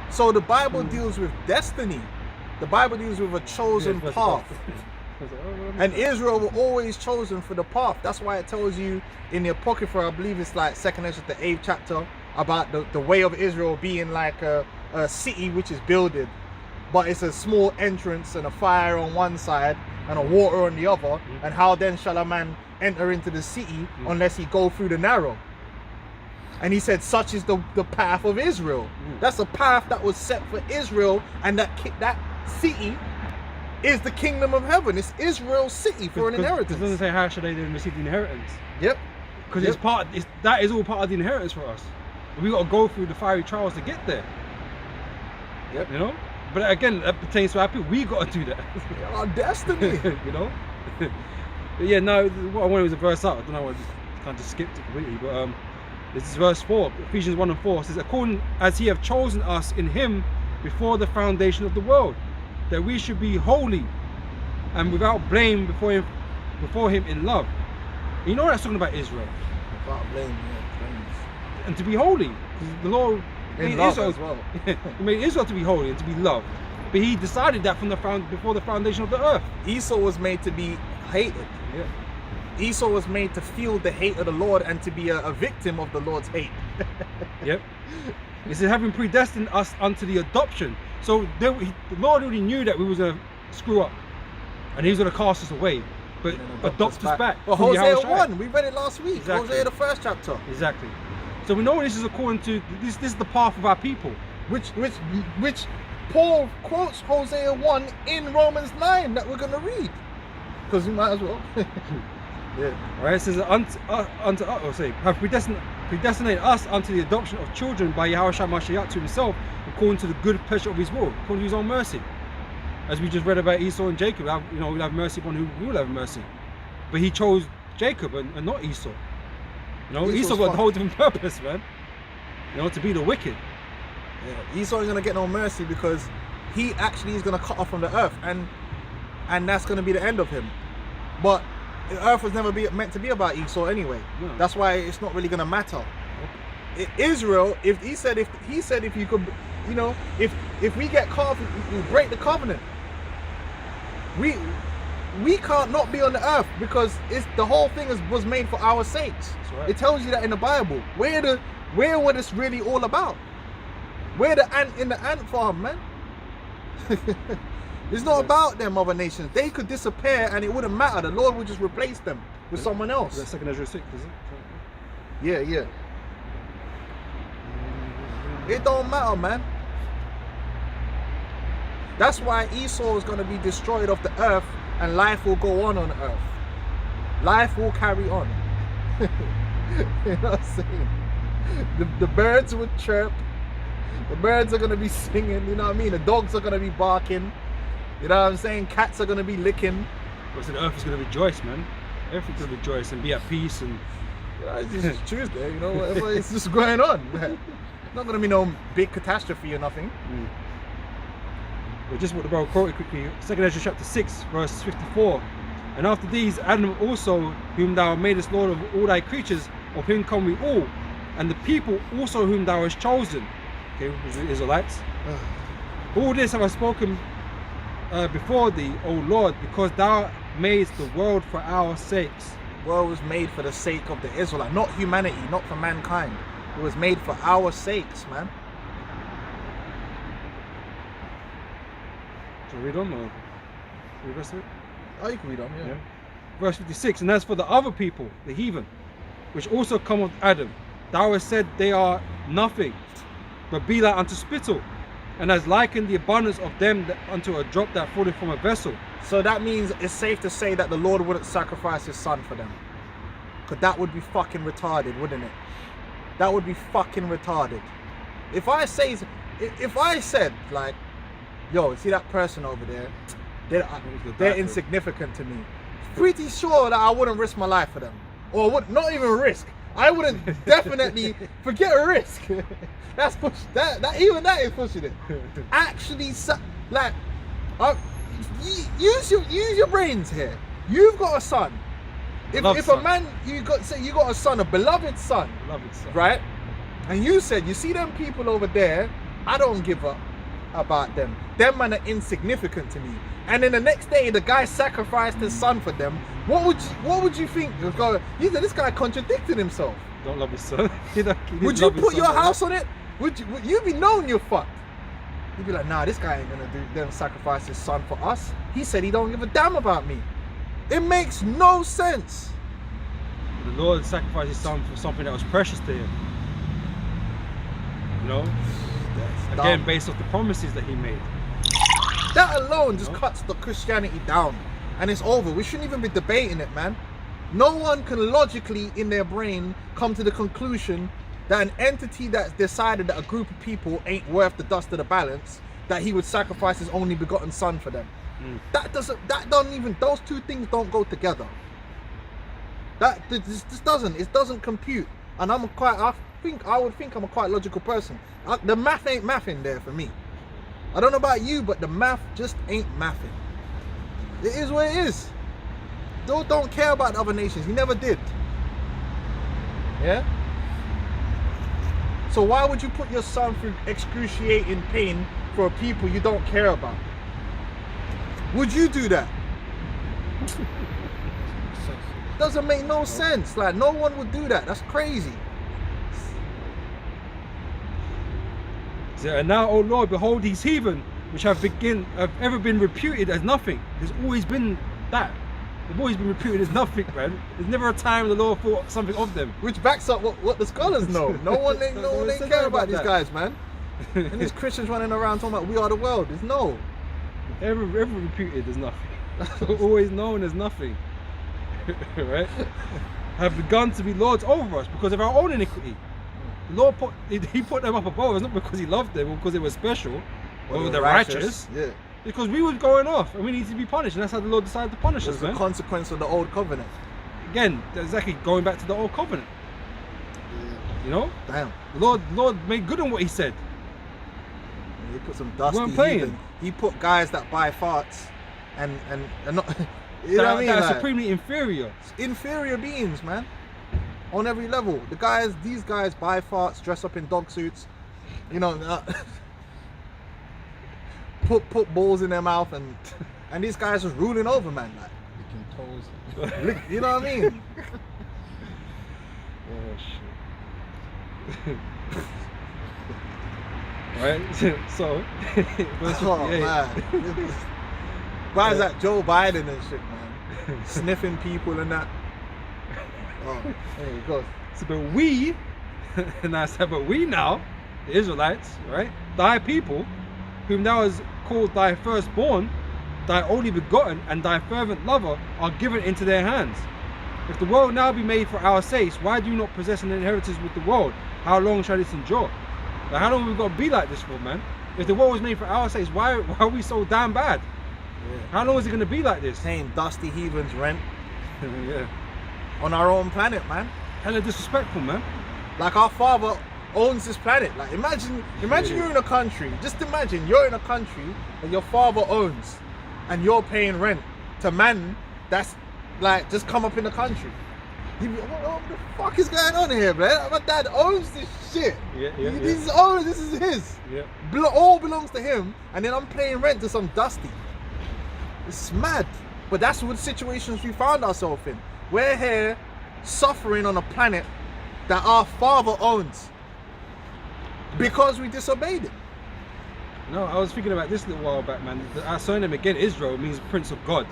So the Bible deals with destiny. The Bible deals with a chosen path. And Israel were always chosen for the path. That's why it tells you in the Apocrypha, I believe it's like 2nd Ezra, the 8th chapter, about the way of Israel being like a city which is builded, but it's a small entrance and a fire on one side and a water on the other. And how then shall a man enter into the city unless he go through the narrow? And he said, such is the path of Israel. That's a path that was set for Israel, and that city is the kingdom of heaven. It's Israel's city for an It doesn't inheritance. say how should they then receive the inheritance. Yep. Because Yep. that is all part of the inheritance for us. We got to go through the fiery trials to get there. Yep. You know. But again, that pertains to our people. We got to do that. Our destiny. You know. But yeah, no. What I wanted was a verse out. I don't know. I kind of just skipped it completely. But this is verse 4. Ephesians 1:4 says, "According as He have chosen us in Him before the foundation of the world, that we should be holy and without blame before Him in love." You know that's talking about Israel. Without blame, yeah, And to be holy. 'Cause the Lord In made love Israel as well. He made Israel to be holy and to be loved. But He decided that from before the foundation of the earth. Esau was made to be hated. Yeah. Esau was made to feel the hate of the Lord and to be a victim of the Lord's hate. Yep. He said, having predestined us unto the adoption. So the Lord already knew that we was going to screw up. And He was going to cast us away. But And adopt us back. Well, through Hosea Yahushua. 1, we read it last week. Exactly. Hosea, the first chapter. Exactly. So we know this is according to, this is the path of our people. Which Paul quotes Hosea 1 in Romans 9 that we're going to read. Because we might as well. Yeah. Alright, it says, have predestinated us unto the adoption of children by Yahushua Mashiach to Himself, according to the good pleasure of His will, according to His own mercy. As we just read about Esau and Jacob, we'll have mercy upon who will have mercy. But He chose Jacob and not Esau. You know, Esau's Esau got a fucked. whole different purpose, man. You know, to be the wicked. Yeah. Esau is going to get no mercy because he actually is going to cut off from the earth. And that's going to be the end of him. But the earth was never meant to be about Esau anyway. No. That's why it's not really going to matter. Israel, if he said if you could, you know, if we get cut off, we break the covenant. We can't not be on the earth because the whole thing was made for our sakes. That's right. It tells you that in the Bible. Where what it's really all about. We're the ant in the ant farm, man. It's not about them other nations. They could disappear and it wouldn't matter. The Lord would just replace them with someone Is else. that 2 Ezra 6, is it? Yeah. It don't matter, man. That's why Esau is going to be destroyed off the earth and life will go on earth. Life will carry on. You know what I'm saying? The birds will chirp. The birds are going to be singing, you know what I mean? The dogs are going to be barking. You know what I'm saying? Cats are going to be licking. So the earth is going to rejoice, man. Everything's going to rejoice and be at peace. And It's just Tuesday, you know, whatever it's just going on. Not going to be no big catastrophe or nothing. But just what the Bible quoted quickly, 2 Ezra chapter 6, verse 54. And after these, Adam also, whom thou madest Lord of all thy creatures, of him come we all, and the people also whom thou hast chosen. Okay, the Israelites. All this have I spoken before thee, O Lord, because thou madest the world for our sakes. The world was made for the sake of the Israelite, not humanity, not for mankind. It was made for our sakes, man. Shall we read on or read the rest of it? Oh, you can read on, yeah. Verse 56, and as for the other people, the heathen, which also come of Adam, thou hast said they are nothing, but be like unto spittle, and has likened the abundance of them unto a drop that falleth from a vessel. So that means it's safe to say that the Lord wouldn't sacrifice his son for them. Because that would be fucking retarded, wouldn't it? That would be fucking retarded. If I said, like, yo, see that person over there? They're insignificant to me. Pretty sure that I wouldn't risk my life for them. Or would not even risk. I wouldn't definitely forget a risk. That's push. Even that is pushing it. Actually, like, use your brains here. You've got a son. If a man you got a son, a beloved son, right? And you said, you see them people over there, I don't give up about them. Them man are insignificant to me. And then the next day, the guy sacrificed his son for them. What would you think? You said this guy contradicted himself. Don't love his son. Would you put your house on it? Would you be knowing you're fucked? You'd be like, nah, this guy ain't gonna do them sacrifice his son for us. He said he don't give a damn about me. It makes no sense. The Lord sacrificed his son for something that was precious to him. You know? That's Again, dumb. based off the promises that he made. That alone just cuts the Christianity down, and it's over. We shouldn't even be debating it, man. No one can logically, in their brain, come to the conclusion that an entity that's decided that a group of people ain't worth the dust of the balance, that he would sacrifice his only begotten son for them. Those two things don't go together. This doesn't compute. And I would think I'm a quite logical person. The math ain't mathing there for me. I don't know about you, but the math just ain't mathing. It is what it is. Don't care about the other nations. He never did. Yeah? So why would you put your son through excruciating pain for a people you don't care about? Would you do that? Doesn't make no sense. Like, no one would do that. That's crazy. And now, O Lord, behold these heathen, which have ever been reputed as nothing. There's always been that. They've always been reputed as nothing, man. There's never a time the Lord thought something of them. Which backs up what the scholars know. No one care about these guys, man. And these Christians running around talking about we are the world. There's no. Ever reputed as nothing. Always known as nothing. Right? Have begun to be lords over us because of our own iniquity. The Lord he put them up above us not because he loved them or because they were special or they're righteous. Yeah. Because we were going off and we need to be punished, and that's how the Lord decided to punish us, It's a consequence of the old covenant. Again, exactly going back to the old covenant. Yeah. You know? Damn. The Lord made good on what he said. He put some dusty weren't playing. heathen. He put guys that buy farts and not you know what I mean? That are Like, supremely inferior. inferior beings, man. On every level. These guys buy farts, dress up in dog suits, you know, put balls in their mouth, and these guys was ruling over, man. Like, Licking toes. you know what I mean? Oh shit. Right? So verse 58. Oh man. Why is that Joe Biden and shit, man? Sniffing people and that. Oh, there you go. So, but we, and I said, but we now, the Israelites, right? Thy people, whom thou hast called thy firstborn, thy only begotten, and thy fervent lover, are given into their hands. If the world now be made for our sakes, why do you not possess an inheritance with the world? How long shall this endure? Like, how long have we got to be like this for, man? If the world was made for our sakes, why are we so damn bad? Yeah. How long is it going to be like this? Paying dusty heathens rent Yeah. on our own planet, man. Hella disrespectful, man. Like, our father owns this planet. Like, imagine you're in a country. Just imagine you're in a country that your father owns, and you're paying rent to man that's like just come up in the country. You'd be, what the fuck is going on here, man? My dad owns this shit. This is his. Yeah. All belongs to him, and then I'm paying rent to some dusty. It's mad. But that's what situations we found ourselves in. We're here suffering on a planet that our father owns because we disobeyed him. No, I was thinking about this a little while back, man. Our surname again, Israel, means Prince of God.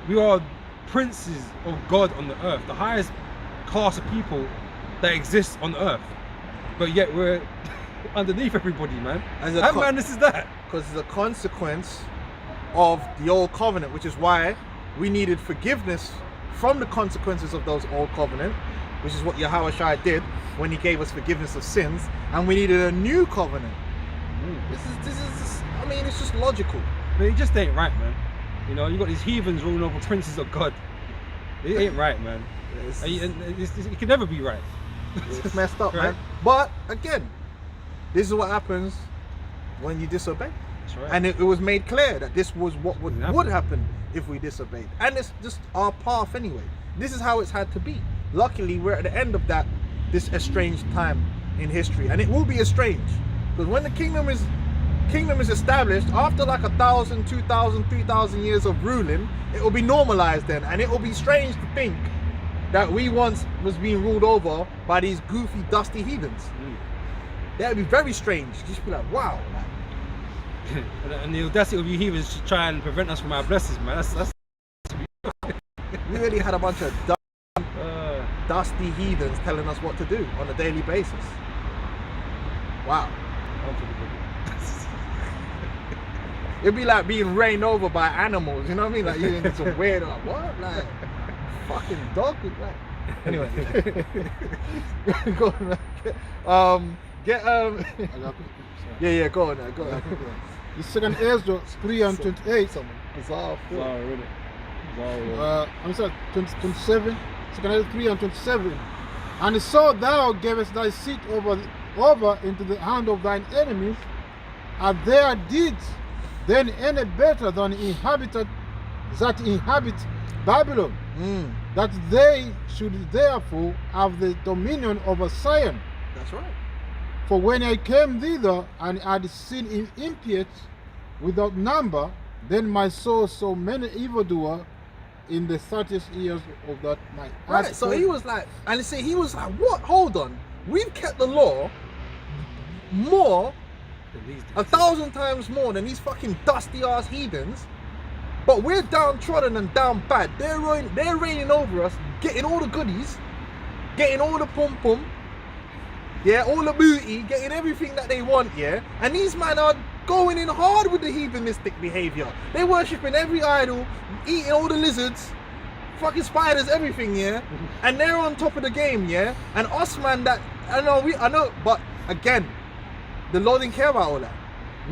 We are princes of God on the earth, the highest class of people that exists on earth. But yet we're underneath everybody, man. How madness is that? Because it's a consequence of the old covenant, which is why we needed forgiveness from the consequences of those old covenant, which is what Yahweh did when he gave us forgiveness of sins, and we needed a new covenant. This is I mean, it's just logical. But it just ain't right, man. You know, you got these heathens ruling over princes of God. It ain't right, man. It can never be right. It's messed up, Right? man. But again, this is what happens when you disobey. That's right. And it was made clear that this was what would Exactly. happen if we disobeyed. And it's just our path anyway. This is how it's had to be. Luckily, we're at the end of this estranged time in history. And it will be estranged. Because when the kingdom is established, after like 1,000, 2,000, 3,000 years of ruling, it will be normalized then. And it will be strange to think that we once was being ruled over by these goofy, dusty heathens. That would be very strange. Just be like, wow. And the audacity of you heathens to try and prevent us from our blessings, man. That's We already had a bunch of dusty heathens telling us what to do on a daily basis. Wow. It'd be like being rained over by animals, you know what I mean? Like you get some weird, like what? Like fucking dog. Like anyway. Go on. Yeah, go on. Go on. The second Ezra 3 and 28. Some bizarre thing. Really. I'm sorry, 27. Second Ezra 3 and 27. And so thou gavest thy seat over into the hand of thine enemies, and their deeds then any better than that inhabit Babylon, that they should therefore have the dominion over Zion. That's right. For when I came thither and had seen impiety without number, then my soul saw many evildoers in the 30th years of that night. Right, so he was like, and see, he was like, what? Hold on. We've kept the law more, 1,000 times more than these fucking dusty ass heathens, but we're downtrodden and down bad. They're reigning over us, getting all the goodies, getting all the pum pum, yeah, all the booty, getting everything that they want, yeah. And these men are going in hard with the heathenistic behavior. They're worshipping every idol, eating all the lizards, fucking spiders, everything, yeah. And they're on top of the game, yeah. And us, man, that I know, but again, the Lord didn't care about all that.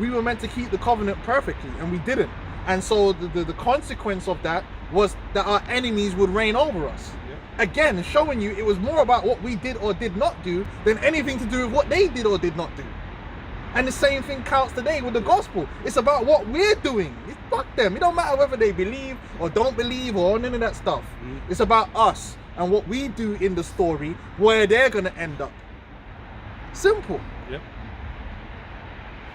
We were meant to keep the covenant perfectly, and we didn't. And so the consequence of that was that our enemies would reign over us. Yeah. Again, showing you it was more about what we did or did not do than anything to do with what they did or did not do. And the same thing counts today with the gospel. It's about what we're doing. Fuck them. It don't matter whether they believe or don't believe or none of that stuff. It's about us and what we do in the story, where they're going to end up. Simple. Yep.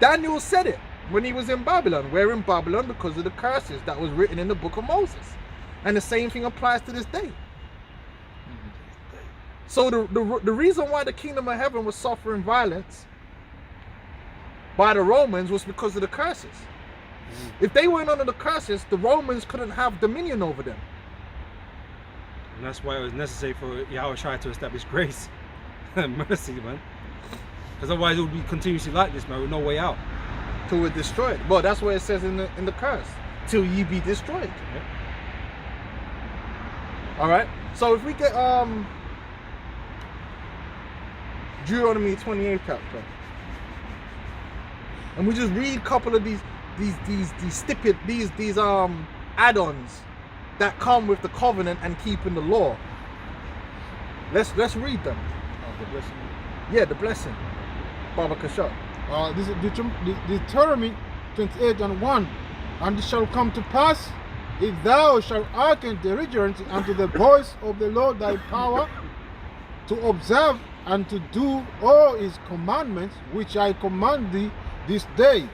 Daniel said it when he was in Babylon. We're in Babylon because of the curses that was written in the book of Moses. And the same thing applies to this day. So the reason why the kingdom of heaven was suffering violence by the Romans was because of the curses. If they weren't under the curses, the Romans couldn't have dominion over them. And that's why it was necessary for Yahushua to establish grace and mercy, man. Because otherwise it would be continuously like this, man, with no way out. Till we're destroyed. Well, that's what it says in the curse. Till ye be destroyed. Yep. Alright. So if we get Deuteronomy 28 chapter, and we just read a couple of these add-ons that come with the covenant and keeping the law. Let's read them. The blessing. Yeah, the blessing. Baba Kasha. This is Deuteronomy 28 and 1. And it shall come to pass, if thou shalt hearken diligently unto the voice of the Lord thy power, to observe and to do all his commandments, which I command thee this day,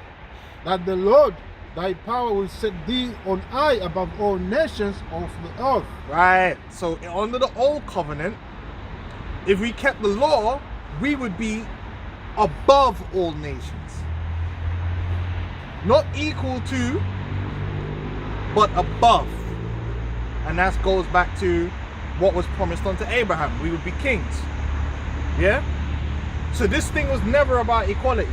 that the Lord thy power will set thee on high above all nations of the earth. Right. So under the old covenant, if we kept the law, we would be above all nations. Not equal to, but above. And that goes back to what was promised unto Abraham. We would be kings. Yeah? So this thing was never about equality.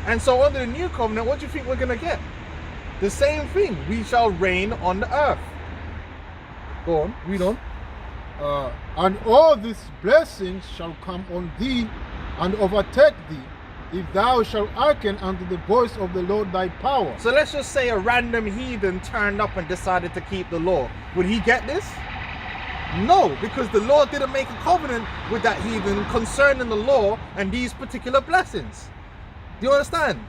And so under the new covenant, what do you think we're going to get? The same thing. We shall reign on the earth. Go on, read on. And all these blessings shall come on thee and overtake thee, if thou shalt hearken unto the voice of the Lord thy power. So let's just say a random heathen turned up and decided to keep the law. Would he get this? No, because the Lord didn't make a covenant with that heathen concerning the law and these particular blessings. Do you understand?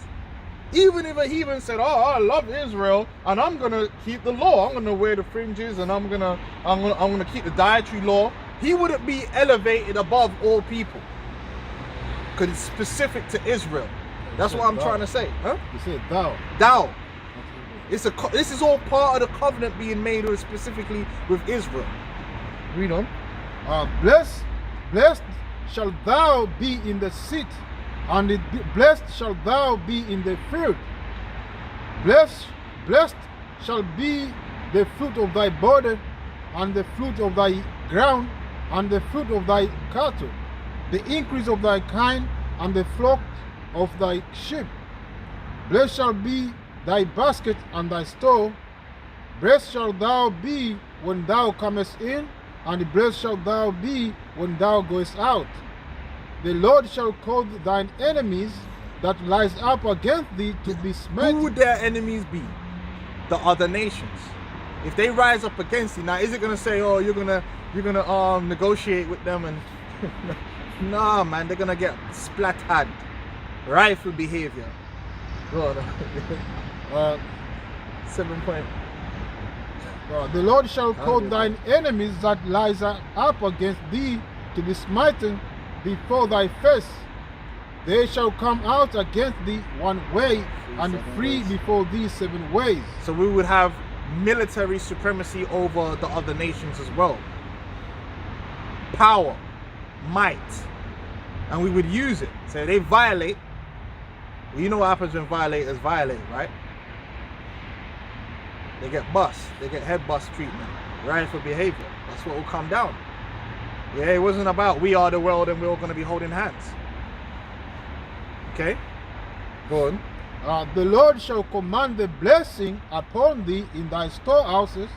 Even if a heathen said, "Oh, I love Israel and I'm gonna keep the law. I'm gonna wear the fringes and I'm gonna keep the dietary law," he wouldn't be elevated above all people because it's specific to Israel. That's what I'm trying to say, huh? You said thou. Thou. This is all part of the covenant being made specifically with Israel. Read on. Blessed shalt thou be in the seat, and blessed shalt thou be in the field. Blessed shall be the fruit of thy body, and the fruit of thy ground, and the fruit of thy cattle, the increase of thy kind, and the flock of thy sheep. Blessed shall be thy basket and thy store. Blessed shalt thou be when thou comest in, and blessed shalt thou be when thou goest out. The Lord shall cause thine enemies that rise up against thee to be Who would smitten. their enemies be? The other nations. If they rise up against you, now is it gonna say, oh, you're gonna negotiate with them and nah, man, they're gonna get splattered. Rifle behavior. Go on. Uh, 7 point. The Lord shall cause thine enemies that rise up against thee to be smitten before thy face. They shall come out against thee one way, and free before thee 7 ways. So we would have military supremacy over the other nations as well. Power, might, and we would use it. So they violate. Well, you know what happens when violators violate, right? They get bust. They get head bust treatment. Right for behavior. That's what will come down. Yeah, it wasn't about we are the world and we're all going to be holding hands. Okay? Go on. The Lord shall command the blessing upon thee in thy storehouses,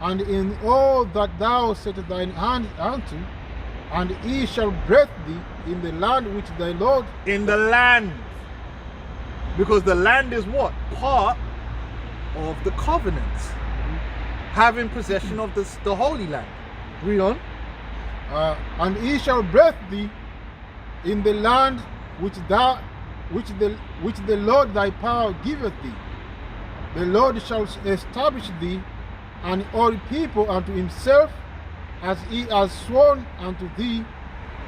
and in all that thou settest thine hand unto, and he shall bless thee in the land which thy Lord. In the land. Because the land is what? Part of the covenants. Having possession of the Holy Land. Read on. And he shall bless thee in the land which the Lord thy power giveth thee. The Lord shall establish thee and all people unto himself, as he has sworn unto thee,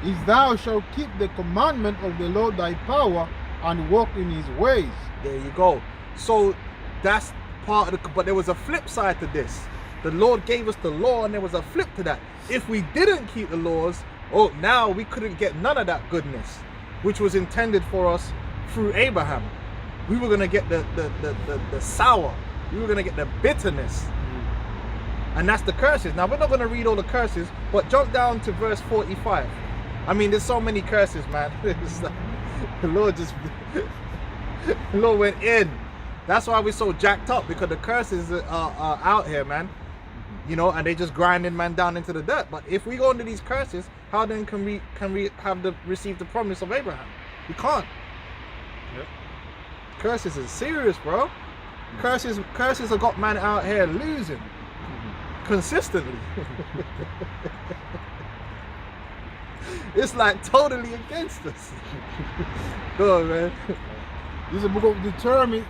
if thou shalt keep the commandment of the Lord thy power and walk in his ways. There you go. So that's part of the, but there was a flip side to this. The Lord gave us the law and there was a flip to that. If we didn't keep the laws, oh, now we couldn't get none of that goodness, which was intended for us through Abraham. We were going to get the sour. We were going to get the bitterness. And that's the curses. Now, we're not going to read all the curses, but jump down to verse 45. I mean, there's so many curses, man. It's like, the Lord just, the Lord went in. That's why we're so jacked up, because the curses are out here, man. You know, and they just grinding man down into the dirt. But if we go into these curses, how then can we have receive the promise of Abraham? We can't. Yep. Curses is serious, bro. Curses have got man out here losing consistently. It's like totally against us. Go on, man. This is the book of Deuteronomy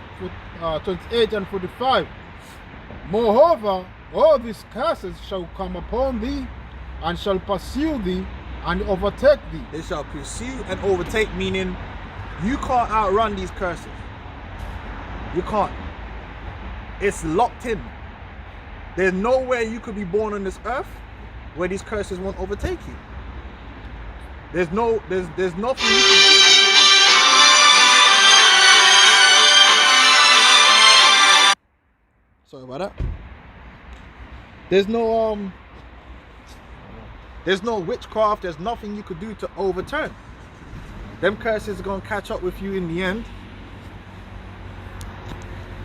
28 and 45. Moreover, all these curses shall come upon thee, and shall pursue thee, and overtake thee. They shall pursue and overtake, meaning you can't outrun these curses. You can't. It's locked in. There's nowhere you could be born on this earth where these curses won't overtake you. There's nothing you can do. Sorry about that. There's no witchcraft, there's nothing you could do to overturn. Them curses are gonna catch up with you in the end.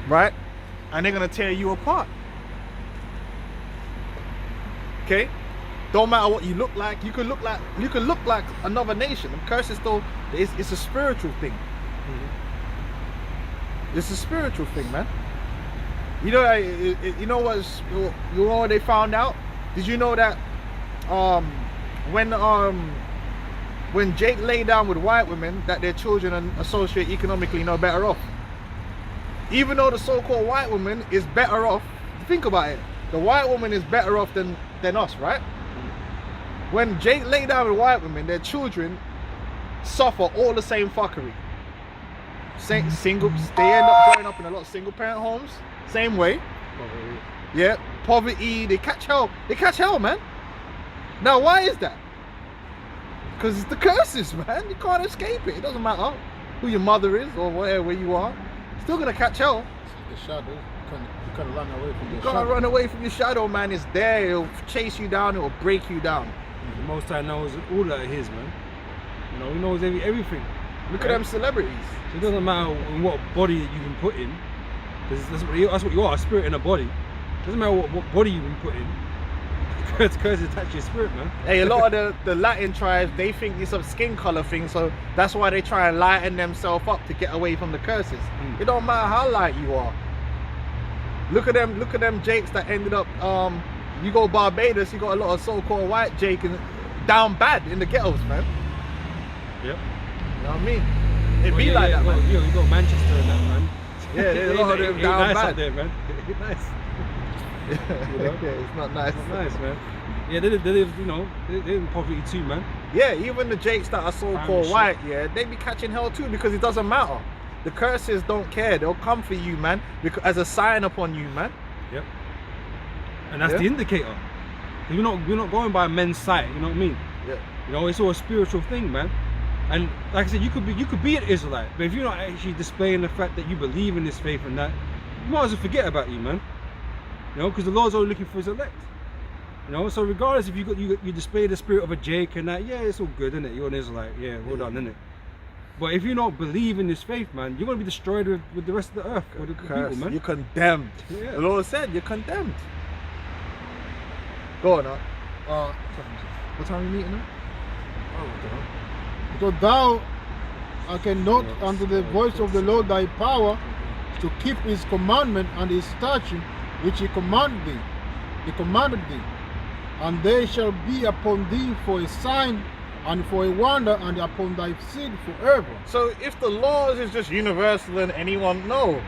Right? And they're gonna tear you apart. Okay? Don't matter what you look like, you could look like another nation. Them curses though, it's a spiritual thing. It's a spiritual thing, man. You know, you know what they found out? Did you know that when Jake lay down with white women, that their children are socio-economically no better off? Even though the so-called white woman is better off, think about it. The white woman is better off than us, right? When Jake lay down with white women, their children suffer all the same fuckery. They end up growing up in a lot of single parent homes. Same way. Yeah, poverty, they catch hell, man. Now why is that? Because it's the curses, man. You can't escape it. It doesn't matter who your mother is or where you are. Still gonna catch hell. The shadow, you can't run away from You the can't shadow. run away from your shadow, man. It's there. It'll chase you down. It'll break you down. The Most High knows all that it is, man. You know, he knows everything. Look at them celebrities. So it doesn't matter in what body that you can put in. Because that's what you are, a spirit in a body. Doesn't matter what body you put in. Curse attached to your spirit, man. Hey, a lot of the Latin tribes, they think it's a skin color thing, so that's why they try and lighten themselves up to get away from the curses. It don't matter how light you are. Look at them Jakes that ended up, you go Barbados, you got a lot of so-called white Jake and down bad in the ghettos, man. Yep. You know what I mean? It be like that, man. You got Manchester and that, man. Yeah, there's a lot of them down nice bad. up there, man. Nice. You know? Yeah, it's not nice. It's not nice, man. Yeah, they live, you know, they in poverty too, man. Yeah, even the Jakes that are so-called Shit. white, yeah, they be catching hell too because it doesn't matter. The curses don't care. They'll come for you, man, because as a sign upon you, man. Yep. And that's Yeah. the indicator. We're not going by men's sight, you know what I mean? Yeah. You know, it's all a spiritual thing, man. And like I said, you could be an Israelite, but if you're not actually displaying the fact that you believe in this faith and that, you might as well forget about you, man. You know, because the Lord's only looking for his elect. You know, so regardless if you display the spirit of a Jake and that, yeah, it's all good, isn't it? You're an Israelite, yeah, well done, isn't it? But if you don't believe in this faith, man, you're gonna be destroyed with the rest of the earth, with the Curse. people, man. You're condemned. Yeah. The Lord said you're condemned. Go on, now. What time are you meeting them? Because thou hearken not unto the voice of the Lord thy power, to keep his commandment and his statute which he commanded thee. And they shall be upon thee for a sign and for a wonder, and upon thy seed forever. So if the laws is just universal and anyone, no.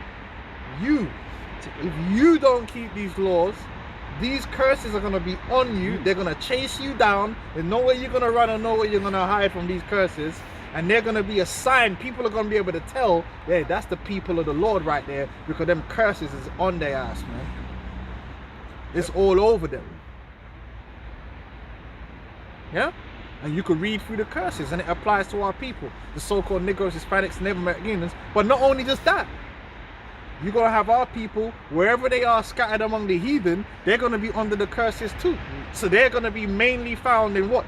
If you don't keep these laws, these curses are going to be on you. They're going to chase you down. There's nowhere you're going to run or nowhere you're going to hide from these curses. And they're going to be a sign. People are going to be able to tell, yeah, that's the people of the Lord right there, because them curses is on their ass, man. It's all over them. Yeah? And you could read through the curses, and it applies to our people, the so-called Negroes, Hispanics, Native Americans. But not only just that, you're going to have our people, wherever they are scattered among the heathen, they're going to be under the curses too. So they're going to be mainly found in what?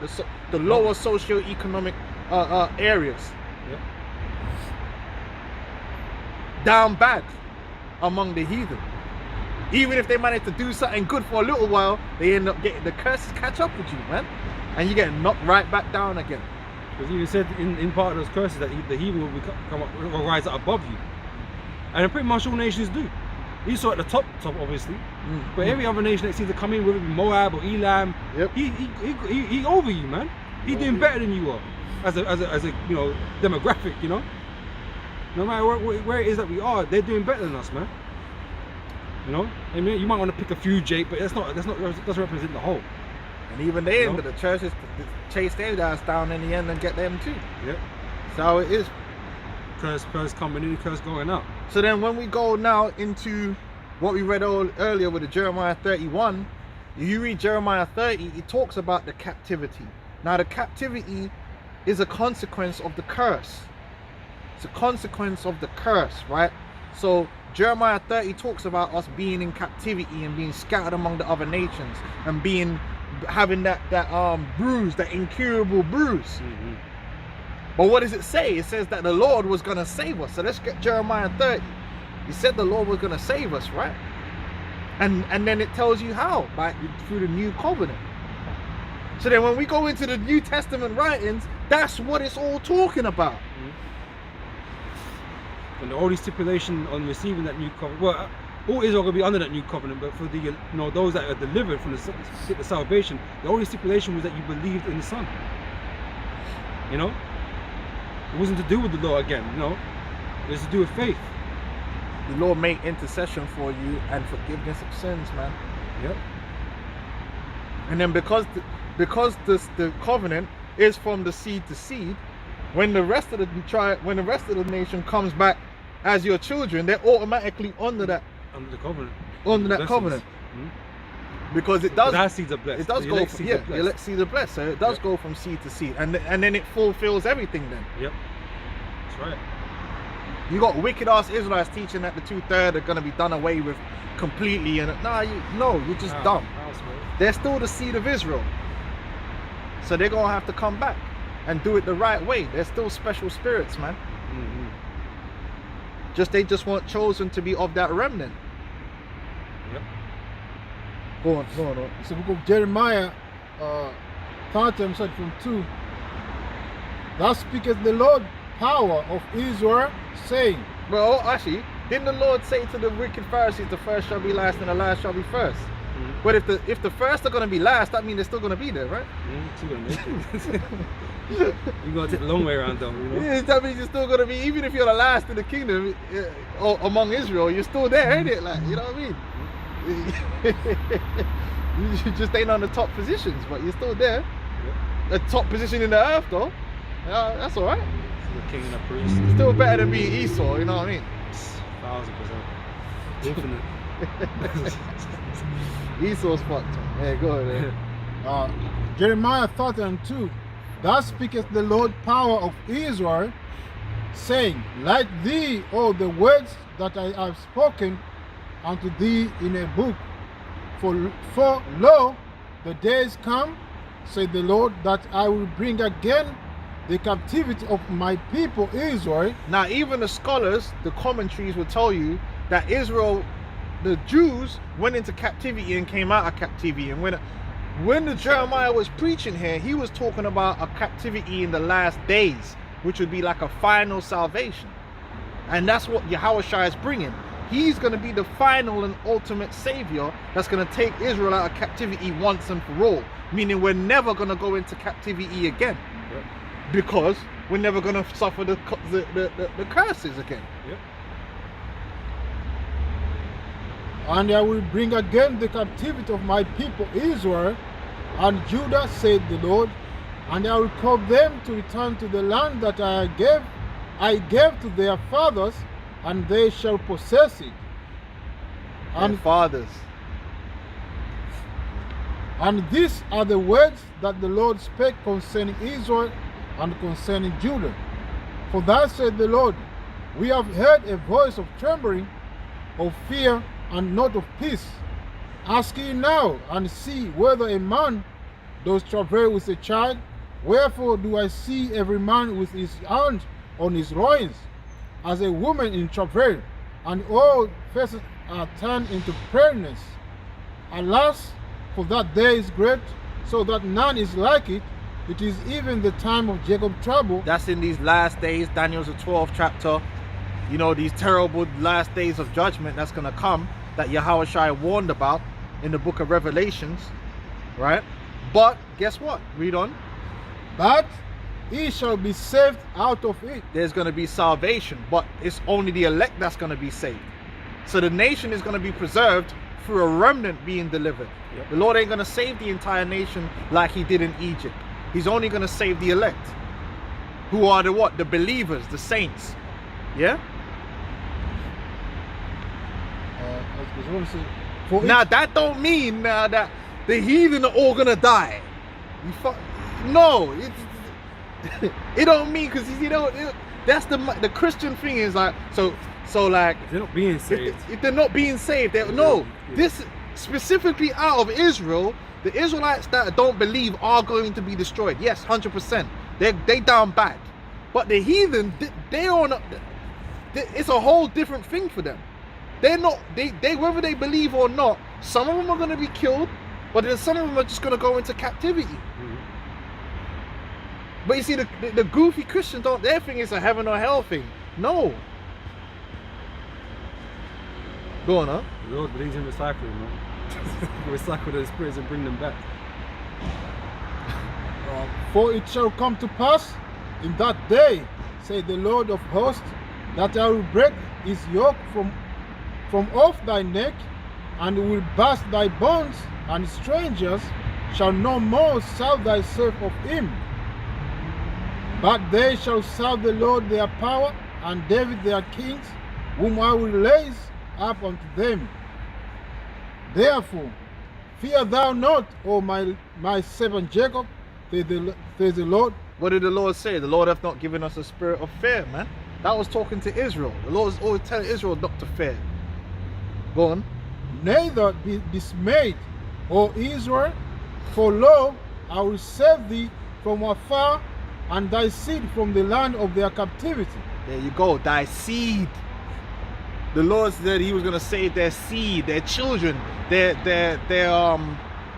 The lower socio-economic areas. Yep. Down bad among the heathen. Even if they manage to do something good for a little while, they end up getting the curses catch up with you, man. And you get knocked right back down again. Because you said in part of those curses that the heathen will rise up above you. And pretty much all nations do. Esau at the top obviously. But every other nation that seems to come in, whether it be Moab or Elam, Yep. he over you, man. He's doing better than you are as a you know, demographic, you know. No matter where it is that we are, they're doing better than us, man. You know, I mean, you might want to pick a few, Jake, but that doesn't represent the whole. And even they No. into the churches to chase their guys down in the end and get them too. Yeah. That's how it is. Curse coming in, curse going out. So then when we go now into what we read earlier with the Jeremiah 31, if you read Jeremiah 30, it talks about the captivity. Now the captivity is a consequence of the curse. It's a consequence of the curse, right? So Jeremiah 30 talks about us being in captivity and being scattered among the other nations and having that bruise, that incurable bruise. But what does it say? It says that the Lord was going to save us. So let's get Jeremiah 30. He said the Lord was going to save us, right? And then it tells you how, through the new covenant. So then when we go into the New Testament writings, that's what it's all talking about. And the only stipulation on receiving that new covenant, well, all Israel will be under that new covenant, but for the those that are delivered from the salvation, the only stipulation was that you believed in the Son. You know, it wasn't to do with the law again. You know, it was to do with faith. The Lord made intercession for you and forgiveness of sins, man. Yep. And then because the covenant is from the seed to seed, when the rest of the nation comes back as your children, they're automatically under that covenant. Covenant. Because it does. But our seeds are blessed. It does go from the elect seeds are blessed, so it does go from seed to seed, and then it fulfills everything. Then. Yep. That's right. You got wicked ass Israelites teaching that the 2/3 are gonna be done away with completely, and you're just dumb. They're still the seed of Israel, so they're gonna have to come back and do it the right way. They're still special spirits, man. They just weren't chosen to be of that remnant. Yep. Go on. It's the book of Jeremiah, 30 from 2. Thus speaketh the Lord power of Israel, saying, Well, actually, didn't the Lord say to the wicked Pharisees, the first shall be last and the last shall be first? But if the first are going to be last, that means they're still going to be there, right? Still gonna make it. You gotta take the long way around, though. You know. Yeah, that means you're still going to be, even if you're the last in the kingdom or among Israel, you're still there, ain't it? Like, you know what I mean? You just ain't on the top positions, but you're still there. The top position in the earth, though. That's all right. Still the king and the priest. Still better than being Esau, you know what I mean? 1000%. Infinite. Esau's fucked. Yeah, go ahead. Jeremiah 30 and 2. Thus speaketh the Lord power of Israel, saying, Like thee, all the words that I have spoken unto thee in a book. For lo, the days come, said the Lord, that I will bring again the captivity of my people Israel. Now, even the scholars, the commentaries will tell you that Israel, the Jews, went into captivity and came out of captivity. And when the Jeremiah was preaching here, he was talking about a captivity in the last days, which would be like a final salvation. And that's what Yahushua is bringing. He's going to be the final and ultimate savior that's going to take Israel out of captivity once and for all. Meaning we're never going to go into captivity again. Yep. Because we're never going to suffer the curses again. Yep. And I will bring again the captivity of my people Israel and Judah, said the Lord, and I will cause them to return to the land that I gave to their fathers, and they shall possess it. And fathers. And these are the words that the Lord spake concerning Israel and concerning Judah. For thus said the Lord, we have heard a voice of trembling, of fear, and not of peace. Ask ye now, and see whether a man does travail with a child. Wherefore do I see every man with his hand on his loins, as a woman in travail, and all faces are turned into prayer. Alas, for that day is great, so that none is like it. It is even the time of Jacob's trouble. That's in these last days, Daniel's the 12th chapter. You know, these terrible last days of judgment that's going to come, that Yahushua warned about in the book of Revelations, right? But guess what? Read on. But he shall be saved out of it. There's going to be salvation, but it's only the elect that's going to be saved. So the nation is going to be preserved through a remnant being delivered. Yep. The Lord ain't going to save the entire nation like he did in Egypt. He's only going to save the elect, who are the what? The believers, the saints. Yeah? Now that don't mean now that the heathen are all gonna die. No, it don't mean, because you know that's the Christian thing is like so like they're not being saved. If they're not being saved, this specifically out of Israel, the Israelites that don't believe are going to be destroyed. Yes, 100%. They down bad, but the heathen they on. It's a whole different thing for them. They're not, they whether they believe or not, some of them are going to be killed, but then some of them are just going to go into captivity. Mm-hmm. But you see, the goofy Christians don't, their thing is a heaven or hell thing. No. Go on, huh? The Lord believes in recycling, man. Recycle those spirits and bring them back. For it shall come to pass in that day, said the Lord of hosts, that I will break his yoke from off thy neck, and will burst thy bonds, and strangers shall no more serve thyself of him. But they shall serve the Lord their power, and David their kings, whom I will raise up unto them. Therefore, fear thou not, O my servant Jacob, says the Lord. What did the Lord say? The Lord hath not given us a spirit of fear, man. That was talking to Israel. The Lord is always telling Israel not to fear. Go on. Neither be dismayed, O Israel, for lo, I will save thee from afar, and thy seed from the land of their captivity. There you go, thy seed. The Lord said he was going to save their seed, their children, their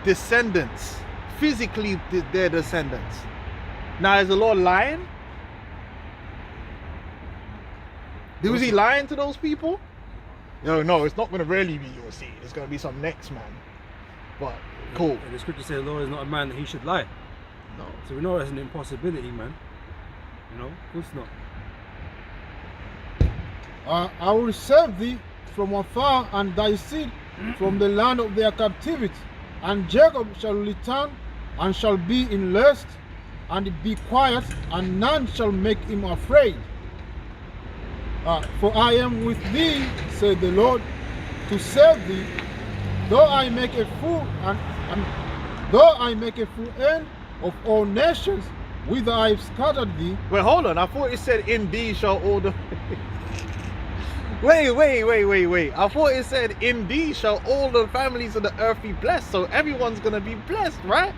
descendants, physically their descendants. Now, is the Lord lying? Was he lying to those people? No, it's not going to really be your seed. It's going to be some next man. But cool. And the scripture says the Lord is not a man that he should lie. No. So we know that's an impossibility, man. You know, of course not. I will save thee from afar, and thy seed from the land of their captivity. And Jacob shall return, and shall be in rest, and be quiet, and none shall make him afraid. For I am with thee, said the Lord, to save thee, though I make a fool end of all nations, whither I have scattered thee. Wait, hold on. I thought it said, in thee shall all the... Wait. I thought it said, in thee shall all the families of the earth be blessed. So everyone's going to be blessed, right?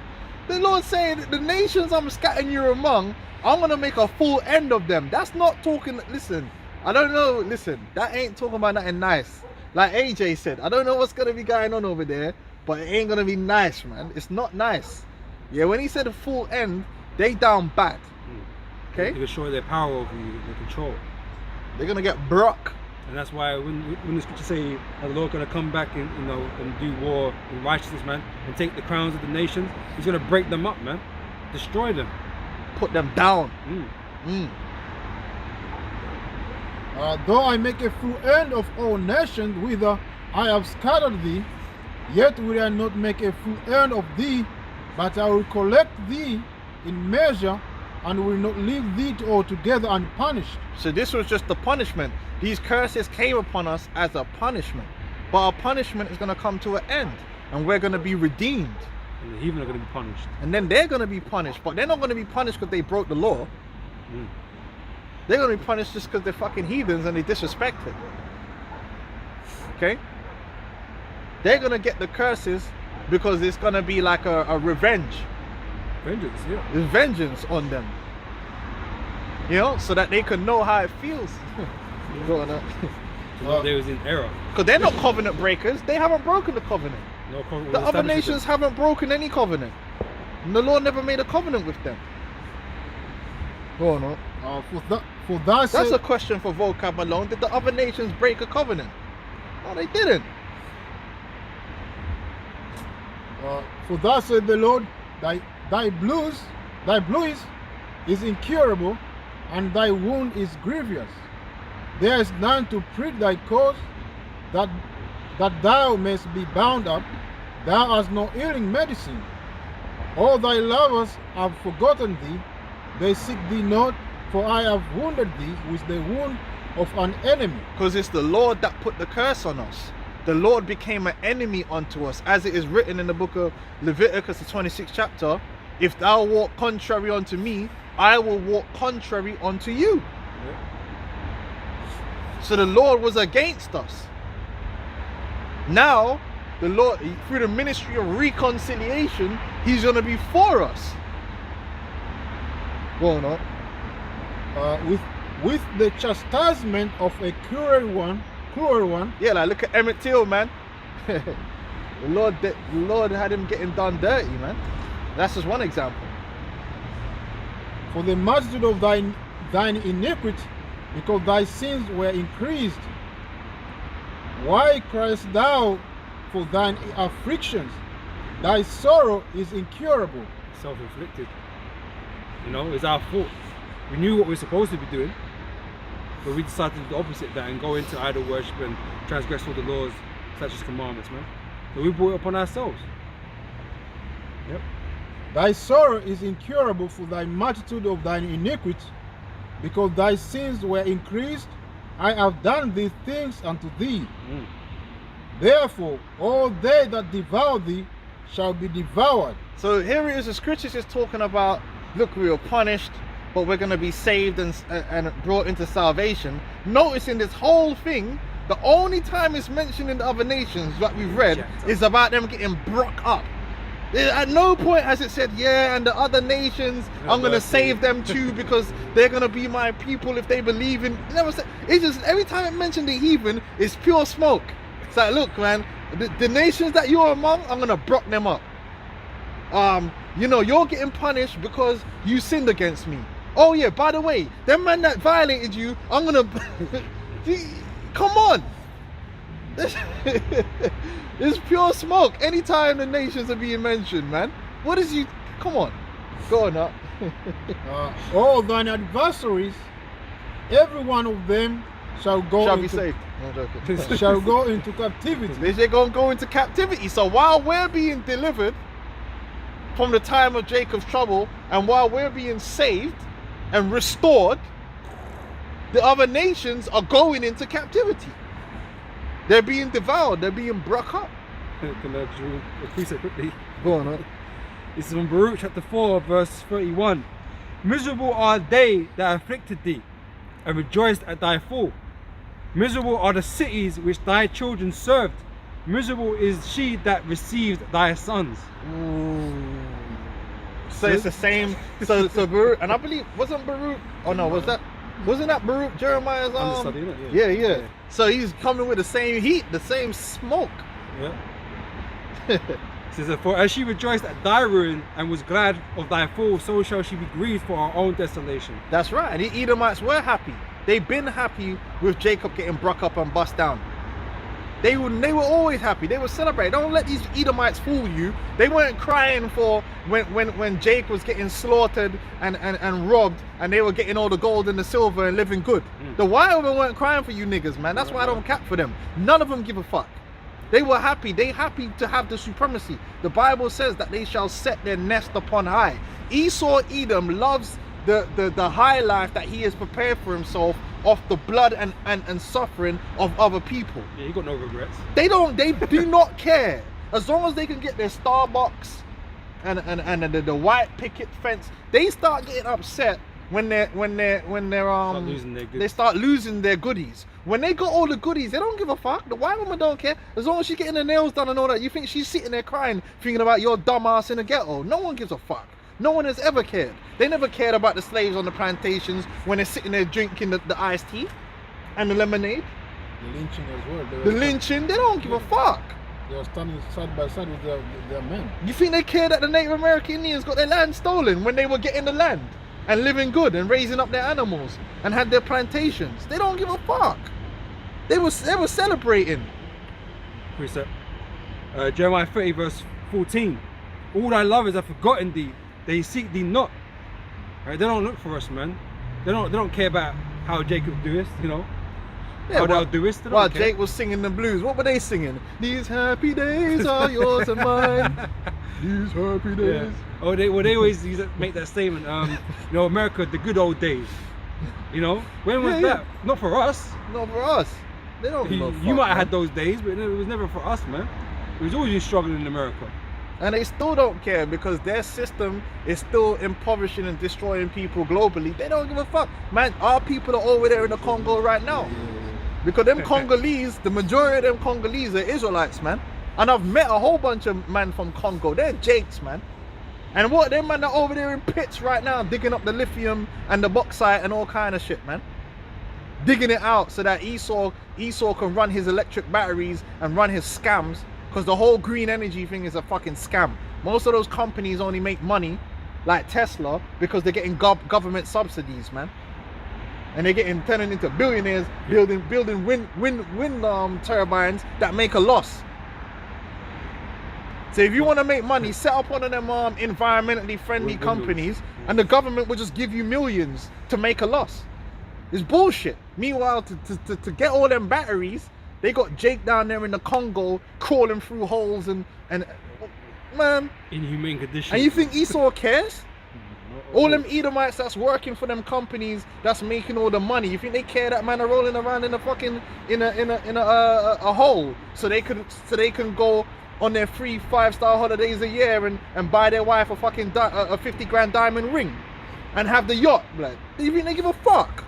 The Lord saying, the nations I'm scattering you among, I'm going to make a full end of them. That's not talking... Listen, I don't know. Listen, that ain't talking about nothing nice. Like AJ said, I don't know what's going to be going on over there, but it ain't going to be nice, man. It's not nice. Yeah, when he said a full end, they down bad. Okay? They can show their power over you, their control. They're going to get broke. And that's why when the scriptures say that the Lord gonna come back and and do war in righteousness, man, and take the crowns of the nations, he's gonna break them up, man, destroy them, put them down. Though I make a full end of all nations whither I have scattered thee, yet will I not make a full end of thee, but I will collect thee in measure, and will not leave thee altogether unpunished. So this was just the punishment. These curses came upon us as a punishment, but our punishment is going to come to an end, and we're going to be redeemed. And the heathen are going to be punished. And then they're going to be punished, but they're not going to be punished because they broke the law. They're going to be punished just because they're fucking heathens and they disrespected. Okay? They're going to get the curses because it's going to be like a revenge. Vengeance, yeah. There's vengeance on them. You know, so that they can know how it feels. They was in error. Because they're not covenant breakers. They haven't broken the covenant. No covenant The was other established with nations haven't broken any covenant. And the Lord never made a covenant with them. Oh no. For thou That's a question for vocab alone. Did the other nations break a covenant? No, they didn't. For thus said the Lord, thy blues is incurable, and thy wound is grievous. There is none to treat thy cause, that thou mayst be bound up. Thou hast no healing medicine. All thy lovers have forgotten thee. They seek thee not, for I have wounded thee with the wound of an enemy. Because it's the Lord that put the curse on us. The Lord became an enemy unto us, as it is written in the book of Leviticus, the 26th chapter. If thou walk contrary unto me, I will walk contrary unto you. So the Lord was against us. Now, the Lord, through the ministry of reconciliation, he's going to be for us. Go on. With the chastisement of a cruel one. Yeah, like look at Emmett Till, man. the Lord had him getting done dirty, man. That's just one example. For the multitude of thine iniquity, because thy sins were increased. Why criest thou for thine afflictions? Thy sorrow is incurable. Self-inflicted. You know, it's our fault. We knew what we were supposed to be doing, but we decided to do the opposite of that and go into idol worship and transgress all the laws, such as commandments, man. So we brought it upon ourselves. Yep. Thy sorrow is incurable for thy multitude of thine iniquity, because thy sins were increased. I have done these things unto thee. Therefore, all they that devour thee shall be devoured. So here it is, the scriptures is talking about, look, we were punished, but we're going to be saved and brought into salvation. Notice in this whole thing, the only time it's mentioned in the other nations that we've read is about them getting broke up. At no point has it said, yeah, and the other nations, I'm gonna save them too because they're gonna be my people if they believe in. It never said. It's just every time it mentioned the heathen, it's pure smoke. It's like, look, man, the nations that you're among, I'm gonna brock them up. You know, you're getting punished because you sinned against me. Oh yeah, by the way, them man that violated you, I'm gonna. Come on. It's pure smoke. Anytime the nations are being mentioned, man. What is you? Come on, go on up. All thine adversaries, every one of them shall be saved. No, I'm joking. shall go into captivity. They're gonna go into captivity. So while we're being delivered from the time of Jacob's trouble, and while we're being saved and restored, the other nations are going into captivity. They're being devoured. They're being broke up. Can I just read a precept quickly? Go on, huh? This is from Baruch chapter 4, verse 31. Miserable are they that afflicted thee, and rejoiced at thy fall. Miserable are the cities which thy children served. Miserable is she that received thy sons. So it's the same. So Baruch, and I believe wasn't Baruch? Oh no, wasn't that Baruch Jeremiah's Understudy, innit? Yeah. So he's coming with the same heat, the same smoke. Yeah. It says, for as she rejoiced at thy ruin and was glad of thy fall, so shall she be grieved for her own desolation. That's right. And the Edomites were happy. They've been happy with Jacob getting broke up and bust down. They were always happy. They would celebrate. Don't let these Edomites fool you. They weren't crying for when Jake was getting slaughtered and robbed, and they were getting all the gold and the silver and living good. The white women weren't crying for you niggas, man. That's why I don't cap for them. None of them give a fuck. They were happy. They happy to have the supremacy. The Bible says that they shall set their nest upon high. Esau Edom loves the high life that he has prepared for himself off the blood and suffering of other people. Yeah, he got no regrets. They do not care. As long as they can get their Starbucks and the white picket fence, they start getting upset when they're losing their goods. They start losing their goodies. When they got all the goodies, they don't give a fuck. The white woman don't care. As long as she's getting her nails done and all that, you think she's sitting there crying, thinking about your dumb ass in the ghetto. No one gives a fuck. No one has ever cared. They never cared about the slaves on the plantations when they're sitting there drinking the iced tea and the lemonade. The lynching as well. The lynching, they don't give a fuck. They are standing side by side with their men. You think they care that the Native American Indians got their land stolen when they were getting the land and living good and raising up their animals and had their plantations? They don't give a fuck. They were celebrating. Precept. Jeremiah 30 verse 14. All thy lovers have forgotten thee. They seek thee not. Right? They don't look for us, man. They don't care about how Jacob doest, you know. Yeah, how thou doest. They don't while care. Jake was singing the blues, what were they singing? These happy days are yours and mine. These happy days. Yeah. Oh, they always use that, make that statement. You know, America, the good old days. You know, when was that? Not for us. Not for us. They don't. You might have had those days, but it was never for us, man. It was always struggling in America. And they still don't care because their system is still impoverishing and destroying people globally. They don't give a fuck. Man, our people are over there in the Congo right now. Because them Congolese, the majority of them Congolese are Israelites, man. And I've met a whole bunch of men from Congo. They're Jakes, man. And what, them man are over there in pits right now, digging up the lithium and the bauxite and all kind of shit, man. Digging it out so that Esau can run his electric batteries and run his scams. Because the whole green energy thing is a fucking scam. Most of those companies only make money, like Tesla, because they're getting government subsidies, man. And they're getting turning into billionaires building wind turbines that make a loss. So if you want to make money, set up one of them environmentally friendly companies, and the government will just give you millions to make a loss. It's bullshit. Meanwhile, to get all them batteries, they got Jake down there in the Congo crawling through holes and man. Inhumane conditions. And you think Esau cares? All them Edomites that's working for them companies that's making all the money. You think they care that man are rolling around in a fucking in a hole so they can go on their free 5-star holidays a year and buy their wife a fucking a 50 grand diamond ring and have the yacht? Like, do you think they give a fuck?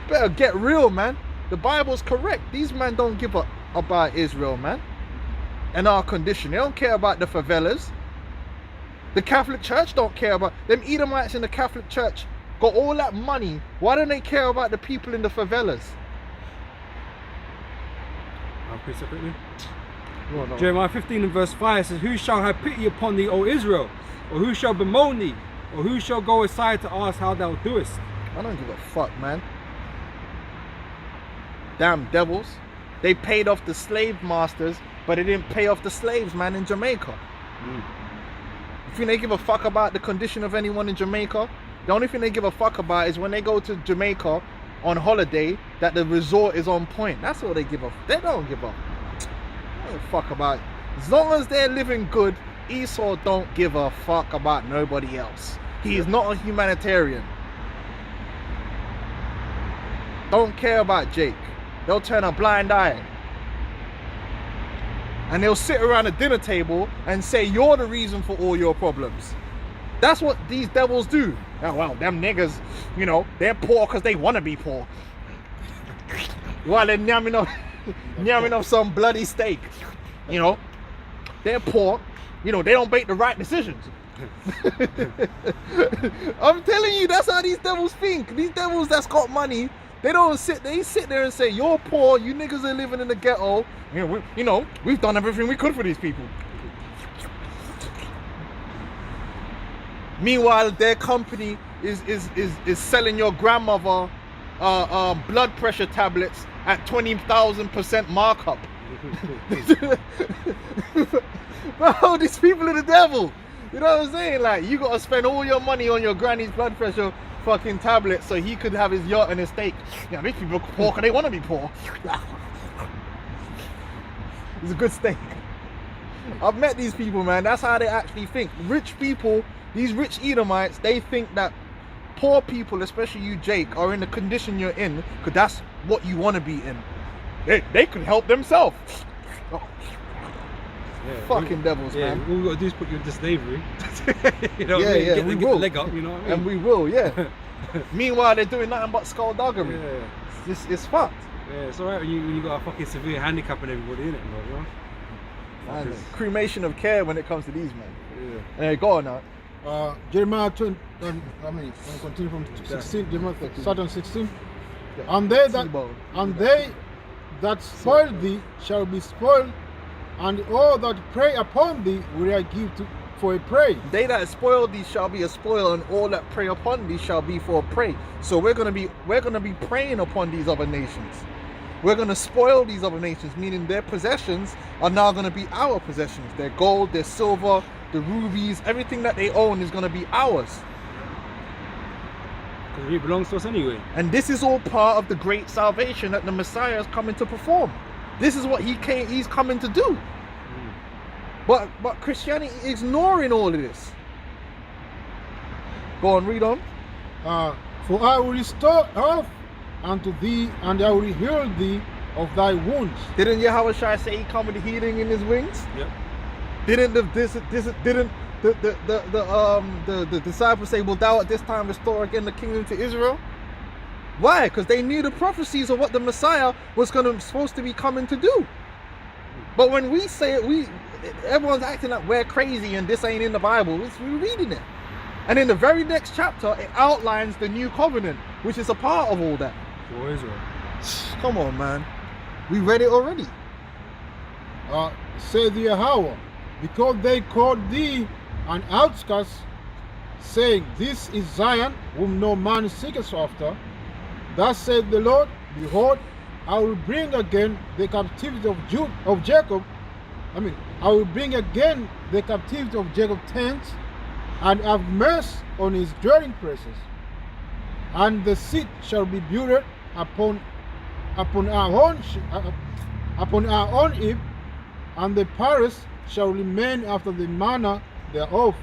Better get real, man. The Bible's correct. These men don't give a about Israel, man. and our condition. They don't care about the favelas. The Catholic Church don't care about them. Edomites in the Catholic Church got all that money. Why don't they care about the people in the favelas? I'll pray separately. Jeremiah 15 and verse 5 says, who shall have pity upon thee, O Israel? Or who shall bemoan thee? Or who shall go aside to ask how thou doest? I don't give a fuck, man. Damn devils. They paid off the slave masters, but they didn't pay off the slaves, man, in Jamaica. You think they give a fuck about the condition of anyone in Jamaica? The only thing they give a fuck about is when they go to Jamaica on holiday, that the resort is on point. That's all they give a. They don't give a. They don't fuck about it. As long as they're living good, Esau don't give a fuck about nobody else. He is not a humanitarian. Don't care about Jake. They'll turn a blind eye. And they'll sit around a dinner table and say you're the reason for all your problems. That's what these devils do. Oh, well, them niggas, you know, they're poor because they want to be poor. While they're nyamming up some bloody steak. You know, they're poor. You know, they don't make the right decisions. I'm telling you, that's how these devils think. These devils that's got money, they sit there and say, you're poor, you niggas are living in the ghetto. You know, we've done everything we could for these people. Meanwhile, their company is selling your grandmother blood pressure tablets at 20,000% markup. Bro, these people are the devil. You know what I'm saying? Like, you gotta spend all your money on your granny's blood pressure fucking tablet so he could have his yacht and his steak. Yeah, these people are poor because they want to be poor. It's a good steak. I've met these people, man. That's how they actually think. Rich people, these rich Edomites, they think that poor people, especially you, Jake, are in the condition you're in because that's what you want to be in. They could help themselves. Yeah, fucking devils, man. All we gotta do is put you into slavery. You know, Yeah, get we the will. leg up, you know what I mean? And we will, yeah. Meanwhile, they're doing nothing but skullduggery. Yeah. It's fucked. Yeah, it's alright when you got a fucking severe handicap and everybody in it, bro, you know? Man, cremation of care when it comes to these men. Yeah. Hey, go on now. Jeremiah 20, continue from 16, Jeremiah 16. And they that spoil thee shall be spoiled, and all that prey upon thee will I give for a prey. They that spoil thee shall be a spoil, and all that prey upon thee shall be for a prey. So we're gonna be preying upon these other nations. We're gonna spoil these other nations, meaning their possessions are now gonna be our possessions. Their gold, their silver, the rubies, everything that they own is gonna be ours. Because it belongs to us anyway. And this is all part of the great salvation that the Messiah is coming to perform. This is what he's coming to do. But Christianity is ignoring all of this. Go on, read on. For I will restore health unto thee, and I will heal thee of thy wounds. Didn't Yahushua say he come with healing in his wings? Yep. Didn't the disciples say, will thou at this time restore again the kingdom to Israel? Why? Because they knew the prophecies of what the Messiah was supposed to be coming to do. But when we say it, everyone's acting like we're crazy and this ain't in the Bible. We're reading it. And in the very next chapter, it outlines the new covenant, which is a part of all that. For Israel. Come on, man. We read it already. Said the Yahweh, because they called thee an outcast, saying, this is Zion, whom no man seeketh after. Thus said the Lord, behold, I will bring again the captivity of Jacob. I will bring again the captivity of Jacob's tents, and have mercy on his dwelling places. And the seed shall be built upon our own heap, and the Paris shall remain after the manner thereof.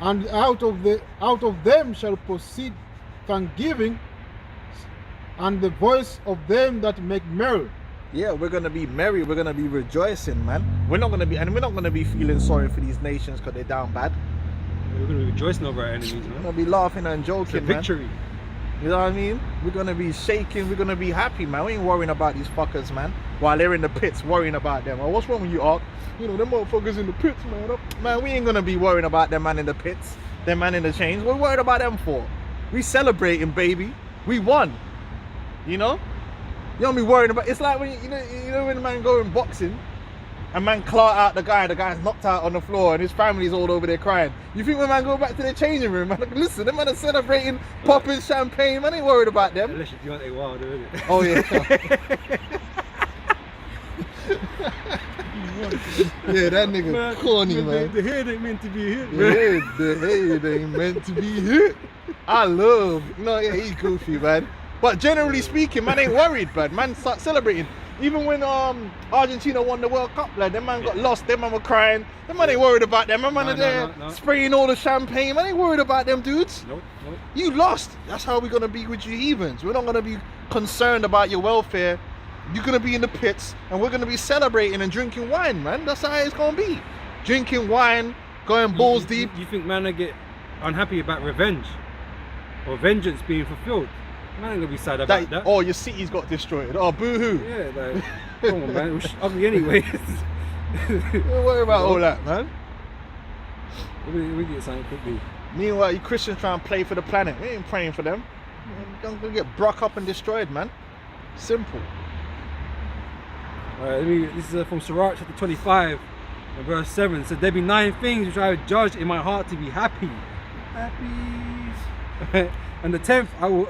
And out of them shall proceed thanksgiving, and the voice of them that make merry. Yeah, we're gonna be merry. We're gonna be rejoicing, man. We're not gonna be feeling sorry for these nations because they're down bad. We're going to be rejoicing over our enemies, We're man. gonna be laughing and joking, It's a victory. man. You know what I mean? We're gonna be shaking. We're gonna be happy, man. We ain't worrying about these fuckers, man. while they're in the pits worrying about them. Oh, what's wrong with you, Ark? You know, them motherfuckers in the pits, man. Man, we ain't gonna be worrying about them man in the pits, them man in the chains. What we worried about them for? We celebrating, baby. We won. You know? You don't be worrying about. It's like when you know when the man go in boxing, and man claw out the guy's knocked out on the floor, and his family's all over there crying. You think when man go back to their changing room, man? Like, listen, them man are celebrating, popping champagne. Man ain't worried about them. Unless you want a Wilder, isn't it? Oh yeah. Yeah, that nigga corny, man. The head ain't meant to be hit, man. Yeah, the head ain't meant to be hit. I love. No, yeah, he's goofy, man. But generally speaking, man ain't worried, man. Man start celebrating. Even when Argentina won the World Cup, like, them man got lost, them man were crying. Them man ain't worried about them. Man are there spraying all the champagne. Man ain't worried about them dudes. Nope. You lost. That's how we're gonna be with you heathens. We're not gonna be concerned about your welfare. You're gonna be in the pits, and we're gonna be celebrating and drinking wine, man. That's how it's gonna be. Drinking wine, going balls deep. You think man I get unhappy about revenge or vengeance being fulfilled? Man ain't gonna be sad about that. Oh, your city's got destroyed. Oh, boo-hoo. Yeah, like, come on, man. It was ugly anyway. Don't worry about all that, man. We get something quickly. Meanwhile, you Christians trying to play for the planet. We ain't praying for them. Don't get broke up and destroyed, man. Simple. Alright, this is from Sirach chapter 25 and verse 7. So there be 9 things which I have judged in my heart to be happy. And the 10th I will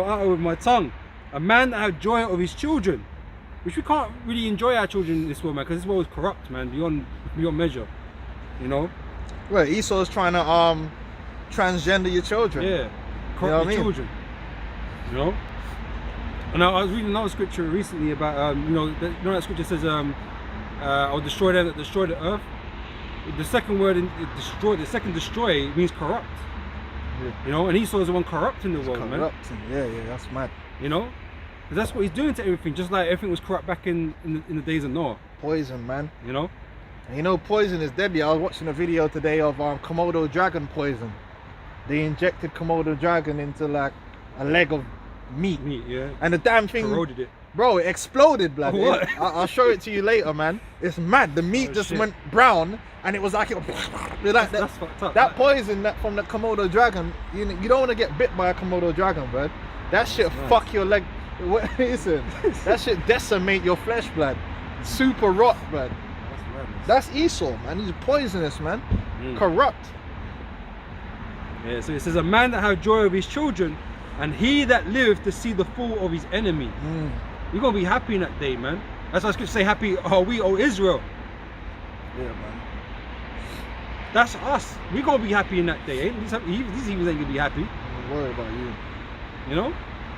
utter with my tongue. A man that have joy of his children. Which we can't really enjoy our children in this world, man, because this world is corrupt, man, beyond measure. You know? Well, Esau's trying to transgender your children. Yeah. Corrupt your children. You know? And I was reading another scripture recently about that scripture says I'll destroy them that destroy the earth. The second word in destroy, the second destroy means corrupt. Yeah. You know, and Esau is the one corrupting the world, man. Corrupting, yeah, that's mad. You know? Because that's what he's doing to everything, just like everything was corrupt back in the days of Noah. Poison, man. You know? And you know poison is deadly. I was watching a video today of Komodo dragon poison. They injected Komodo dragon into like a leg of meat. Yeah. And the damn thing corroded it. Bro, it exploded, blood. What? I'll show it to you later, man. It's mad. The meat just went brown, and it was like that's fucked up. That poison from the Komodo dragon. You don't want to get bit by a Komodo dragon, bro. That shit fuck your leg. Listen, that shit decimate your flesh, blood. Super rot, blood. That's Esau, man. He's poisonous, man. Corrupt. Yeah. So it says, a man that have joy of his children, and he that liveth to see the fall of his enemy. You're gonna be happy in that day, man. That's why I was say, happy are we, O Israel. Yeah, man. That's us. We're gonna be happy in that day. These heathens ain't gonna be happy. I'm worried about you. You know?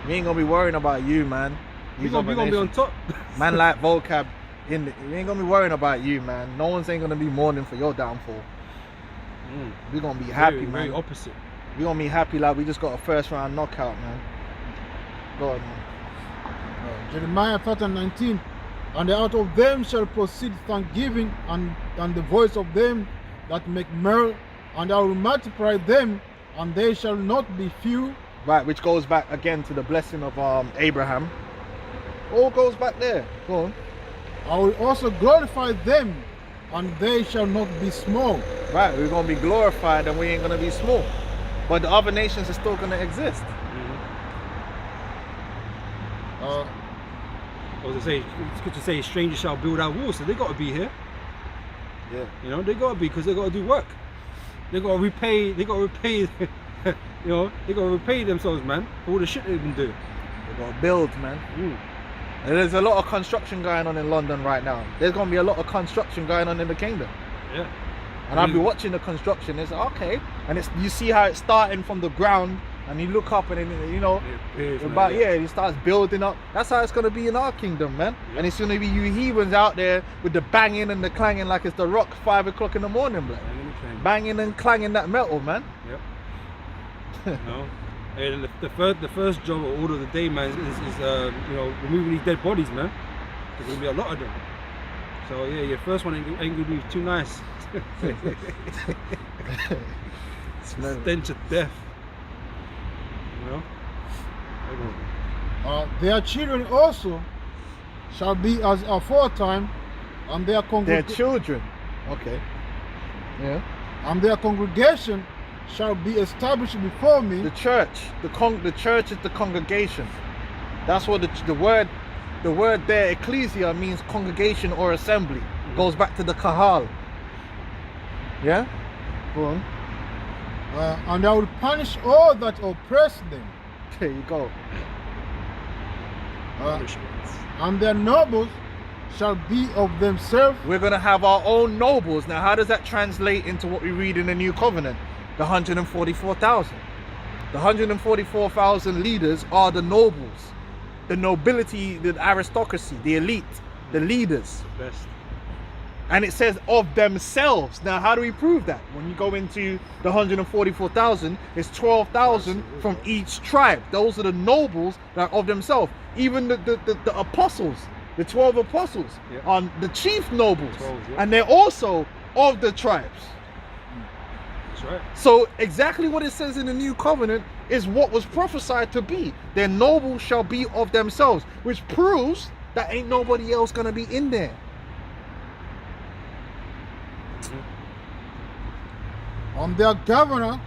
We ain't gonna be worrying about you, man. We're gonna be on top. Man like vocab, we ain't gonna be worrying about you, man. No one's ain't gonna be mourning for your downfall. We're gonna be happy, man. Very opposite. We're gonna be happy like we just got a first round knockout, man. Go on, man. Jeremiah 30:19, and out of them shall proceed thanksgiving and the voice of them that make merry, and I will multiply them, and they shall not be few. Right, which goes back again to the blessing of Abraham. All goes back there. Go on. I will also glorify them, and they shall not be small. Right, we're gonna be glorified, and we ain't gonna be small. But the other nations are still gonna exist. As I say, it's good to say, strangers shall build our walls, so they got to be here. Yeah. You know, they got to be, because they got to do work. They got to repay. You know, they got to repay themselves, man, for all the shit they've been doing. They got to build, man. And there's a lot of construction going on in London right now. There's gonna be a lot of construction going on in the kingdom. Yeah. And I'll be watching the construction. It's okay, and you see how it's starting from the ground. And you look up and you know, it starts building up. That's how it's going to be in our kingdom, man. Yep. And it's going to be you heathens out there with the banging and the clanging like it's the Rock 5 o'clock in the morning, bro. Banging and clanging that metal, man. Yep. No. And the first job of order of the day, man, is you know, removing these dead bodies, man. There's going to be a lot of them. So yeah, your first one ain't going to be too nice. Stench of death. You know? Their children also shall be as aforetime, and their Their children. Okay. Yeah. and their congregation shall be established before me. The church. The church is the congregation. That's what the word there, ecclesia, means congregation or assembly. Goes back to the kahal. Yeah? Go on. And I will punish all that oppress them, There you go. and their nobles shall be of themselves. We're going to have our own nobles. Now, how does that translate into what we read in the New Covenant? The 144,000. The 144,000 leaders are the nobles, the nobility, the aristocracy, the elite, the leaders. Best. And it says of themselves. Now, how do we prove that? When you go into the 144,000, it's 12,000 from each tribe. Those are the nobles that are of themselves. Even the apostles, the 12 apostles, Yeah. are the chief nobles. 12, yeah. And they're also of the tribes. That's right. So exactly what it says in the New Covenant is what was prophesied to be. Their nobles shall be of themselves, which proves that ain't nobody else gonna be in there. And their governor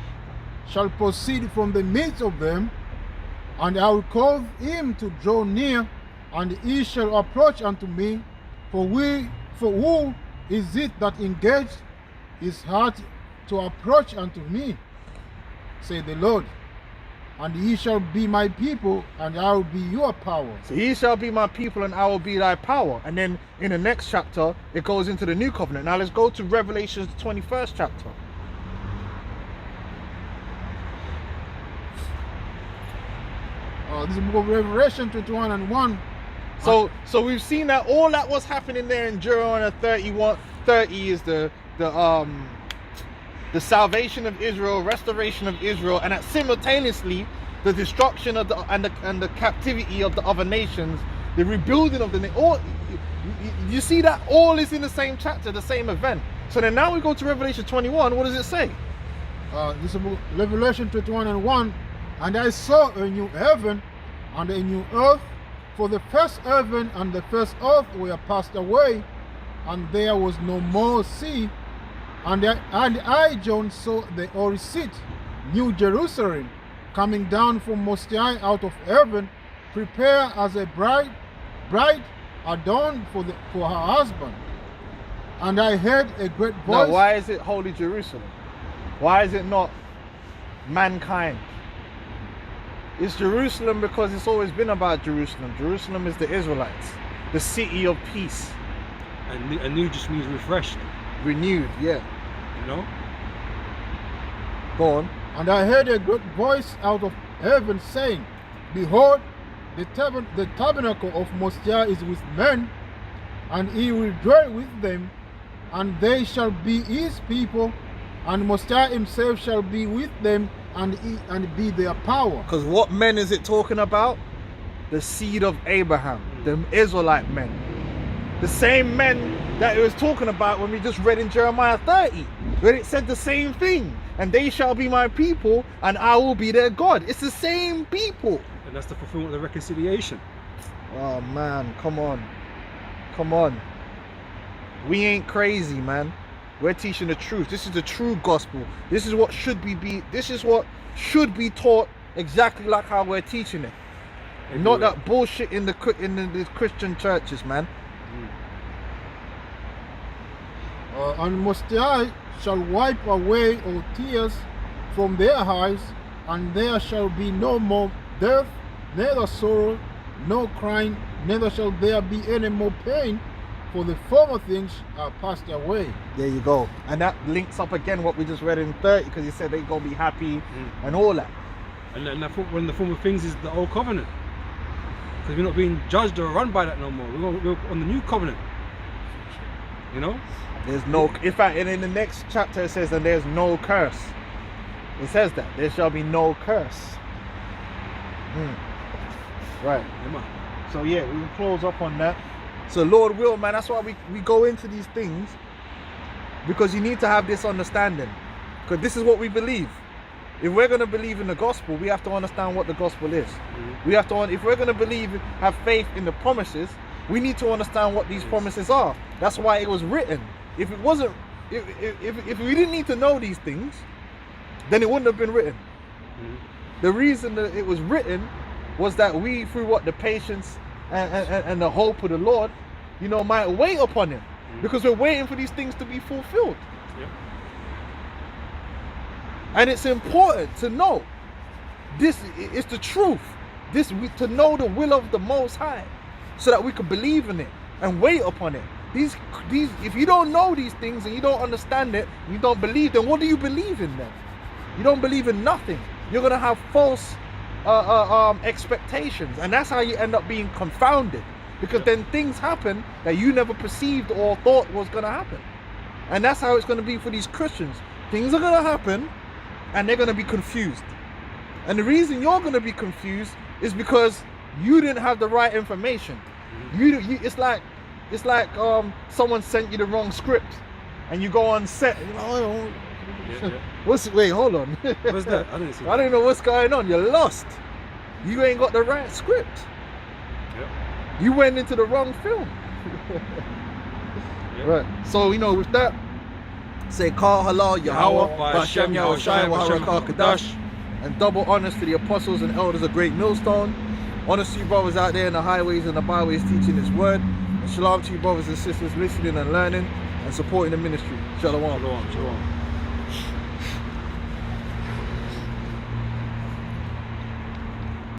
shall proceed from the midst of them, and I will cause him to draw near, and he shall approach unto me. For who is it that engaged his heart to approach unto me, saith the Lord? And he shall be my people, and I will be your power. So he shall be my people and I will be thy power. And then in the next chapter, it goes into the New Covenant. Now let's go to Revelation, the 21st chapter. This is the book of Revelation 21 and 1. So we've seen that all that was happening there in Jeremiah 31, 30 is the salvation of Israel, restoration of Israel, and that simultaneously the destruction of and the captivity of the other nations, the rebuilding of the all. You see that all is in the same chapter, the same event. So then now we go to Revelation 21. What does it say? This is the book of Revelation 21 and 1. And I saw a new heaven and a new earth, for the first heaven and the first earth were passed away, and there was no more sea. And I, John, saw the holy city, New Jerusalem, coming down from Most High out of heaven, prepared as a bride adorned for her husband. And I heard a great voice. Now, why is it Holy Jerusalem? Why is it not mankind? It's Jerusalem because it's always been about Jerusalem. Jerusalem is the Israelites, the city of peace. And new just means refreshed, Renewed, yeah. you know? Go on. And I heard a great voice out of heaven saying, Behold, the tabernacle of Most High is with men, and he will dwell with them, and they shall be his people, and Most High himself shall be with them, and be their power. Because what men is it talking about? The seed of Abraham, the Israelite men. The same men that it was talking about when we just read in Jeremiah 30, where it said the same thing. And they shall be my people, and I will be their God. It's the same people. And that's the fulfillment of the reconciliation. Oh man, come on. Come on. We ain't crazy, man. We're teaching the truth. This is the true gospel. This is what should be taught exactly like how we're teaching it. Not that bullshit in the Christian churches, man. And Most High shall wipe away all tears from their eyes, and there shall be no more death, neither sorrow, no crying, neither shall there be any more pain, for the former things are passed away. There you go. And that links up again what we just read in 30, because he said they're going to be happy and all that. And one of the former things is the old covenant. Because we're not being judged or run by that no more. We're on the new covenant. You know? There's no, in fact, and in the next chapter it says that there's no curse. It says that there shall be no curse. Right. Yeah, man. So yeah, we can close up on that. So Lord will, man, that's why we go into these things, because you need to have this understanding, because this is what we believe. If we're going to believe in the gospel, we have to understand what the gospel is. We have to, if we're going to have faith in the promises, We need to understand what these promises are. That's why it was written. If it wasn't, if we didn't need to know these things, then it wouldn't have been written. The reason that it was written was that we, through what the patience and the hope of the Lord, you know, might wait upon Him, because we're waiting for these things to be fulfilled. Yep. And it's important to know this is the truth. To know the will of the Most High, so that we can believe in it and wait upon it. These, if you don't know these things and you don't understand it, you don't believe, then what do you believe in then? You don't believe in nothing. You're gonna have false expectations, and that's how you end up being confounded, because then things happen that you never perceived or thought was gonna happen. And that's how it's gonna be for these Christians. Things are gonna happen and they're gonna be confused. And the reason you're gonna be confused is because you didn't have the right information. It's like someone sent you the wrong script, and you go on set. You know, wait, hold on. What's that? I didn't see I don't know what's going on. You're lost. You ain't got the right script. Yep. You went into the wrong film. Yep. Right. So you know, with that, say Kal Halal Yahweh, Ba'Shem Yahushai, Barakah Kadash, and double honors to the apostles and elders of Great Millstone. Honors to you brothers out there in the highways and the byways teaching His word. And shalom to you brothers and sisters listening and learning and supporting the ministry. Shalom. Shalom.